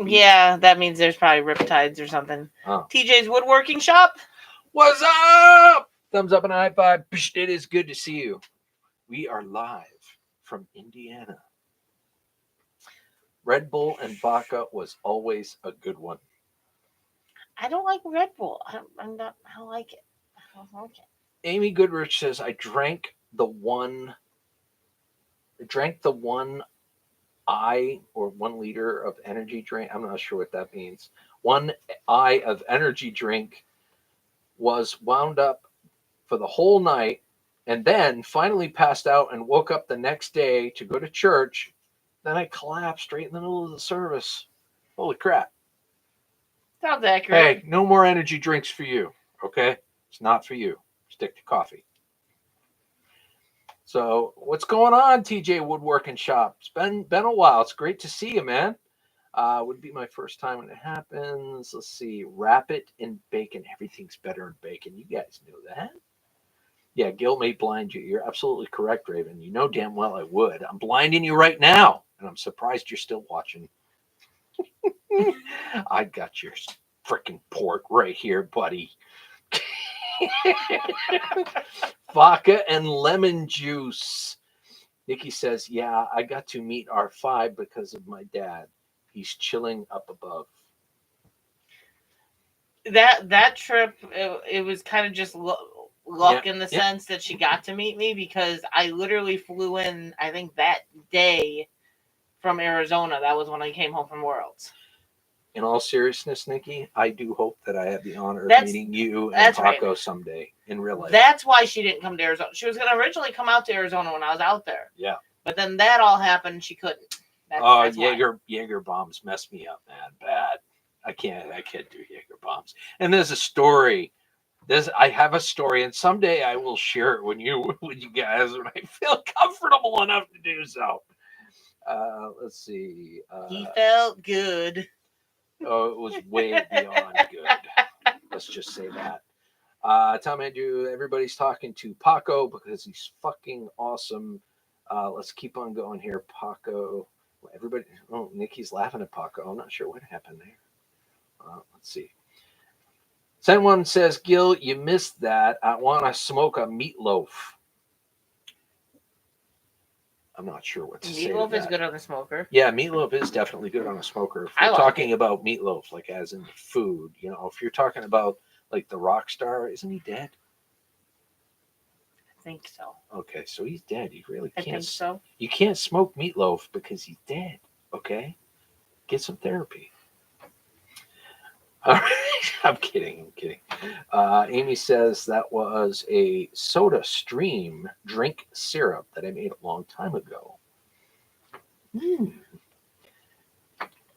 Speaker 1: Yeah, that means there's probably riptides or something.
Speaker 2: Oh.
Speaker 1: TJ's Woodworking Shop.
Speaker 2: What's up? Thumbs up and a high five. It is good to see you. We are live from Indiana. Red Bull and vodka was always a good one.
Speaker 1: I don't like Red Bull. I don't like it. I don't like it.
Speaker 2: Amy Goodrich says, I drank the one eye or 1 liter of energy drink. I'm not sure what that means. 1 eye of energy drink, was wound up for the whole night, and then finally passed out and woke up the next day to go to church. Then I collapsed right in the middle of the service. Holy crap.
Speaker 1: Sounds accurate.
Speaker 2: Hey, no more energy drinks for you, okay? It's not for you. Stick to coffee. So what's going on, TJ Woodworking Shop? It's been a while. It's great to see you, man. Would be my first time when it happens. Let's see. Wrap it in bacon. Everything's better in bacon. You guys know that. Yeah, Gil may blind you. You're absolutely correct, Raven. You know damn well I would. I'm blinding you right now, and I'm surprised you're still watching. I got your freaking port right here, buddy. Vodka and lemon juice. Nikki says, yeah, I got to meet R5 because of my dad. He's chilling up above.
Speaker 1: That trip, it was kind of just luck in the sense that she got to meet me, because I literally flew in, I think, that day from Arizona. That was when I came home from Worlds.
Speaker 2: In all seriousness, Nikki, I do hope that I have the honor of meeting you and Paco someday in real life.
Speaker 1: That's why she didn't come to Arizona. She was going to originally come out to Arizona when I was out there.
Speaker 2: Yeah.
Speaker 1: But then that all happened. She couldn't.
Speaker 2: Jaeger bombs messed me up, man. Bad. I can't do Jaeger bombs. And there's a story. I have a story, and someday I will share it with you guys when I feel comfortable enough to do so. Let's see.
Speaker 1: He felt good.
Speaker 2: Oh, it was way beyond good. Let's just say that. Tom Andrew, everybody's talking to Paco because he's fucking awesome. Let's keep on going here. Paco. Everybody. Oh, Nikki's laughing at Paco. I'm not sure what happened there. Let's see. Someone says, Gil, you missed that. I want to smoke a meatloaf. I'm not sure what to say.
Speaker 1: Meatloaf is good on the smoker.
Speaker 2: Yeah, meatloaf is definitely good on a smoker. If you're talking about meatloaf, like as in food, if you're talking about like the rock star, isn't he dead?
Speaker 1: I think so.
Speaker 2: Okay, so he's dead. You really can't.
Speaker 1: I think so.
Speaker 2: You can't smoke meatloaf because he's dead. Okay, get some therapy. All right, I'm kidding. Amy says that was a Soda Stream drink syrup that I made a long time ago.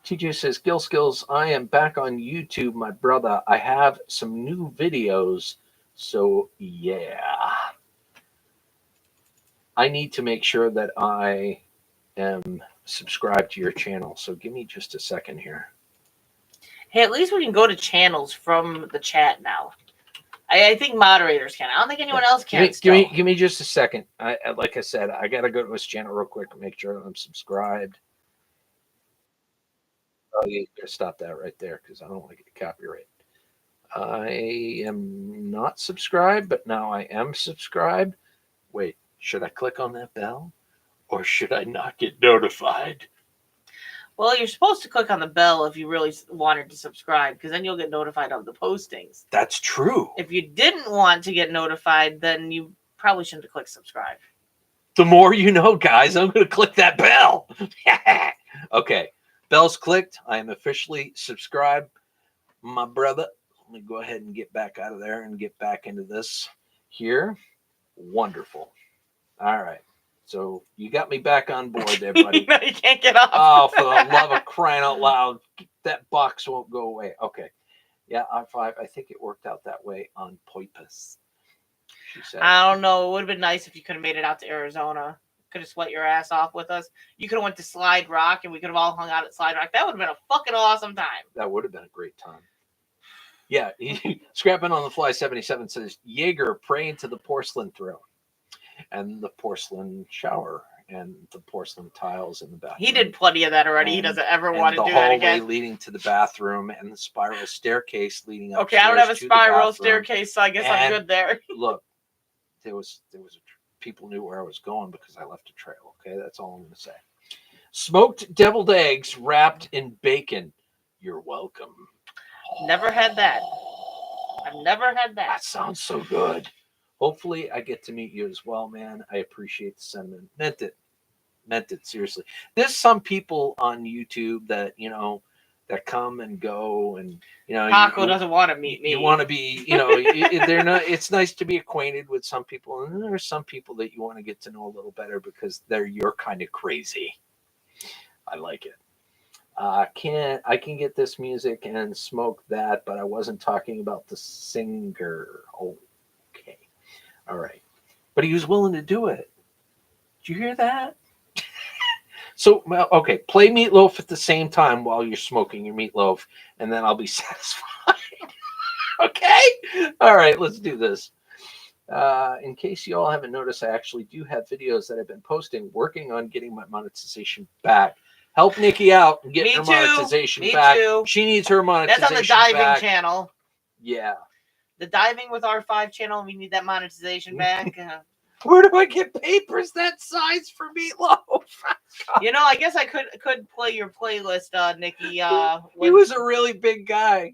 Speaker 2: TJ says, Gil Skillz, I am back on YouTube, my brother. I have some new videos, so yeah. I need to make sure that I am subscribed to your channel, so give me just a second here.
Speaker 1: Hey, at least we can go to channels from the chat now. I think moderators can. I don't think anyone else can.
Speaker 2: Give me just a second. Like I said, I gotta go to his channel real quick and make sure I'm subscribed. Oh, you gotta stop that right there because I don't want to get copyright. I am not subscribed, but now I am subscribed. Wait, should I click on that bell, or should I not get notified?
Speaker 1: Well, you're supposed to click on the bell if you really wanted to subscribe, because then you'll get notified of the postings.
Speaker 2: That's true.
Speaker 1: If you didn't want to get notified, then you probably shouldn't have clicked subscribe.
Speaker 2: The more you know, guys. I'm going to click that bell. Okay. Bell's clicked. I am officially subscribed. My brother, let me go ahead and get back out of there and get back into this here. Wonderful. All right. So you got me back on board there, buddy.
Speaker 1: No, you can't get off.
Speaker 2: Oh, for the love of crying out loud. That box won't go away. Okay. Yeah, R5, I think it worked out that way on purpose. She said.
Speaker 1: I don't know. It would have been nice if you could have made it out to Arizona. Could have sweat your ass off with us. You could have went to Slide Rock, and we could have all hung out at Slide Rock. That would have been a fucking awesome time.
Speaker 2: That would have been a great time. Yeah. Scrapping on the Fly 77 says, Jaeger praying to the porcelain throne. And the porcelain shower and the porcelain tiles in the bathroom.
Speaker 1: He did plenty of that already. He doesn't ever want to do that again.
Speaker 2: The hallway leading to the bathroom and the spiral staircase leading up.
Speaker 1: Okay, I don't have a spiral staircase, so I guess I'm good there.
Speaker 2: Look, people knew where I was going because I left a trail. Okay, that's all I'm going to say. Smoked deviled eggs wrapped in bacon. You're welcome.
Speaker 1: Never had that. I've never had that.
Speaker 2: That sounds so good. Hopefully I get to meet you as well, man. I appreciate the sentiment. Meant it, seriously. There's some people on YouTube that, that come and go, and,
Speaker 1: Paco doesn't want to meet me.
Speaker 2: You want to be, they're not, it's nice to be acquainted with some people. And there are some people that you want to get to know a little better because you're kind of crazy. I like it. I can get this music and smoke that, but I wasn't talking about the singer. Okay. All right. But he was willing to do it. Did you hear that? So, okay, play Meatloaf at the same time while you're smoking your meatloaf, and then I'll be satisfied. Okay? All right, let's do this. In case you all haven't noticed, I actually do have videos that I've been posting, working on getting my monetization back. Help Nikki out and get her monetization back.
Speaker 1: Too.
Speaker 2: She needs her monetization back.
Speaker 1: That's on the diving channel.
Speaker 2: Yeah.
Speaker 1: The diving with R5 channel, we need that monetization back.
Speaker 2: Where do I get papers that size for Meatloaf?
Speaker 1: You know, I guess I could play your playlist, Nikki.
Speaker 2: He was a really big guy.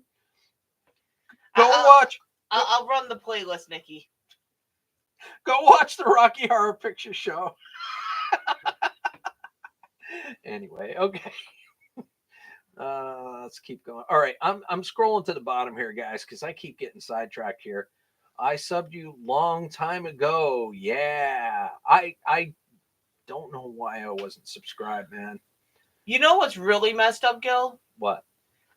Speaker 2: Go watch.
Speaker 1: I'll run the playlist, Nikki.
Speaker 2: Go watch the Rocky Horror Picture Show. Anyway, okay. Let's keep going. All right, I'm scrolling to the bottom here, guys, because I keep getting sidetracked here. I subbed you long time ago. Yeah, I don't know why I wasn't subscribed, man.
Speaker 1: You know what's really messed up, Gil?
Speaker 2: What?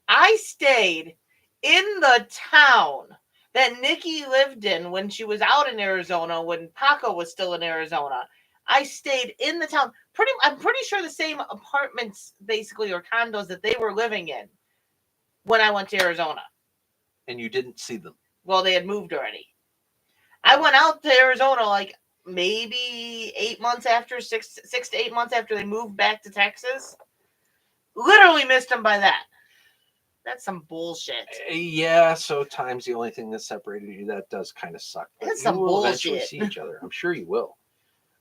Speaker 1: I stayed in the town that Nikki lived in when she was out in Arizona, when Paco was still in Arizona. I stayed in the town. I'm pretty sure the same apartments, basically, or condos that they were living in when I went to Arizona.
Speaker 2: And you didn't see them?
Speaker 1: Well, they had moved already. I went out to Arizona like maybe 8 months after, 6 to 8 months after they moved back to Texas. Literally missed them by that. That's some bullshit.
Speaker 2: Yeah, so time's the only thing that separated you. That does kind of suck.
Speaker 1: But that's some bullshit.
Speaker 2: Eventually see each other. I'm sure you will.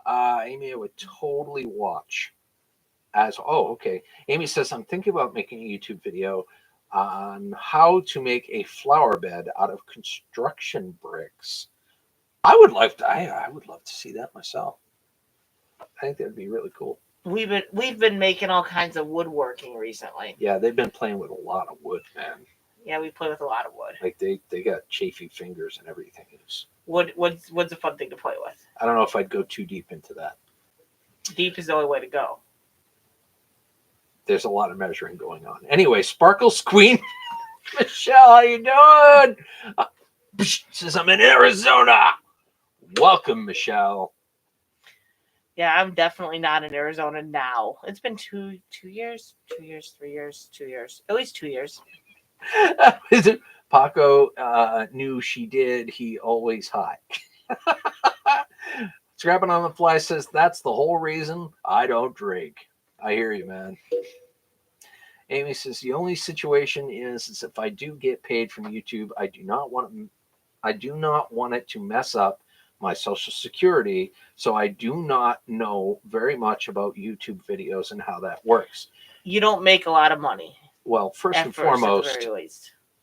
Speaker 2: Amy, I would totally watch. Okay. Amy says, I'm thinking about making a YouTube video on how to make a flower bed out of construction bricks. I would love to see that myself. I think that'd be really cool.
Speaker 1: We've been making all kinds of woodworking recently.
Speaker 2: Yeah, they've been playing with a lot of wood, man.
Speaker 1: Yeah, we play with a lot of wood.
Speaker 2: Like they got chafy fingers and everything.
Speaker 1: Wood's a fun thing to play with.
Speaker 2: I don't know if I'd go too deep into that.
Speaker 1: Deep is the only way to go.
Speaker 2: There's a lot of measuring going on. Anyway, Sparkles Queen. Michelle, how you doing? Says I'm in Arizona. Welcome, Michelle.
Speaker 1: Yeah, I'm definitely not in Arizona now. It's been 2 years, 2 years, 3 years, 2 years, at least 2 years.
Speaker 2: Paco knew she did. He always hot. Scrapping on the Fly says that's the whole reason I don't drink. I hear you, man. Amy says the only situation is if I do get paid from YouTube, I do not want it to mess up my Social Security, so I do not know very much about YouTube videos and how that works.
Speaker 1: You don't make a lot of money.
Speaker 2: Well, first and foremost,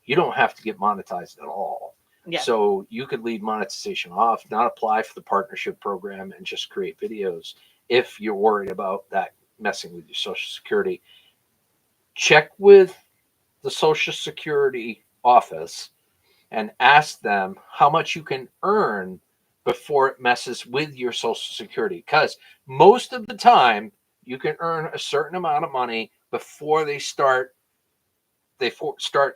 Speaker 2: you don't have to get monetized at all. Yeah. So you could leave monetization off, not apply for the partnership program, and just create videos if you're worried about that messing with your Social Security. Check with the Social Security office and ask them how much you can earn before it messes with your Social Security. Because most of the time, you can earn a certain amount of money before they start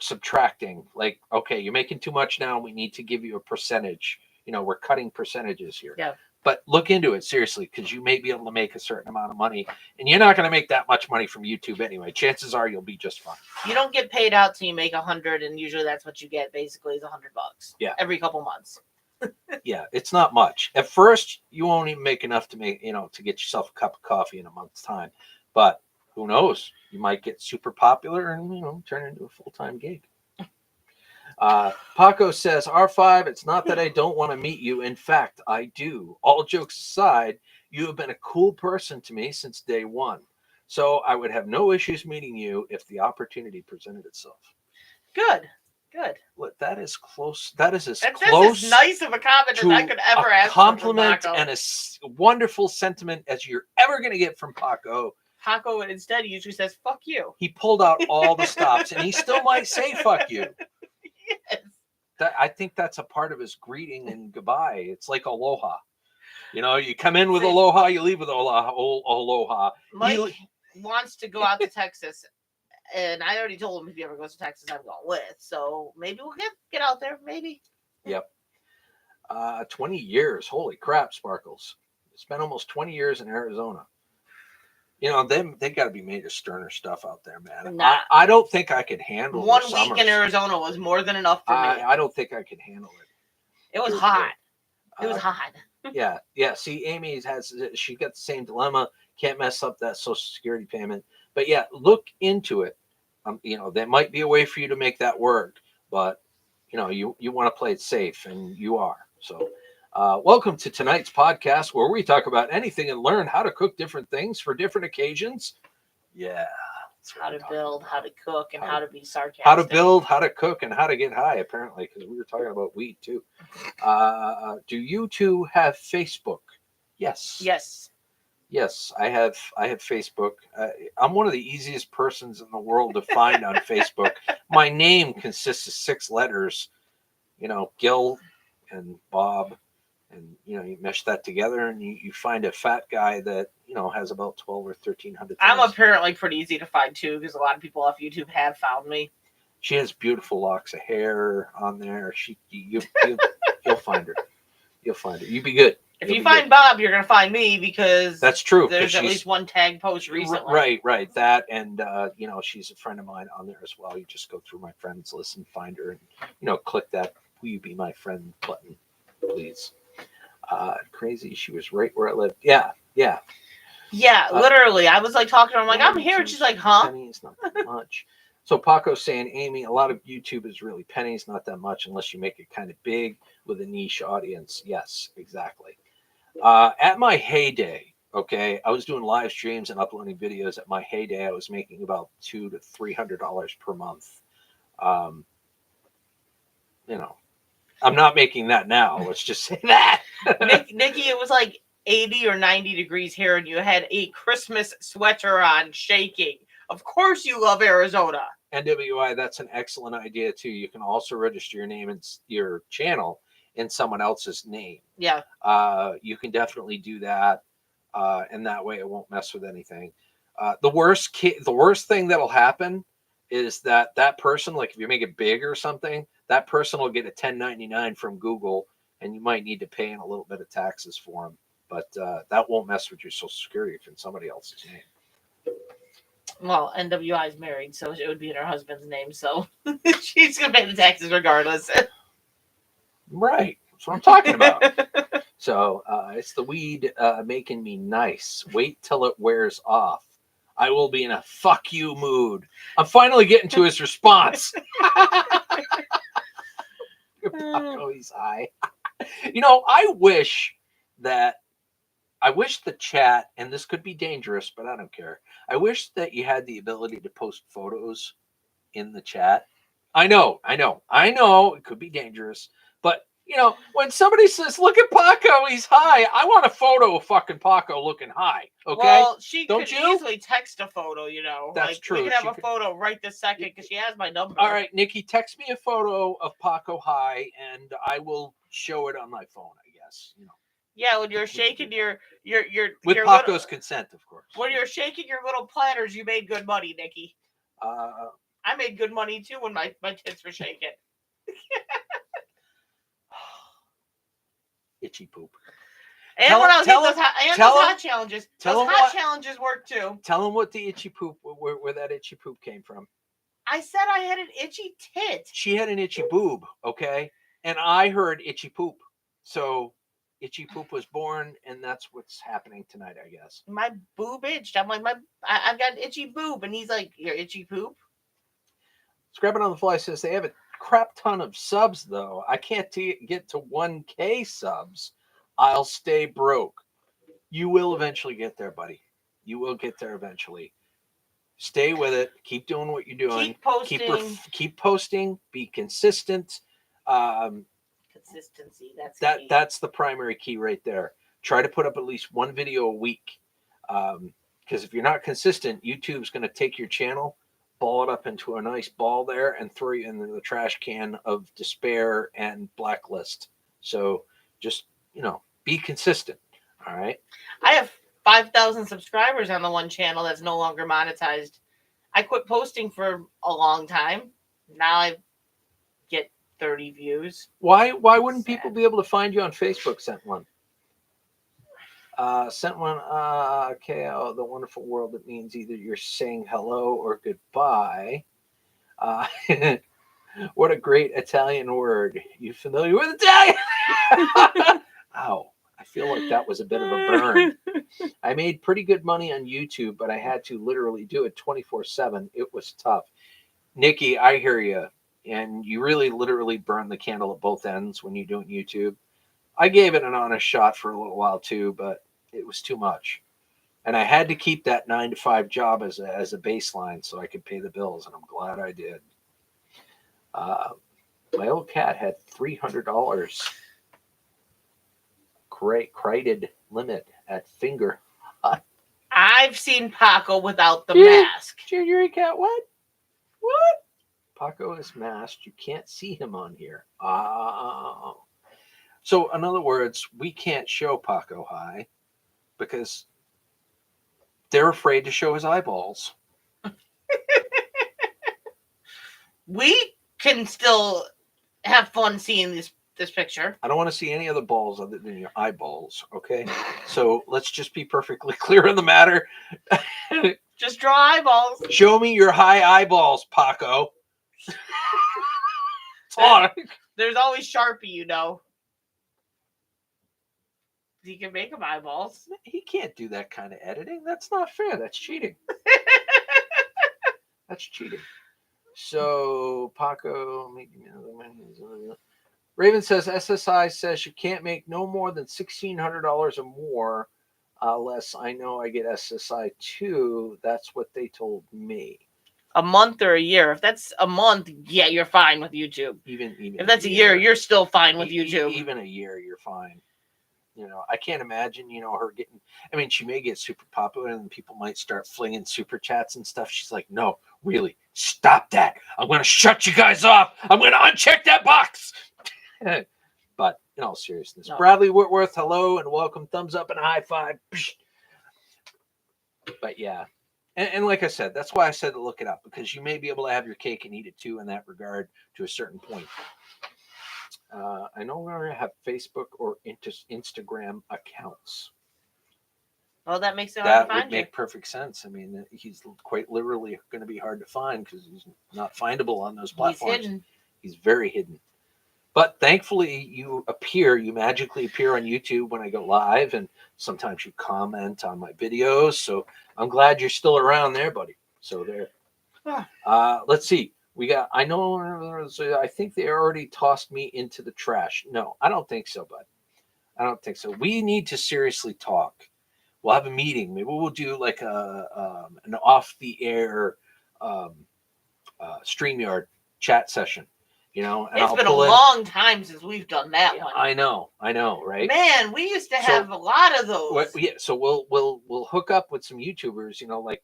Speaker 2: subtracting. Like, okay, you're making too much now. We need to give you a percentage. We're cutting percentages here. Yeah. But look into it seriously, because you may be able to make a certain amount of money, and you're not going to make that much money from YouTube anyway. Chances are you'll be just fine.
Speaker 1: You don't get paid out till you make 100, and usually that's what you get. Basically, is $100.
Speaker 2: Yeah.
Speaker 1: Every couple months.
Speaker 2: Yeah, it's not much. At first, you won't even make enough to to get yourself a cup of coffee in a month's time. But who knows? You might get super popular and turn into a full-time gig. Paco says, R5, it's not that I don't want to meet you. In fact, I do. All jokes aside, you have been a cool person to me since day one. So I would have no issues meeting you if the opportunity presented itself.
Speaker 1: Good.
Speaker 2: Look, that is close. That's as
Speaker 1: nice of a comment as I could ever ask.
Speaker 2: Compliment and a wonderful sentiment as you're ever going to get from Paco.
Speaker 1: Paco instead usually says, fuck you.
Speaker 2: He pulled out all the stops, and he still might say, fuck you. Yes. I think that's a part of his greeting and goodbye. It's like aloha. You come in with aloha, you leave with aloha.
Speaker 1: Mike wants to go out to Texas, and I already told him if he ever goes to Texas, I'm going with. So maybe we'll get out there. Maybe.
Speaker 2: Yep. 20 years. Holy crap, Sparkles. Spent almost 20 years in Arizona. They got to be made of sterner stuff out there, man.
Speaker 1: Nah.
Speaker 2: I don't think I could handle
Speaker 1: 1 week in Arizona was more than enough for me.
Speaker 2: I don't think I could handle it.
Speaker 1: It was hot. It was hot.
Speaker 2: Yeah. See, Amy she got the same dilemma. Can't mess up that Social Security payment. But yeah, look into it. There might be a way for you to make that work, but you want to play it safe, and you are. So, welcome to tonight's podcast, where we talk about anything and learn how to cook different things for different occasions. Yeah.
Speaker 1: How to build, how to cook, and how to be sarcastic.
Speaker 2: How to build, how to cook, and how to get high, apparently, because we were talking about weed, too. Do you two have Facebook? Yes. Yes, I have Facebook. I'm one of the easiest persons in the world to find on Facebook. My name consists of 6 letters, Gil and Bob, and you mesh that together, and you find a fat guy that has about 12 or 1300.
Speaker 1: I'm apparently pretty easy to find too, because a lot of people off YouTube have found me.
Speaker 2: She has beautiful locks of hair on there. You'll find her. You'll find her. You'd be good.
Speaker 1: If you find Bob, you're gonna find me, because
Speaker 2: that's true.
Speaker 1: There's at least one tag post recently.
Speaker 2: Right. That, and she's a friend of mine on there as well. You just go through my friends list and find her, and click that "Will you be my friend" button, please. Crazy. She was right where I lived. Yeah.
Speaker 1: Literally. I was like talking to her. I'm like, I'm here. And she's like, huh?
Speaker 2: Pennies, not that much. So Paco's saying, Amy, a lot of YouTube is really pennies, not that much, unless you make it kind of big with a niche audience. Yes, exactly. At my heyday, okay, I was doing live streams and uploading videos. At my heyday, I was making about $200 to $300 per month. I'm not making that now. Let's just say that.
Speaker 1: Nikki, it was like 80 or 90 degrees here, and you had a Christmas sweater on, shaking. Of course you love Arizona.
Speaker 2: NWI, that's an excellent idea, too. You can also register your name and your channel in someone else's name.
Speaker 1: Yeah.
Speaker 2: You can definitely do that, and that way it won't mess with anything. The worst thing that'll happen is that person, like if you make it big or something, that person will get a 1099 from Google, and you might need to pay in a little bit of taxes for them. But that won't mess with your Social Security if it's in somebody else's name.
Speaker 1: Well, NWI is married, so it would be in her husband's name, so she's going to pay the taxes regardless.
Speaker 2: Right. That's what I'm talking about. So it's the weed making me nice. Wait till it wears off. I will be in a fuck you mood. I'm finally getting to his response. Paco, he's high. I wish the chat, and this could be dangerous, but I don't care. I wish that you had the ability to post photos in the chat. I know. It could be dangerous, but when somebody says, "Look at Paco, he's high," I want a photo of fucking Paco looking high. Okay? Well,
Speaker 1: she could easily text a photo.
Speaker 2: That's true.
Speaker 1: We can have a photo right this second because she has my number.
Speaker 2: All right, Nikki, text me a photo of Paco high, and I will show it on my phone. I guess.
Speaker 1: Yeah, when you're shaking your
Speaker 2: with Paco's consent, of course.
Speaker 1: When you're shaking your little platters, you made good money, Nikki. I made good money too when my tits were shaking.
Speaker 2: Itchy poop.
Speaker 1: And when I was doing those hot challenges, those hot challenges work too.
Speaker 2: Tell them what the itchy poop, where that itchy poop came from.
Speaker 1: I said I had an itchy tit.
Speaker 2: She had an itchy boob, okay? And I heard itchy poop. So itchy poop was born, and that's what's happening tonight, I guess.
Speaker 1: My boob itched. I'm like, I've got an itchy boob, and he's like, your itchy poop?
Speaker 2: Scrapping on the Fly says they have a crap ton of subs, though. I can't get to 1K subs. I'll stay broke. You will eventually get there, buddy. You will get there eventually. Stay with it. Keep doing what you're doing.
Speaker 1: Keep posting.
Speaker 2: Keep posting. Be consistent.
Speaker 1: Consistency.
Speaker 2: That's the primary key right there. Try to put up at least one video a week. Because if you're not consistent, YouTube's going to take your channel, ball it up into a nice ball there, and throw you in the trash can of despair and blacklist. So just, be consistent. All right.
Speaker 1: I have 5,000 subscribers on the one channel that's no longer monetized. I quit posting for a long time. Now I get 30 views.
Speaker 2: Why wouldn't people be able to find you on Facebook? Sent one. Okay, the wonderful world. It means either you're saying hello or goodbye. What a great Italian word. You familiar with Italian? Ow. I feel like that was a bit of a burn. I made pretty good money on YouTube, but I had to literally do it 24/7. It was tough. Nikki, I hear you. And you really literally burn the candle at both ends when you're doing YouTube. I gave it an honest shot for a little while too, but it was too much. And I had to keep that 9 to 5 job as a baseline so I could pay the bills, and I'm glad I did. My old cat had $300 credit limit at finger.
Speaker 1: I've seen Paco without the mask.
Speaker 2: Junior cat, what? What? Paco is masked. You can't see him on here. So in other words, we can't show Paco high because they're afraid to show his eyeballs.
Speaker 1: We can still have fun seeing this picture.
Speaker 2: I don't want to see any other balls other than your eyeballs, okay? So let's just be perfectly clear on the matter.
Speaker 1: Just draw eyeballs.
Speaker 2: Show me your high eyeballs, Paco.
Speaker 1: There's always Sharpie, you know. He can make them eyeballs.
Speaker 2: He can't do that kind of editing. That's not fair. That's cheating. That's cheating. So, Paco, Raven says SSI says you can't make no more than $1,600 or more unless I know I get SSI 2. That's what they told me.
Speaker 1: A month or a year. If that's a month, yeah, you're fine with YouTube.
Speaker 2: Even
Speaker 1: if that's a year, you're still fine with YouTube.
Speaker 2: Even a year, you're fine. You know, I can't imagine, her getting, I mean, she may get super popular and people might start flinging super chats and stuff. She's like, no, really, stop that. I'm going to shut you guys off. I'm going to uncheck that box. But in all seriousness, no. Bradley Whitworth, hello and welcome. Thumbs up and a high five. But yeah. And like I said, that's why I said to look it up, because you may be able to have your cake and eat it too in that regard to a certain point. I no longer have Facebook or Instagram accounts.
Speaker 1: Well, that makes it hard to find.
Speaker 2: That would make perfect sense. I mean, he's quite literally going to be hard to find because he's not findable on those platforms.
Speaker 1: He's hidden.
Speaker 2: He's very hidden. But thankfully, you magically appear on YouTube when I go live, and sometimes you comment on my videos. So I'm glad you're still around there, buddy. So there. Let's see. I think they already tossed me into the trash. No, I don't think so, bud. I don't think so. We need to seriously talk. We'll have a meeting. Maybe we'll do like an off-the-air StreamYard chat session. And
Speaker 1: it's been a long time since we've done that one.
Speaker 2: I know, right?
Speaker 1: Man, we used to have a lot of those.
Speaker 2: So we'll hook up with some YouTubers,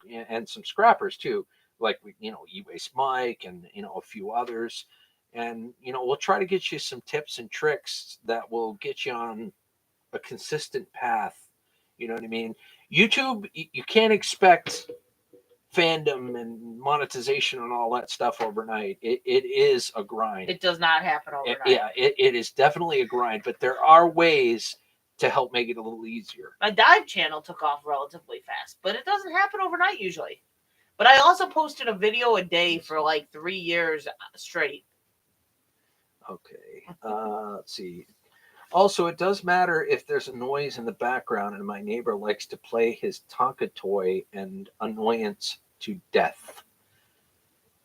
Speaker 2: and some scrappers too, like E-Waste Mike and a few others, and we'll try to get you some tips and tricks that will get you on a consistent path. You know what I mean? YouTube, you can't expect fandom and monetization and all that stuff overnight. It is a grind.
Speaker 1: It does not happen overnight.
Speaker 2: It is definitely a grind, but there are ways to help make it a little easier.
Speaker 1: My dive channel took off relatively fast, but it doesn't happen overnight usually. But I also posted a video a day for like 3 years straight.
Speaker 2: Okay. Let's see. Also, it does matter if there's a noise in the background and my neighbor likes to play his Tonka toy and annoyance to death.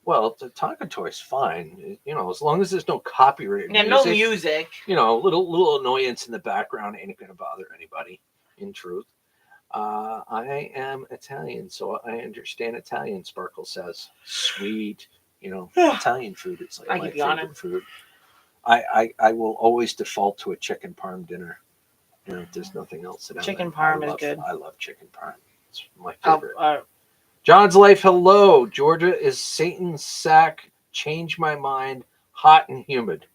Speaker 2: Well, the Tonka toy is fine, as long as there's no copyright music.
Speaker 1: No music.
Speaker 2: Little annoyance in the background ain't going to bother anybody, in truth. I am Italian, so I understand Italian, Sparkle says. Sweet. Italian food is like my favorite food. I will always default to a chicken parm dinner. If there's nothing else that
Speaker 1: chicken parm is good.
Speaker 2: I love chicken parm. It's my favorite. John's Life, hello. Georgia is Satan's sack. Change my mind. Hot and humid.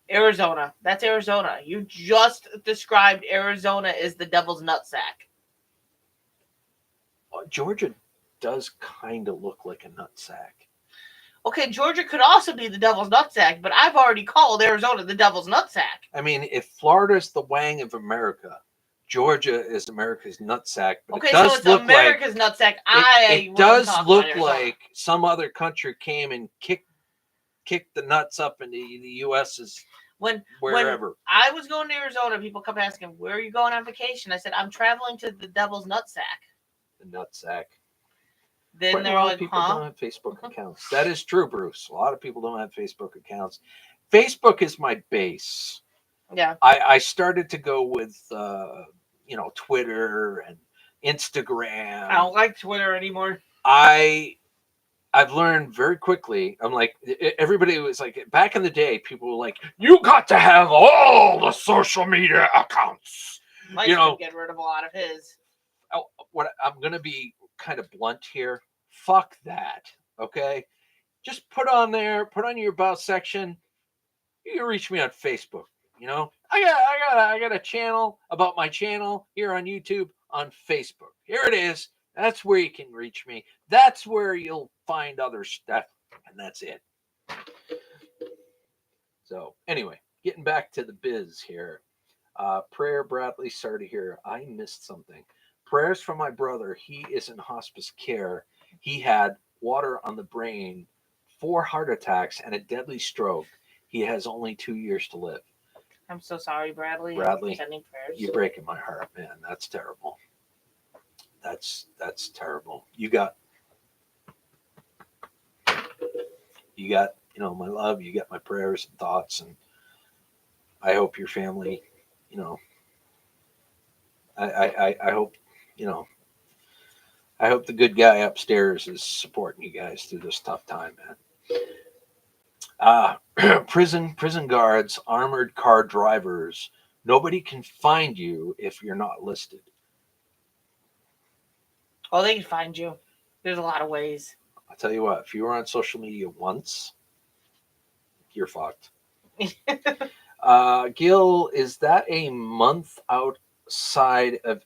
Speaker 1: Arizona. That's Arizona. You just described Arizona as the devil's nutsack.
Speaker 2: Georgia does kind of look like a nutsack.
Speaker 1: Okay, Georgia could also be the devil's nutsack, but I've already called Arizona the devil's nutsack.
Speaker 2: I mean, if Florida's the Wang of America, Georgia is America's nutsack. But
Speaker 1: okay, so it's America's nutsack.
Speaker 2: It does look like some other country came and kicked the nuts up into the U.S.'s wherever.
Speaker 1: When I was going to Arizona, people kept asking, "Where are you going on vacation?" I said, "I'm traveling to the Devil's Nutsack."
Speaker 2: The nutsack.
Speaker 1: Then
Speaker 2: Quite a lot of people don't have Facebook accounts. That is true, Bruce. A lot of people don't have Facebook accounts. Facebook is my base.
Speaker 1: Yeah.
Speaker 2: I started to go with Twitter and Instagram.
Speaker 1: I don't like Twitter anymore.
Speaker 2: I've learned very quickly. I'm like, everybody was like, back in the day, people were like, you got to have all the social media accounts.
Speaker 1: Mike's gonna get rid of a lot of his.
Speaker 2: What I'm gonna be kind of blunt here. Fuck that. Okay, just put on your about section. You can reach me on Facebook. I got a channel about my channel here on YouTube on Facebook. Here it is. That's where you can reach me. That's where you'll find other stuff, and that's it. So anyway, getting back to the biz here. Prayer Bradley, sorry to hear. I missed something. Prayers for my brother. He is in hospice care. He had water on the brain, 4 heart attacks, and a deadly stroke. He has only 2 years to live.
Speaker 1: I'm so sorry, Bradley.
Speaker 2: Bradley,
Speaker 1: sending prayers. You're
Speaker 2: breaking my heart, man. That's terrible. That's terrible. You got my love. You got my prayers and thoughts, and I hope your family, I hope, I hope the good guy upstairs is supporting you guys through this tough time, man. Prison guards, armored car drivers. Nobody can find you if you're not listed.
Speaker 1: Oh, they can find you. There's a lot of ways.
Speaker 2: I'll tell you what, if you were on social media once, you're fucked. Gil, is that a month outside of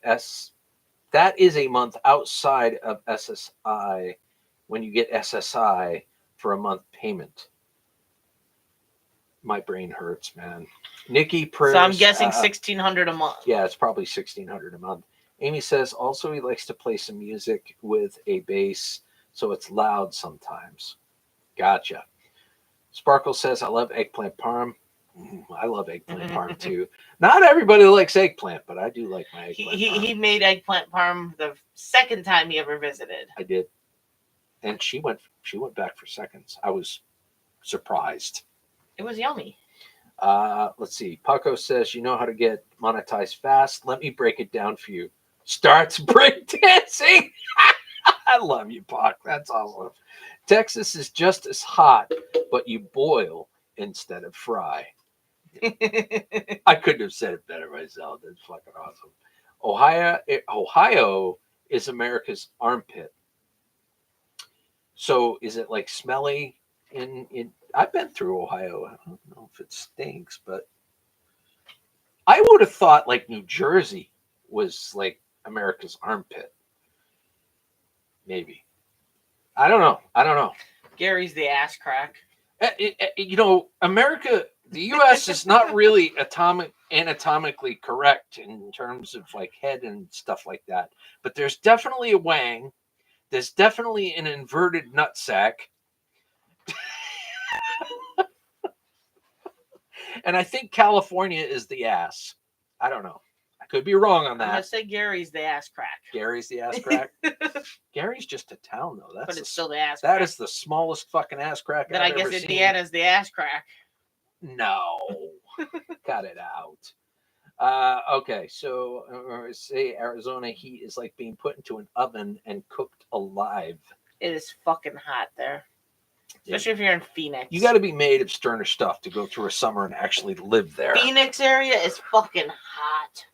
Speaker 2: That is a month outside of SSI when you get SSI for a month payment. My brain hurts, man. Nikki prayers.
Speaker 1: So I'm guessing $1,600 a month.
Speaker 2: Yeah, it's probably $1,600 a month. Amy says also he likes to play some music with a bass, so it's loud sometimes. Gotcha. Sparkle says, I love eggplant parm. I love eggplant parm too. Not everybody likes eggplant, but I do like my eggplant parm.
Speaker 1: He made eggplant parm the second time he ever visited.
Speaker 2: I did. And she went back for seconds. I was surprised.
Speaker 1: It was yummy.
Speaker 2: Let's see. Paco says, you know how to get monetized fast. Let me break it down for you. Starts breakdancing. I love you, Pac. That's awesome. Texas is just as hot, but you boil instead of fry. I couldn't have said it better myself. That's fucking awesome. Ohio is America's armpit. So is it like smelly in I've been through Ohio. I don't know if it stinks, but I would have thought like New Jersey was like America's armpit. Maybe. I don't know.
Speaker 1: Gary's the ass crack.
Speaker 2: America, the U.S. is not really anatomically correct in terms of like head and stuff like that. But there's definitely a wang. There's definitely an inverted nutsack. And I think California is the ass. I don't know. I could be wrong on that.
Speaker 1: I'm going to say Gary's the ass crack.
Speaker 2: Gary's the ass crack? Gary's just a town, though.
Speaker 1: But it's still the ass crack.
Speaker 2: That is the smallest fucking ass crack
Speaker 1: Then
Speaker 2: I've
Speaker 1: I guess
Speaker 2: ever
Speaker 1: Indiana's the ass crack.
Speaker 2: No. Cut it out. Okay, so say Arizona heat is like being put into an oven and cooked alive.
Speaker 1: It is fucking hot there. Especially if you're in Phoenix.
Speaker 2: You got to be made of sterner stuff to go through a summer and actually live there.
Speaker 1: Phoenix area is fucking hot.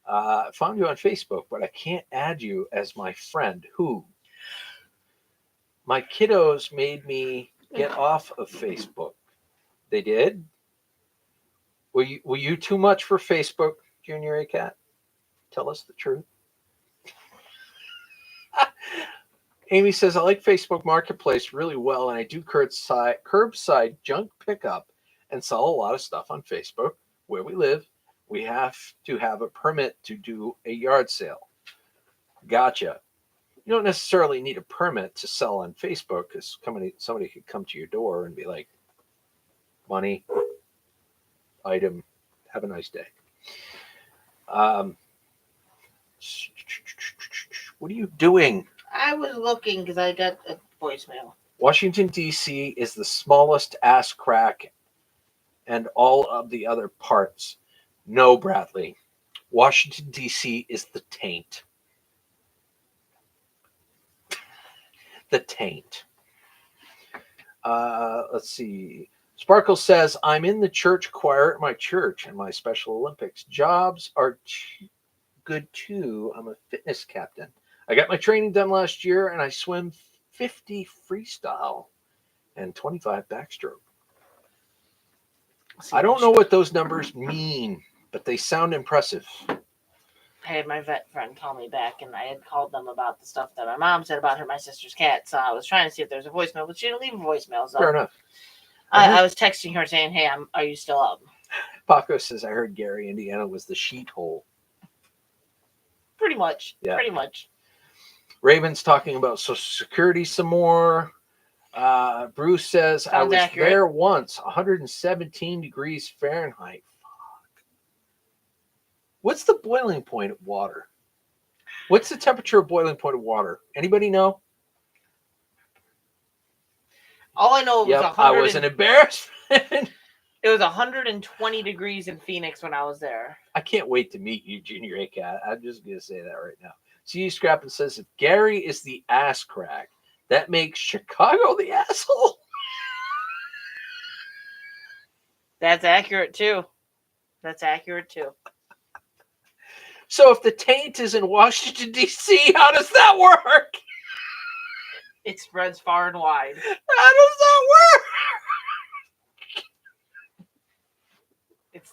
Speaker 2: I found you on Facebook, but I can't add you as my friend. Who? My kiddos made me get off of Facebook. They did? Were you too much for Facebook, Junior A-Cat? Tell us the truth. Amy says, I like Facebook Marketplace really well, and I do curbside junk pickup and sell a lot of stuff on Facebook. Where we live, we have to have a permit to do a yard sale. Gotcha. You don't necessarily need a permit to sell on Facebook because somebody could come to your door and be like, money, item. Have a nice day. What are you doing?
Speaker 1: I was looking because I got a voicemail.
Speaker 2: Washington, D.C. is the smallest ass crack and all of the other parts. No, Bradley. Washington, D.C. is the taint. The taint. Let's see. Sparkle says, I'm in the church choir at my church and my Special Olympics jobs are good too. I'm a fitness captain. I got my training done last year and I swim 50 freestyle and 25 backstroke. I don't know what those numbers mean, but they sound impressive.
Speaker 1: I had my vet friend call me back, and I had called them about the stuff that my mom said about my sister's cat. So I was trying to see if there's a voicemail, but she didn't leave a voicemail. So
Speaker 2: fair enough.
Speaker 1: I was texting her saying, "Hey, are you still up?"
Speaker 2: Paco says, I heard Gary, Indiana was the sheet hole.
Speaker 1: Pretty much.
Speaker 2: Yeah.
Speaker 1: Pretty much.
Speaker 2: Raven's talking about Social Security some more. Bruce says, sounds I was accurate. There once, 117 degrees Fahrenheit. Fuck. What's the boiling point of water? What's the temperature of boiling point of water? Anybody know?
Speaker 1: All I know was
Speaker 2: I was an embarrassment.
Speaker 1: It was 120 degrees in Phoenix when I was there.
Speaker 2: I can't wait to meet you, Junior A-Cat. I'm just going to say that right now. See, Scrappin says, if Gary is the ass crack, that makes Chicago the asshole.
Speaker 1: That's accurate, too.
Speaker 2: So if the taint is in Washington, D.C., how does that work?
Speaker 1: It spreads far and wide.
Speaker 2: How does that work?
Speaker 1: It's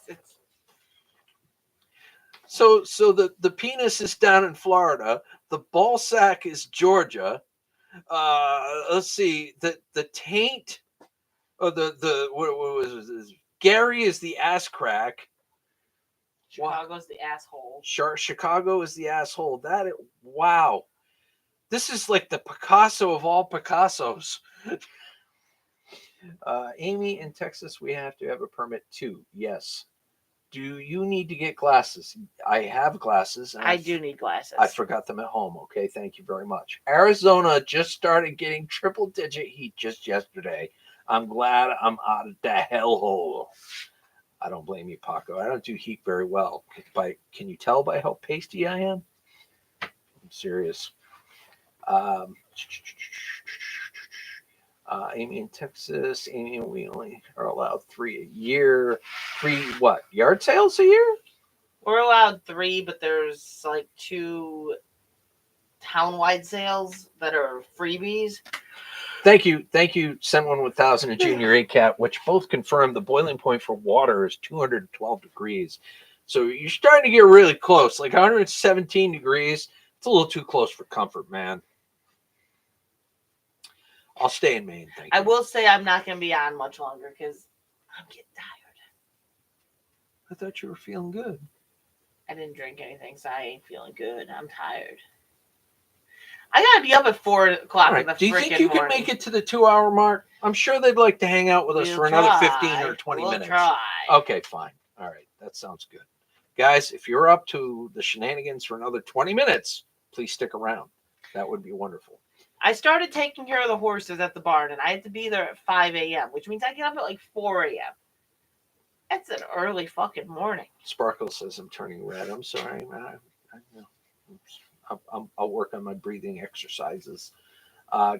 Speaker 2: So the penis is down in Florida. The ball sack is Georgia. Let's see. The taint, or what was this? Gary is the ass crack.
Speaker 1: Chicago's the asshole.
Speaker 2: Chicago is the asshole. Wow. This is like the Picasso of all Picassos. Amy, in Texas, we have to have a permit too. Yes. Do you need to get glasses? I have glasses.
Speaker 1: I do need glasses.
Speaker 2: I forgot them at home. Okay, thank you very much. Arizona just started getting triple-digit heat just yesterday. I'm glad I'm out of the hellhole. I don't blame you, Paco. I don't do heat very well. Can you tell by how pasty I am? I'm serious. Amy in Texas. Amy, we only are allowed 3 a year. 3 what? Yard sales a year?
Speaker 1: We're allowed 3, but there's like 2 town-wide sales that are freebies.
Speaker 2: Thank you. Sent 1,000 and Junior A-Cat, which both confirmed the boiling point for water is 212 degrees. So you're starting to get really close. Like 117 degrees. It's a little too close for comfort, man. I'll stay in Maine. Thank you.
Speaker 1: I will say I'm not going to be on much longer because I'm getting tired.
Speaker 2: I thought you were feeling good.
Speaker 1: I didn't drink anything, so I ain't feeling good. I'm tired. I got to be up at 4 o'clock in the freaking morning.
Speaker 2: Do you think you can make it to the 2-hour mark? I'm sure they'd like to hang out with us for another 15 or 20 minutes.
Speaker 1: Try.
Speaker 2: Okay, fine. All right. That sounds good. Guys, if you're up to the shenanigans for another 20 minutes, please stick around. That would be wonderful.
Speaker 1: I started taking care of the horses at the barn, and I had to be there at 5 a.m., which means I get up at like 4 a.m. That's an early fucking morning.
Speaker 2: Sparkle says I'm turning red. I'm sorry. I'll work on my breathing exercises.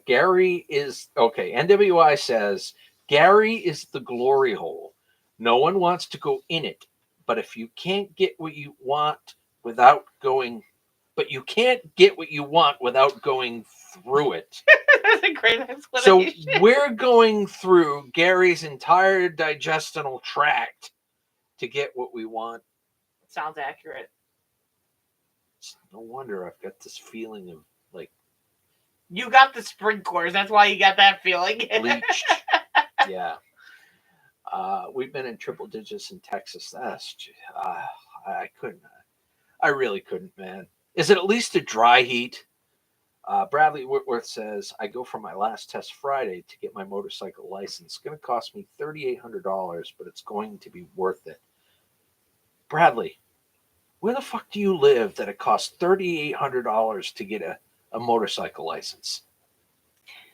Speaker 2: Gary is, okay, NWI says, Gary is the glory hole. No one wants to go in it, but if you can't get what you want without going, through it.
Speaker 1: That's a great explanation.
Speaker 2: So we're going through Gary's entire digestional tract to get what we want.
Speaker 1: Sounds accurate.
Speaker 2: No wonder I've got this feeling of like...
Speaker 1: You got the sprinklers. That's why you got that feeling.
Speaker 2: Bleached. Yeah. We've been in triple digits in Texas. I couldn't. I really couldn't, man. Is it at least a dry heat? Bradley Whitworth says, I go for my last test Friday to get my motorcycle license. It's going to cost me $3,800, but it's going to be worth it. Bradley, where the fuck do you live that it costs $3,800 to get a motorcycle license?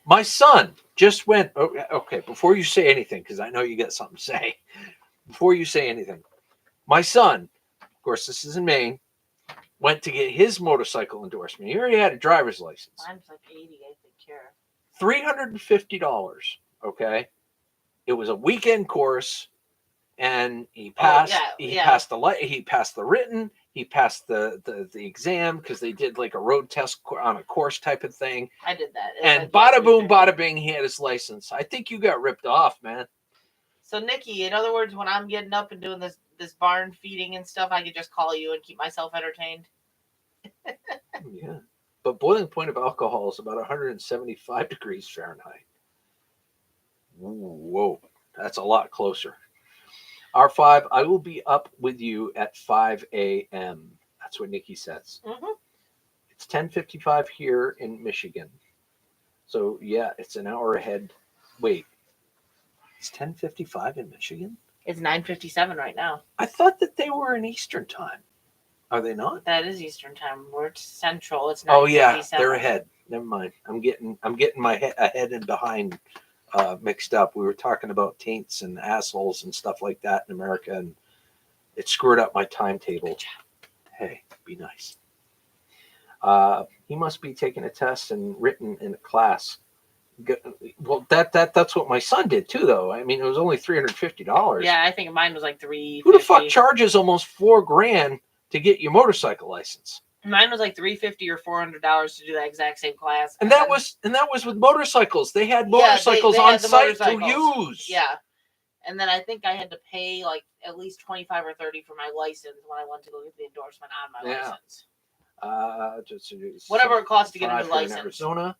Speaker 2: My son just went. Okay, before you say anything, because I know you got something to say. Before you say anything, my son, of course, this is in Maine, went to get his motorcycle endorsement. He already had a driver's license.
Speaker 1: Mine's like 80, I think, here.
Speaker 2: $350. Okay, it was a weekend course, and he passed. He passed the written. He passed the exam because they did like a road test on a course type of thing.
Speaker 1: I did that.
Speaker 2: And bada boom, bada bing, he had his license. I think you got ripped off, man.
Speaker 1: So, Nikki, in other words, when I'm getting up and doing this barn feeding and stuff, I could just call you and keep myself entertained.
Speaker 2: Yeah. But boiling point of alcohol is about 175 degrees Fahrenheit. Whoa. That's a lot closer. R5, I will be up with you at 5 a.m. That's what Nikki says.
Speaker 1: Mm-hmm.
Speaker 2: It's 10:55 here in Michigan. So, yeah, it's an hour ahead. Wait, it's 10:55 in Michigan?
Speaker 1: It's 9:57 right now.
Speaker 2: I thought that they were in Eastern time. Are they not?
Speaker 1: That is Eastern time. We're Central. It's 9:57.
Speaker 2: Oh, yeah, they're ahead. Never mind. I'm getting my ahead and behind mixed up. We were talking about taints and assholes and stuff like that in America, and it screwed up my timetable. Hey, be nice. He must be taking a test and written in a class. Well, that's what my son did too, though. I mean, it was only $350.
Speaker 1: Yeah, I think mine was like $350.
Speaker 2: Who the fuck charges almost $4,000 to get your motorcycle license?
Speaker 1: Mine was like $350 or $400 to do that exact same class.
Speaker 2: And that was with motorcycles. They had motorcycles they on site to use.
Speaker 1: Yeah. And then I think I had to pay like at least $25 or $30 for my license when I went to go get the endorsement on my license. Whatever it costs to get a new license.
Speaker 2: Arizona.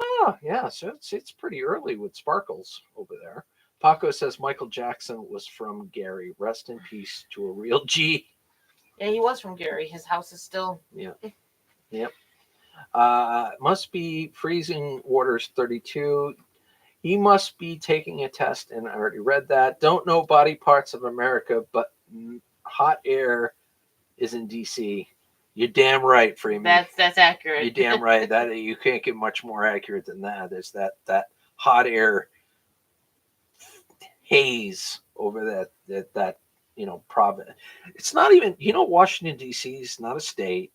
Speaker 2: Oh, yeah. So it's pretty early with Sparkles over there. Paco says Michael Jackson was from Gary. Rest in peace to a real G.
Speaker 1: Yeah, he was from Gary. His house is still.
Speaker 2: Yeah. Yep. Must be freezing waters 32. He must be taking a test, and I already read that. Don't know body parts of America, but hot air is in DC. You're damn right, Freeman.
Speaker 1: That's accurate.
Speaker 2: You're damn right. That you can't get much more accurate than that. There's that hot air haze over that province. It's not even, Washington, D.C. is not a state.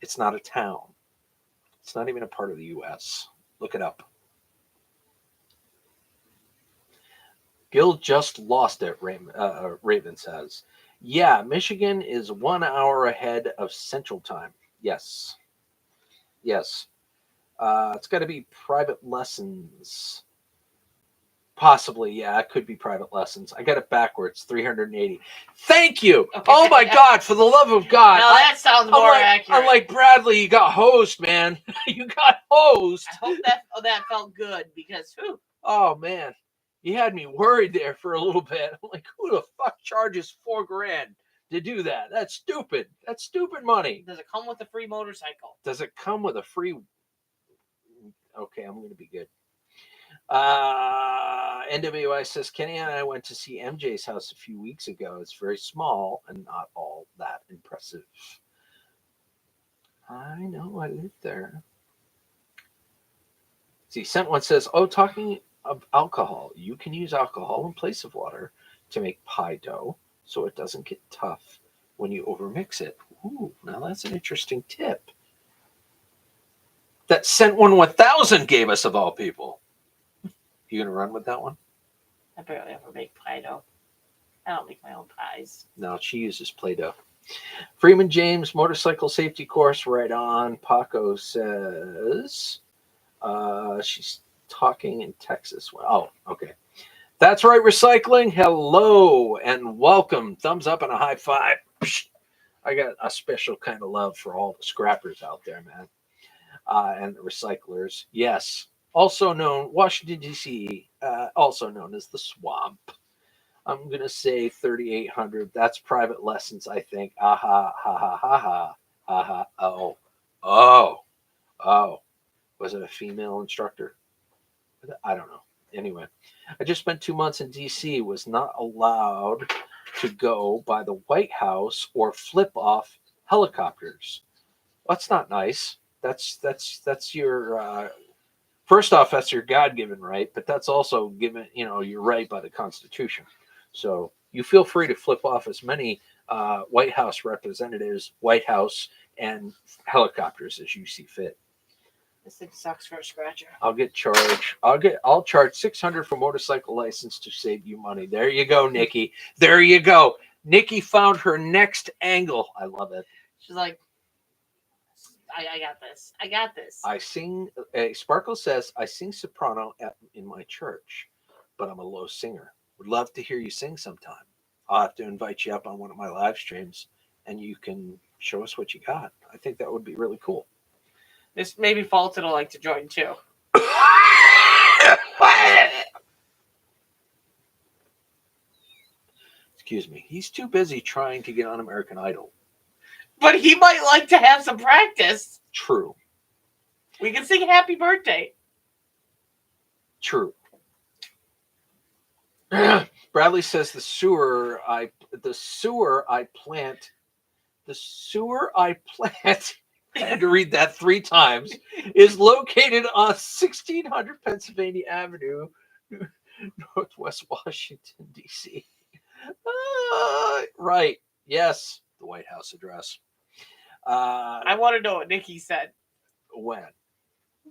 Speaker 2: It's not a town. It's not even a part of the U.S. Look it up. Gil just lost it, Raven says. Yeah, Michigan is 1 hour ahead of Central Time. Yes. It's got to be private lessons. Possibly, yeah, it could be private lessons. I got it backwards, 380. Thank you. Okay. Oh my God, for the love of God.
Speaker 1: No, that sounds more accurate.
Speaker 2: Unlike Bradley, you got hosed, man. You got hosed.
Speaker 1: I hope that felt good because whew.
Speaker 2: Oh man, you had me worried there for a little bit. I'm like, who the fuck charges $4,000 to do that? That's stupid. That's stupid money.
Speaker 1: Does it come with a free motorcycle?
Speaker 2: Does it come with a free? Okay, I'm going to be good. NWI says Kenny and I went to see MJ's house a few weeks ago. It's very small and not all that impressive. I know, I lived there. See, Sent One says, talking of alcohol, you can use alcohol in place of water to make pie dough so it doesn't get tough when you overmix it. Ooh, now that's an interesting tip. That Sent One 1000 gave us, of all people. You gonna run with that one?
Speaker 1: I barely ever make pie dough. I don't make my own pies.
Speaker 2: No, she uses Play-Doh. Freeman James, motorcycle safety course, right on. Paco says she's talking in Texas. Oh, okay. That's right, recycling. Hello and welcome. Thumbs up and a high five. I got a special kind of love for all the scrappers out there, man. And the recyclers. Yes. Also known, Washington, D.C., also known as the Swamp. I'm going to say 3,800. That's private lessons, I think. Aha, ha, ha, ha, ha, ha, ha. Oh. Oh, was it a female instructor? I don't know. Anyway, I just spent 2 months in D.C. Was not allowed to go by the White House or flip off helicopters. That's not nice. That's your first off, that's your God-given right, but that's also given, your right by the Constitution. So you feel free to flip off as many White House representatives, White House, and helicopters as you see fit.
Speaker 1: This thing sucks for a scratcher.
Speaker 2: I'll charge $600 for motorcycle license to save you money. There you go, Nikki. There you go. Nikki found her next angle. I love it.
Speaker 1: She's like, I got this. I got this.
Speaker 2: I sing. Sparkle says I sing soprano in my church, but I'm a low singer. Would love to hear you sing sometime. I'll have to invite you up on one of my live streams, and you can show us what you got. I think that would be really cool.
Speaker 1: This maybe Falta will like to join too.
Speaker 2: Excuse me. He's too busy trying to get on American Idol.
Speaker 1: But he might like to have some practice.
Speaker 2: True.
Speaker 1: We can sing happy birthday.
Speaker 2: True. Bradley says the sewer I plant. I had to read that 3 times. Is located on 1600 Pennsylvania Avenue, Northwest Washington, D.C. Right. Yes. The White House address.
Speaker 1: I want to know what Nikki said.
Speaker 2: When?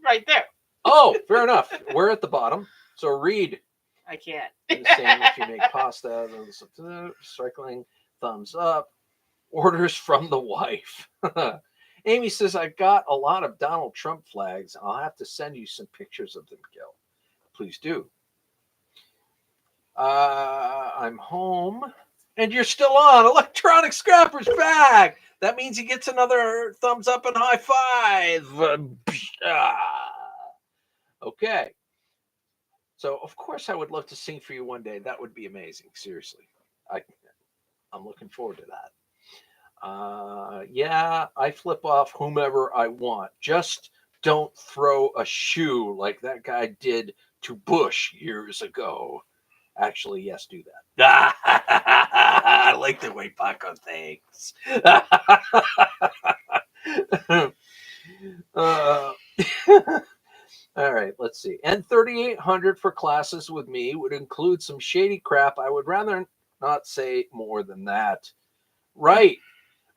Speaker 1: Right there.
Speaker 2: Oh, fair enough. We're at the bottom. So read.
Speaker 1: I can't.
Speaker 2: Same if you make pasta, cycling, thumbs up. Orders from the wife. Amy says, I got a lot of Donald Trump flags. I'll have to send you some pictures of them, Gil. Please do. I'm home. And you're still on. Electronic Scrapper's back. That means he gets another thumbs up and high five. Okay. So, of course, I would love to sing for you one day. That would be amazing. Seriously. I'm looking forward to that. Yeah, I flip off whomever I want. Just don't throw a shoe like that guy did to Bush years ago. Actually, yes, do that. I like the way Paco thinks. All right, let's see. And $3,800 for classes with me would include some shady crap. I would rather not say more than that. Right.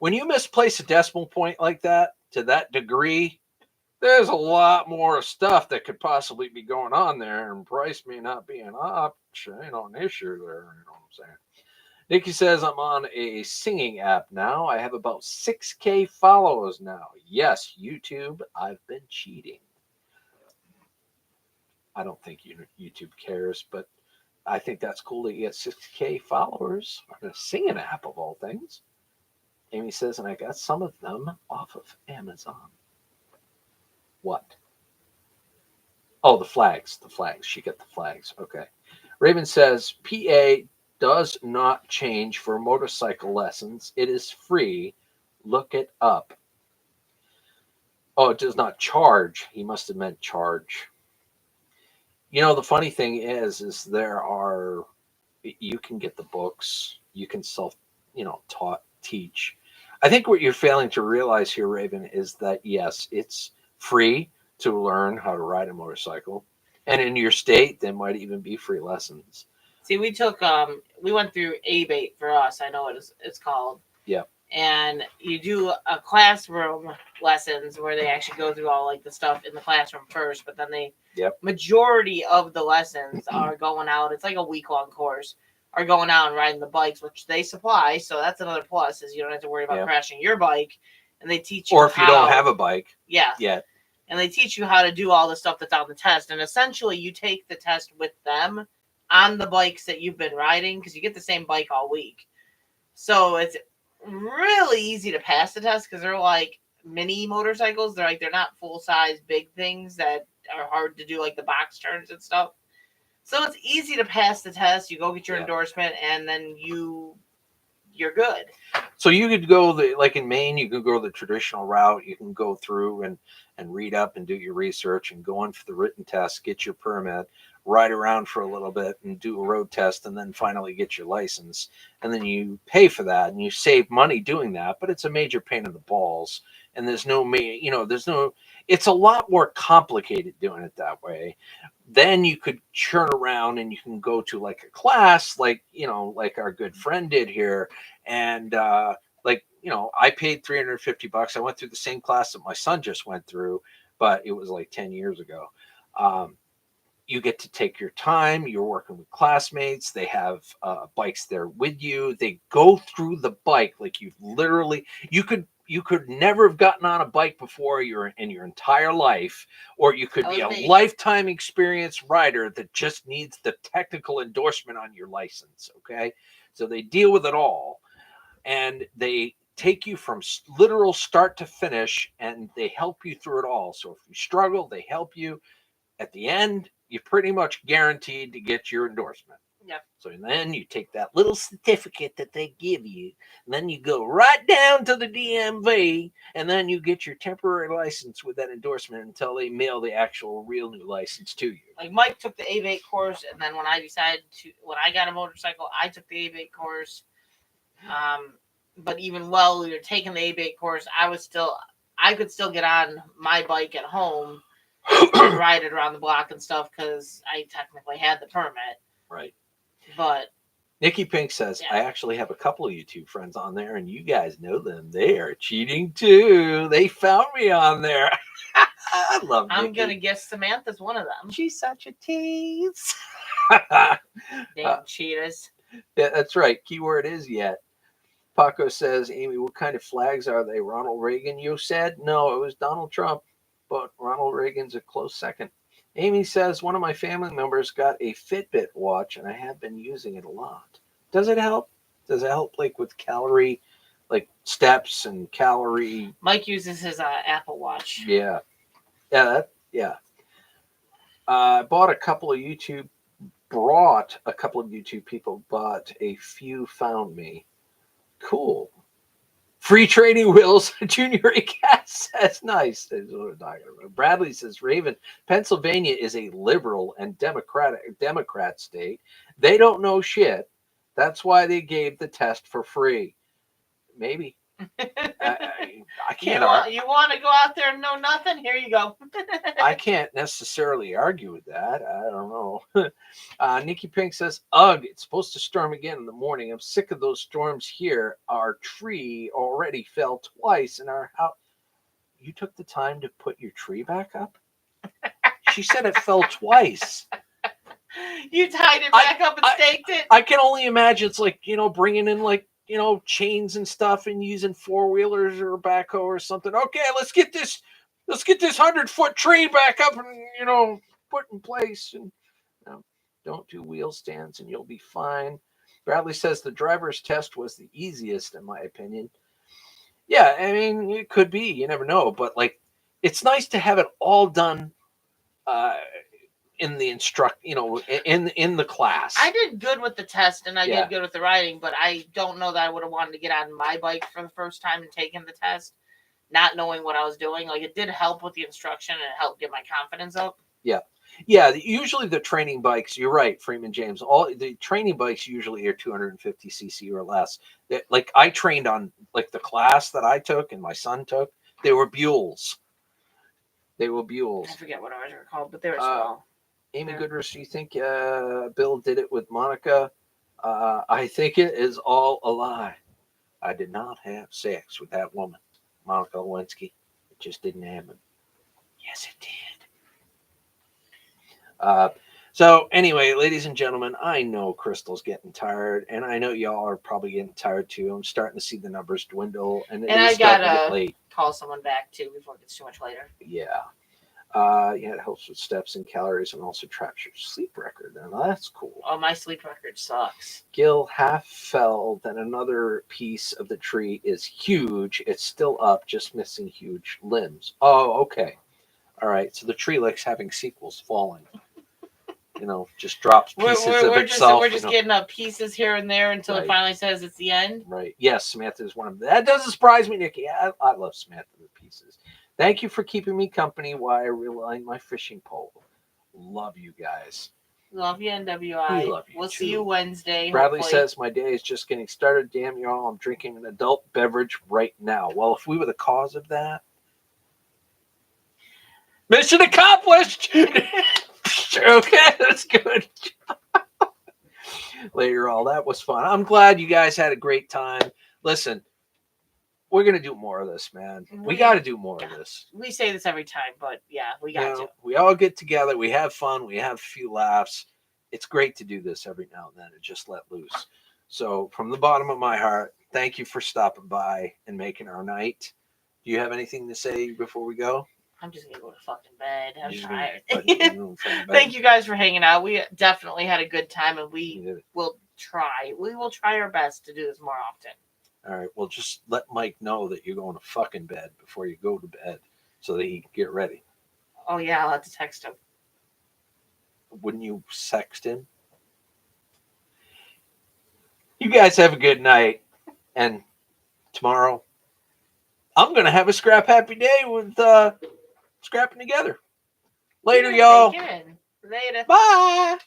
Speaker 2: When you misplace a decimal point like that, to that degree, there's a lot more stuff that could possibly be going on there, and price may not be an option, an issue there, you know what I'm saying? Nikki says, I'm on a singing app now. I have about 6K followers now. Yes, YouTube, I've been cheating. I don't think YouTube cares, but I think that's cool that you get 6K followers on a singing app of all things. Amy says, and I got some of them off of Amazon. What? Oh, the flags. The flags. She got the flags. Okay. Raven says, PA does not change for motorcycle lessons. It is free. Look it up. Oh, it does not charge. He must have meant charge. The funny thing is you can get the books. You can teach. I think what you're failing to realize here, Raven, is that, yes, it's free to learn how to ride a motorcycle. And in your state, there might even be free lessons.
Speaker 1: See, we went through ABATE for us. I know what it's called.
Speaker 2: Yeah.
Speaker 1: And you do a classroom lessons where they actually go through all like the stuff in the classroom first, but then majority of the lessons are going out. It's like a week-long course. Are going out and riding the bikes, which they supply. So that's another plus, is you don't have to worry about crashing your bike. And they teach you
Speaker 2: or if you don't have a bike.
Speaker 1: Yeah.
Speaker 2: Yet.
Speaker 1: And they teach you how to do all the stuff that's on the test. And essentially you take the test with them on the bikes that you've been riding, because you get the same bike all week. So it's really easy to pass the test, because they're like mini motorcycles. They're not full-size big things that are hard to do, like the box turns and stuff. So it's easy to pass the test. You go get your endorsement, and then you you're good.
Speaker 2: So you could go like in Maine, you could go the traditional route. You can go through and read up and do your research and go in for the written test, get your permit, ride around for a little bit and do a road test, and then finally get your license. And then you pay for that and you save money doing that, but it's a major pain in the balls. And there's no, it's a lot more complicated doing it that way. Then you could churn around and you can go to like a class, like, like our good friend did here. And, I paid $350. I went through the same class that my son just went through, but it was like 10 years ago. You get to take your time. You're working with classmates. They have bikes there with you. They go through the bike like you could never have gotten on a bike before in your entire life, or you could be a lifetime experienced rider that just needs the technical endorsement on your license. Okay, so they deal with it all, and they take you from literal start to finish, and they help you through it all. So if you struggle, they help you. At the end, you're pretty much guaranteed to get your endorsement.
Speaker 1: Yep.
Speaker 2: So then you take that little certificate that they give you, and then you go right down to the DMV, and then you get your temporary license with that endorsement until they mail the actual real new license to you.
Speaker 1: Like Mike took the A-Bait course, and then when I got a motorcycle, I took the A-Bait course. But even while we were taking the A-Bait course, I could still get on my bike at home and ride it around the block and stuff because I technically had the permit.
Speaker 2: Right.
Speaker 1: But
Speaker 2: Nikki Pink says, I actually have a couple of YouTube friends on there, and you guys know them. They are cheating too. They found me on there. I love Nikki.
Speaker 1: I'm going to guess Samantha's one of them.
Speaker 2: She's such a tease.
Speaker 1: Damn cheaters.
Speaker 2: Yeah, that's right. Keyword is yet. Paco says, Amy, what kind of flags are they? Ronald Reagan, you said? No, it was Donald Trump, but Ronald Reagan's a close second. Amy says, one of my family members got a Fitbit watch, and I have been using it a lot. Does it help? Does it help like with calorie, like steps and calorie?
Speaker 1: Mike uses his Apple Watch.
Speaker 2: Yeah. Yeah. I brought a couple of YouTube people, but a few found me. Cool. Free training wheels. Junior Cat says, nice. That's what we're talking about. Bradley says, Raven, Pennsylvania is a liberal and Democrat state. They don't know shit. That's why they gave the test for free. Maybe. I can't.
Speaker 1: You want to go out there and know nothing? Here you go.
Speaker 2: I can't necessarily argue with that. I don't know. Nikki Pink says, ugh, it's supposed to storm again in the morning. I'm sick of those storms here. Our tree already fell twice in our house. You took the time to put your tree back up? She said it fell twice.
Speaker 1: You tied it back up and staked it?
Speaker 2: I can only imagine it's like, bringing in like, chains and stuff and using 4-wheelers or a backhoe or something. Okay, let's get this 100-foot tree back up and, put in place. And don't do wheel stands and you'll be fine. Bradley says the driver's test was the easiest, in my opinion. Yeah, I mean, it could be. You never know. But, like, it's nice to have it all done in the in the class.
Speaker 1: I did good with the test and I did good with the riding, but I don't know that I would have wanted to get on my bike for the first time and taking the test, not knowing what I was doing. Like, it did help with the instruction and it helped get my confidence up.
Speaker 2: Yeah. Usually the training bikes, you're right, Freeman James. All the training bikes usually are 250 cc or less. Like I trained on like the class that I took and my son took. They were Buells. I
Speaker 1: forget what ours were called, but they were small.
Speaker 2: Amy Goodrich, do you think Bill did it with Monica? I think it is all a lie. I did not have sex with that woman, Monica Lewinsky. It just didn't happen. Yes, it did. So anyway, ladies and gentlemen, I know Crystal's getting tired, and I know y'all are probably getting tired too. I'm starting to see the numbers dwindle, and
Speaker 1: I gotta call someone back too before it gets too much later.
Speaker 2: Yeah. It helps with steps and calories and also tracks your sleep record. And that's cool.
Speaker 1: Oh, my sleep record sucks.
Speaker 2: Gil half fell, then another piece of the tree is huge. It's still up, just missing huge limbs. Oh, okay. All right. So the tree likes having sequels falling. just drops pieces of itself.
Speaker 1: We're just getting up pieces here and there until it finally says it's the end.
Speaker 2: Right. Yes, Samantha is one of them. That doesn't surprise me, Nikki. I love Samantha the pieces. Thank you for keeping me company while I reline my fishing pole. Love you guys.
Speaker 1: Love you, NWI.
Speaker 2: We love you.
Speaker 1: We'll see you Wednesday.
Speaker 2: Bradley says, my day is just getting started. Damn y'all, I'm drinking an adult beverage right now. Well, if we were the cause of that, mission accomplished. Okay, that's good. Later, all that was fun. I'm glad you guys had a great time. Listen, we're gonna do more of this, man. We got to do more of this.
Speaker 1: We say this every time, but yeah, we got to.
Speaker 2: We all get together. We have fun. We have a few laughs. It's great to do this every now and then and just let loose. So, from the bottom of my heart, thank you for stopping by and making our night. Do you have anything to say before we go?
Speaker 1: I'm just gonna go to fucking bed. I'm tired. Thank you guys for hanging out. We definitely had a good time, and we will try. We will try our best to do this more often.
Speaker 2: All right. Well, just let Mike know that you're going to fucking bed before you go to bed, so that he can get ready.
Speaker 1: Oh yeah, I'll have to text him.
Speaker 2: Wouldn't you sext him? You guys have a good night, and tomorrow I'm gonna have a scrap happy day with scrapping together. Later, y'all.
Speaker 1: Later.
Speaker 2: Bye.